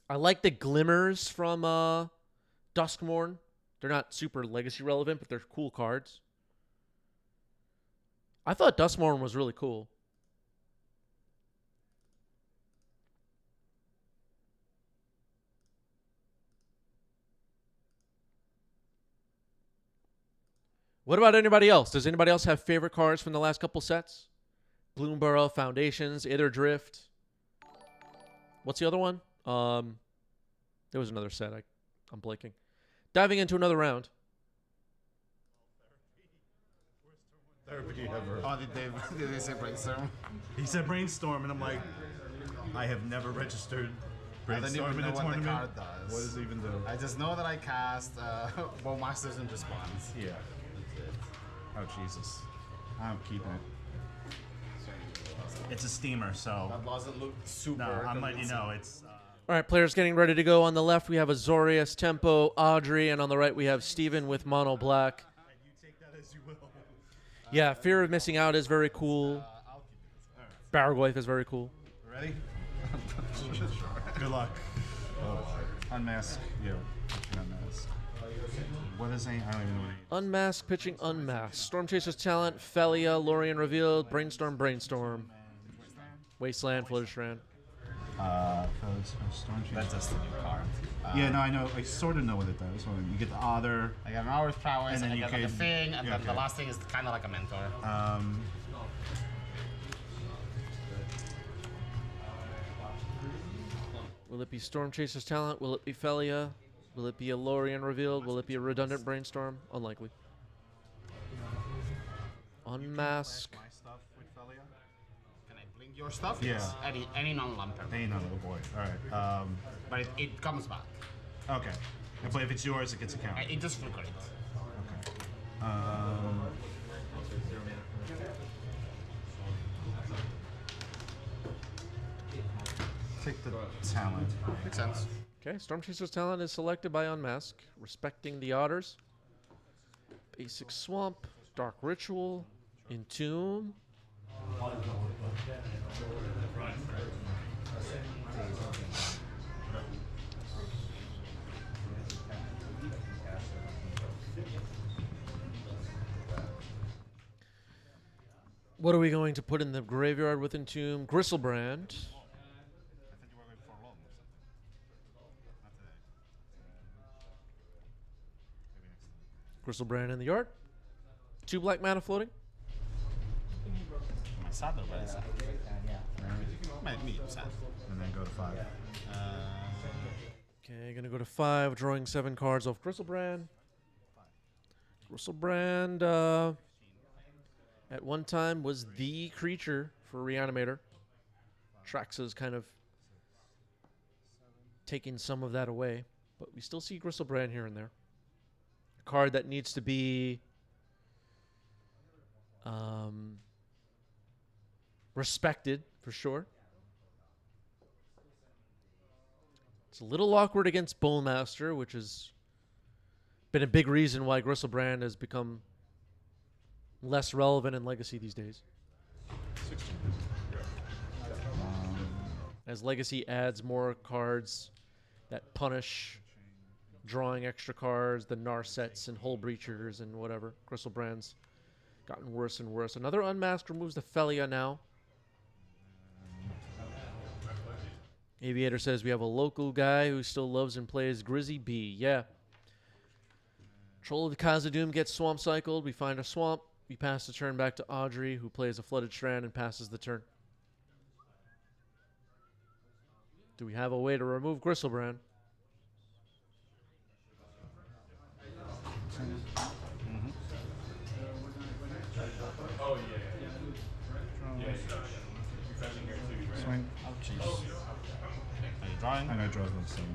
I like the Glimmers from Duskmourn. They're not super legacy relevant, but they're cool cards. I thought Duskmourn was really cool. What about anybody else? Does anybody else have favorite cards from the last couple sets? Bloomborough, Foundations, Aether Drift. What's the other one? There was another set. I'm blanking. Diving into another round. Everybody ever. Oh, did they say brainstorm? He said brainstorm, and I'm like, I have never registered I don't brainstorm even in know a what tournament. the card does. What does it even do? I just know that I cast Bowmasters in response. Yeah. Oh Jesus. I'm keeping it. It's a steamer, so. That doesn't look super. No, I'm letting you convincing. know it's. All right, players getting ready to go. On the left, we have Azorius, Tempo, Audrey, and on the right, we have Steven with Mono Black. You take that as you will. Yeah, Fear of Missing Out is very cool. Baraglyph is very cool. Ready? Good luck. Unmask. Yeah. Unmask. What is it? I don't even know what it is. Unmask, pitching, unmask. Storm Chaser's Talent, Felia, Lorien Revealed, Brainstorm, Brainstorm. Wasteland, Flutterstrand. Storm Chaser. That's just a new card. Yeah, no, I know. I sort of know what it does. Well, you get the other. I got an hour's prowess, And and, then I you get like a can- thing, and yeah, then the okay. last thing is kind of like a mentor. Will it be Storm Chaser's Talent? Will it be Felia? Will it be a Lorien Revealed? Will it be a redundant Brainstorm? Unlikely. Unmask. My stuff with Felia? Can I blink your stuff? Yeah. Yes. Any non-land permanent. Hey, no, little boy. All right. But it comes back. Okay. But if it's yours, it gets a count. It just flickers. Okay. Take the talent. Makes sense. Okay, Storm Chaser's Talent is selected by Unmask. Respecting the Otters. Basic Swamp. Dark Ritual. Entomb. What are we going to put in the graveyard with Entomb? Gristlebrand. Gristlebrand in the yard. 2 black mana floating. My sad though, but it's sad. My medium sad. And then go to 5. Okay, gonna go to 5, drawing 7 cards off Gristlebrand. Gristlebrand, at one time was the creature for Reanimator. Traxa's kind of taking some of that away, but we still see Gristlebrand here and there. A card that needs to be respected for sure. It's a little awkward against Bowmaster, which has been a big reason why Gristlebrand has become less relevant in Legacy these days. As Legacy adds more cards that punish drawing extra cards, the Narsets and Hull Breachers and whatever, Gristlebrand's gotten worse and worse. Another Unmasked removes the Felia now. Aviator says we have a local guy who still loves and plays Grizzy B. Yeah. Troll of the Khazad-dûm gets swamp cycled. We find a swamp. We pass the turn back to Audrey, who plays a Flooded Strand and passes the turn. Do we have a way to remove Gristlebrand? Oh, yeah. Swing. Oh, jeez. Are you drawing? I know it draws the same.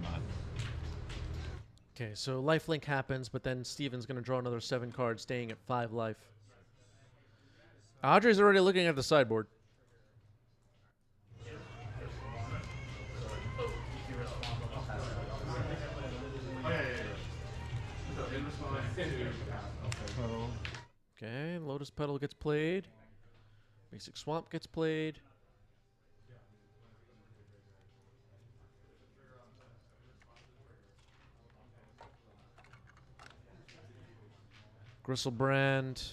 Okay, so lifelink happens, but then Steven's going to draw another 7 cards, staying at 5 life. Audrey's already looking at the sideboard. Okay, Lotus Petal gets played. Basic Swamp gets played. Gristlebrand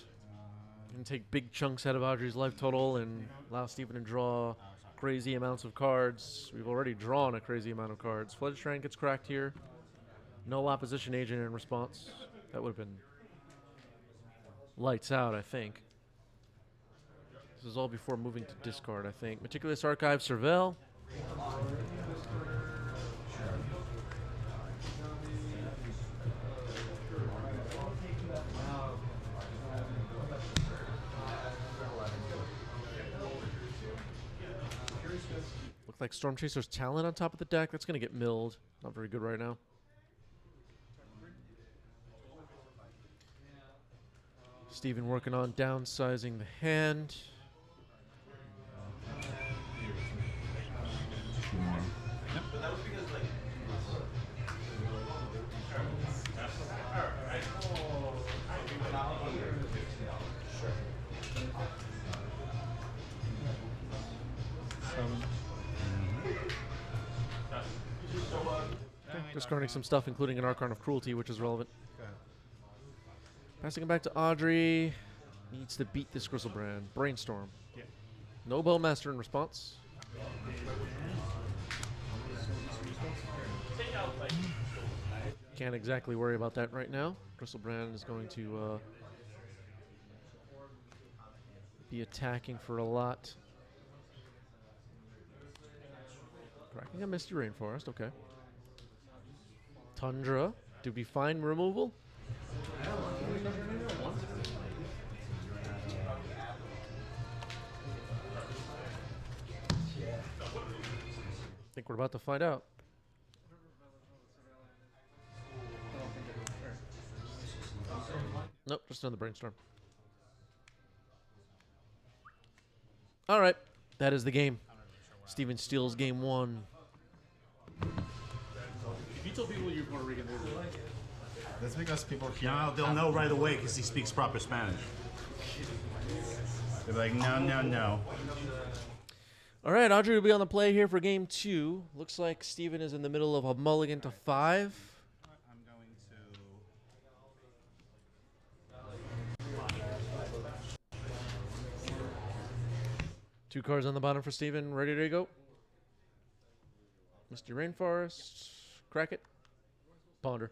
can take big chunks out of Audrey's life total and allow Steven to draw crazy amounts of cards. We've already drawn a crazy amount of cards. Flooded Strand gets cracked here. No opposition agent in response. That would have been lights out, I think. This is all before moving to discard, I think. Meticulous Archive, Cervelle. Looks like Storm Chaser's Talent on top of the deck. That's going to get milled. Not very good right now. Steven working on downsizing the hand. Discarding some stuff, including an Archon of Cruelty, which is relevant. Passing it back to Audrey. Needs to beat this Griselbrand. Brainstorm. Yeah. No Bowmaster in response. Can't exactly worry about that right now. Griselbrand is going to be attacking for a lot. Cracking a Misty Rainforest, okay. Tundra. Did we find removal? I think we're about to find out. Nope, just another Brainstorm. All right, that is the game. Steven steals game 1. If you told people you're Puerto Rican, they would like it. That's because people here, they'll know right away because he speaks proper Spanish. They're like, no, no, no. All right, Audrey will be on the play here for game 2. Looks like Steven is in the middle of a mulligan to 5. I'm going to... 2 cards on the bottom for Steven. Ready to go. Misty Rainforest. Crack it. Ponder.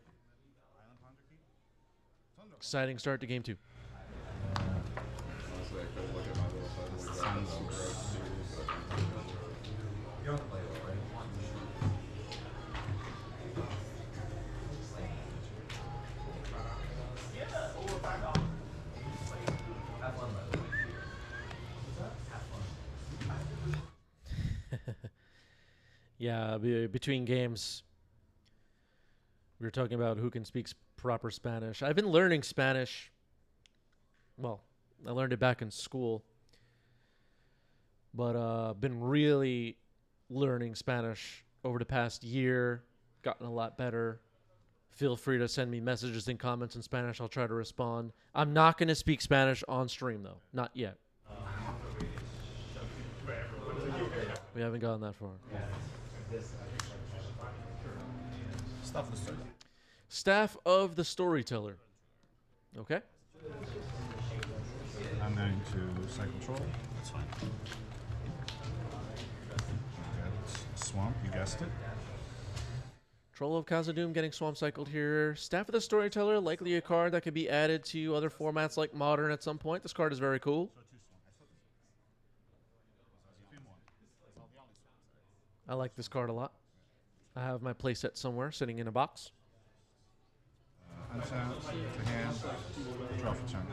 Exciting start to game 2. Yeah, between games, we were talking about who can speak proper Spanish. I've been learning Spanish. Well, I learned it back in school. But been really learning Spanish over the past year. Gotten a lot better. Feel free to send me messages and comments in Spanish. I'll try to respond. I'm not going to speak Spanish on stream, though. Not yet. We haven't gotten that far. Staff of the Storyteller. Okay. I'm going to cycle troll. That's fine. Swamp, you guessed it. Troll of Khazad-dûm getting swamp cycled here. Staff of the Storyteller, likely a card that could be added to other formats like Modern at some point. This card is very cool. I like this card a lot. I have my playset somewhere, sitting in a box. Untap, the hand, draw for turn.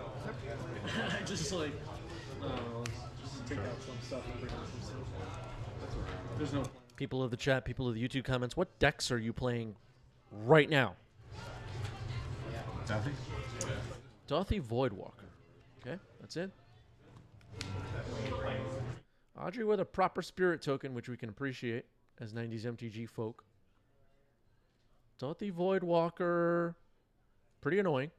Just like, just take out some stuff and bring out some stuff. There's no. People of the chat, people of the YouTube comments, what decks are you playing right now? Duffy? Dothy Voidwalker. Okay, that's it. Audrey with a proper spirit token, which we can appreciate as 90s MTG folk. Dothy Voidwalker. Pretty annoying.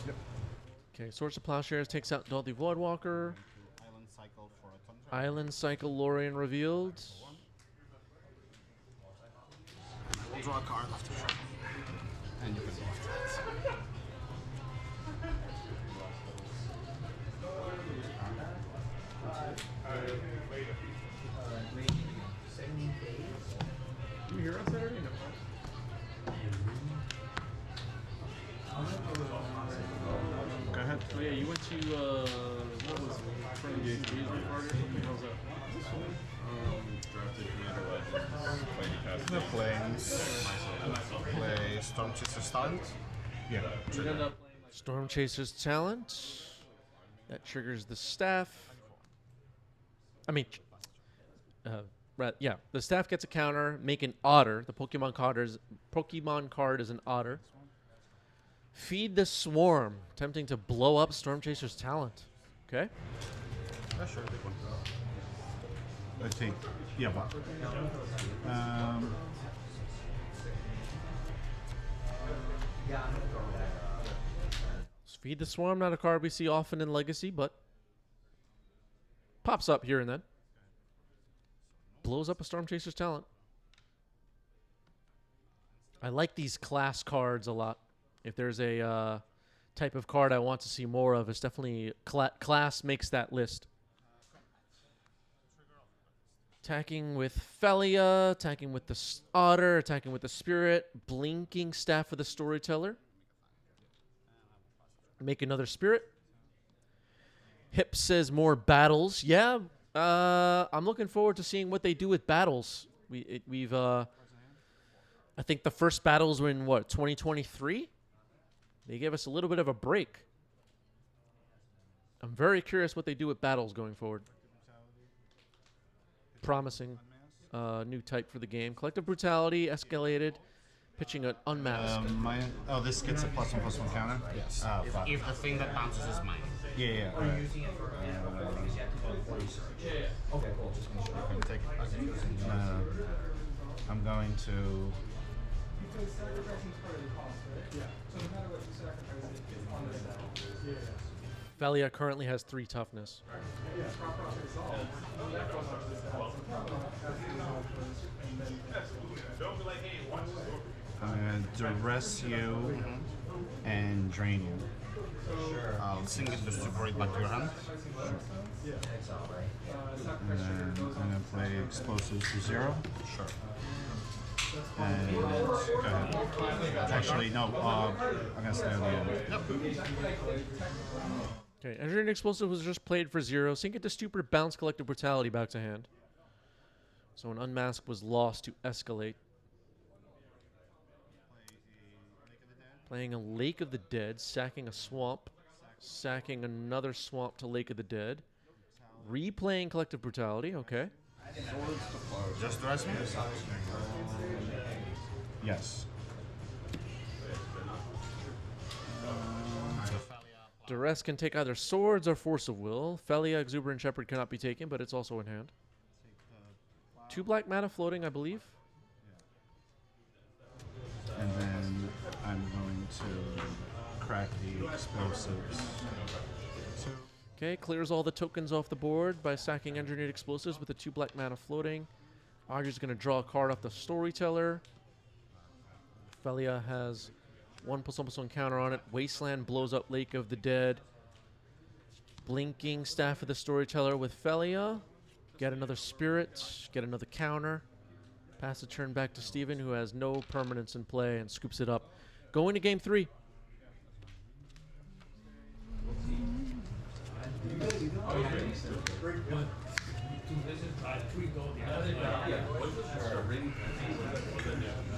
Yep. Okay, Swords of Plowshares takes out Dothy Voidwalker. Island cycle for a Tundra. Island Cycle Lorien revealed. We'll draw a card after shuffle. And you can go after that. Do you hear us Saturday? No. Go ahead. Oh yeah, you went to what was it? Friends engagement party or something? How's that? Drafted Commander Legends. The planes. Play Storm Chaser Stunt. Yeah. You ended up playing Storm Chaser's talent. That triggers the staff. I mean, yeah, the staff gets a counter. Make an otter. The Pokemon card is an otter. Feed the swarm, attempting to blow up Storm Chaser's talent. Okay. Yeah, sure. Big one. I take. Yeah, but. Feed the swarm, not a card we see often in Legacy, but pops up here and then. Blows up a Storm Chaser's talent. I like these class cards a lot. If there's a type of card I want to see more of, it's definitely class makes that list. Attacking with Felia, attacking with the Otter, attacking with the Spirit, blinking Staff of the Storyteller. Make another Spirit. Hip says more battles. Yeah, I'm looking forward to seeing what they do with battles. I think the first battles were in, what, 2023? They gave us a little bit of a break. I'm very curious what they do with battles going forward. Promising new type for the game. Collective Brutality, escalated. Pitching an unmasked. This gets a +1/+1 counter? Yes. If the thing that bounces is mine. Yeah. Okay, cool. Just make sure. Take it. I'm going to. Felia currently has 3 toughness. I'm going to duress you and drain you. I'll sing it to support it back to your hand. And then I'm going to play explosives for 0. Sure. And go ahead. Actually, no. I'm going to stay on the end. Okay, Engineering Explosive was just played for 0. Sink it to Stupor, bounce Collective Brutality back to hand. So an Unmask was lost to escalate. Playing a Lake of the Dead, sacking a swamp, sacking another swamp to Lake of the Dead. Replaying Collective Brutality, okay. Just duress me? Yes. Duress can take either Swords or Force of Will. Felia, Exuberant Shepherd cannot be taken, but it's also in hand. 2 black mana floating, I believe. And then I'm going to crack the explosives. Okay, clears all the tokens off the board by sacking Engineered Explosives with the 2 black mana floating. Audrey's going to draw a card off the Storyteller. Felia has 1/+1/+1 counter on it. Wasteland blows up Lake of the Dead. Blinking Staff of the Storyteller with Felia. Get another Spirit. Get another counter. Pass the turn back to Steven, who has no permanence in play, and scoops it up. Going to game 3.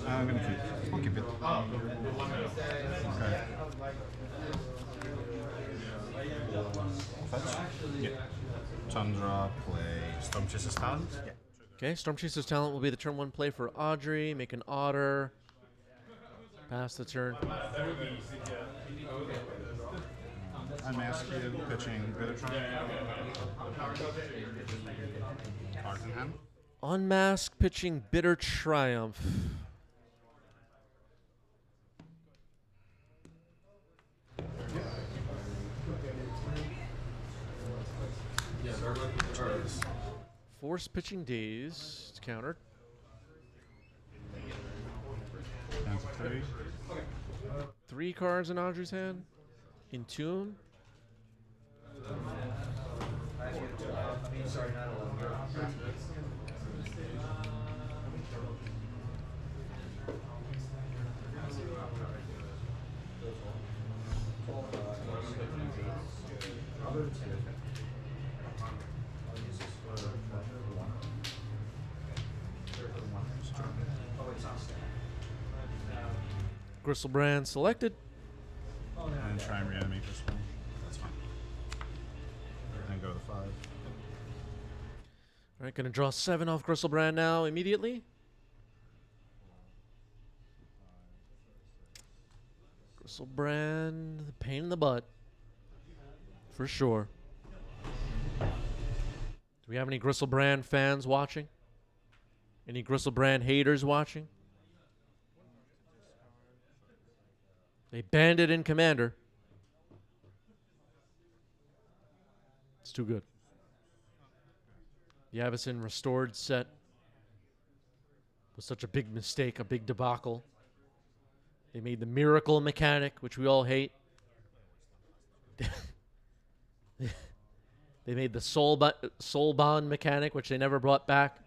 I'm going to keep it. I'll keep it. Okay. Fetch? Yeah. Tundra, play Storm Chaser's talent? Yeah. Okay, Storm Chaser's talent will be the turn 1 play for Audrey. Make an Otter. Pass the turn. Unmask you, pitching Bitter Triumph. Cards in hand. Unmask, pitching Bitter Triumph. Force pitching Daze. It's countered. Down to 3. 3 cards in Audrey's hand. Entomb. Gristlebrand selected. And and try and reanimate this one. That's fine. And go to 5. All right, going to draw 7 off Gristlebrand now immediately. Gristlebrand, the pain in the butt. For sure. Do we have any Gristlebrand fans watching? Any Gristlebrand haters watching? They banned it in Commander. It's too good. The Avacyn restored set was such a big mistake, a big debacle. They made the miracle mechanic, which we all hate. They made the soul bond mechanic, which they never brought back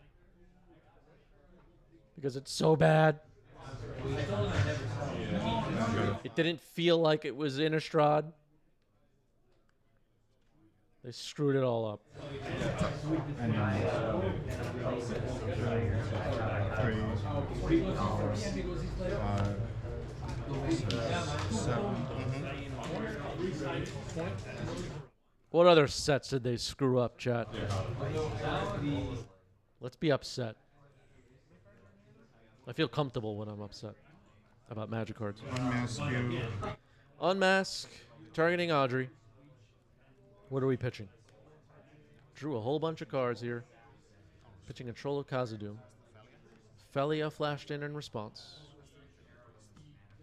because it's so bad. It didn't feel like it was Innistrad. They screwed it all up. And then 3, 4, 5, 6, 7. What other sets did they screw up, chat? Let's be upset. I feel comfortable when I'm upset about Magic cards. Unmask you. Unmask, targeting Audrey. What are we pitching? Drew a whole bunch of cards here. Pitching a Troll of Khazad-dûm. Felia flashed in response.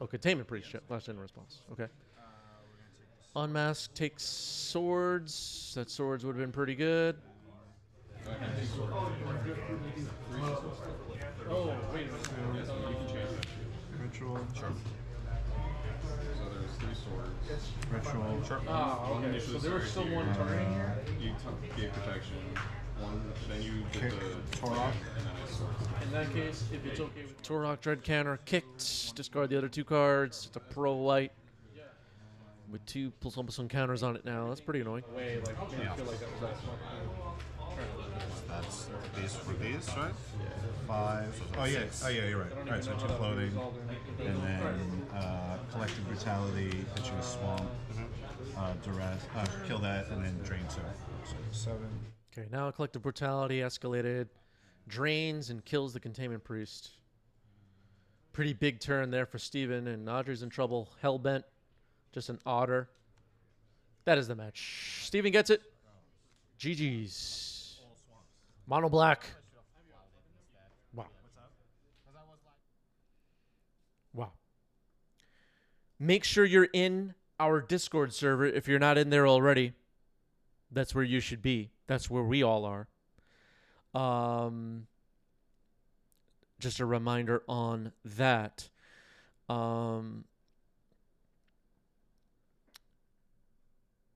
Oh, Containment Priest flashed in response. Okay. Unmask takes swords. That swords would have been pretty good. Oh, wait a minute. You can change that. Ritual. Sure. So there's 3 swords. Ritual. Sure. Oh, okay. So there was still one targeting here? You gave protection. Then you did Kick. the Torok. and then it's swords. In that case, if it's okay with Torok, Dread Canner kicked, discard the other 2 cards. It's a pro white with 2 +1/+1 counters on it now. That's pretty annoying. Way, like, I feel like that was that smart. That's these for these, right? 5. Oh yeah. Oh yeah. You're right. All right. So 2 floating, and then collective brutality, pitching a swamp, duress, kill that, and then drain 2. So 7. Okay, now Collective Brutality escalated, drains and kills the Containment Priest. Pretty big turn there for Steven, and Audrey's in trouble. Hellbent, just an otter. That is the match. Steven gets it. GG's. Mono black. Wow. Wow. Make sure you're in our Discord server if you're not in there already. That's where you should be. That's where we all are. Just a reminder on that.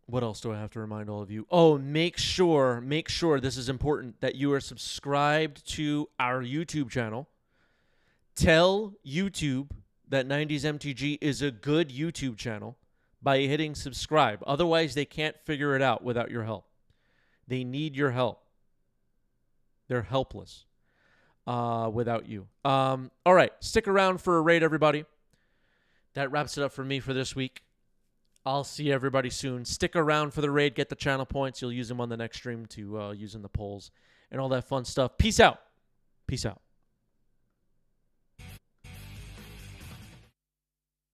What else do I have to remind all of you? Oh, make sure, this is important, that you are subscribed to our YouTube channel. Tell YouTube that 90s MTG is a good YouTube channel by hitting subscribe. Otherwise, they can't figure it out without your help. They need your help. They're helpless without you. All right, stick around for a raid, everybody. That wraps it up for me for this week. I'll see everybody soon. Stick around for the raid. Get the channel points. You'll use them on the next stream to use in the polls and all that fun stuff. Peace out. Peace out.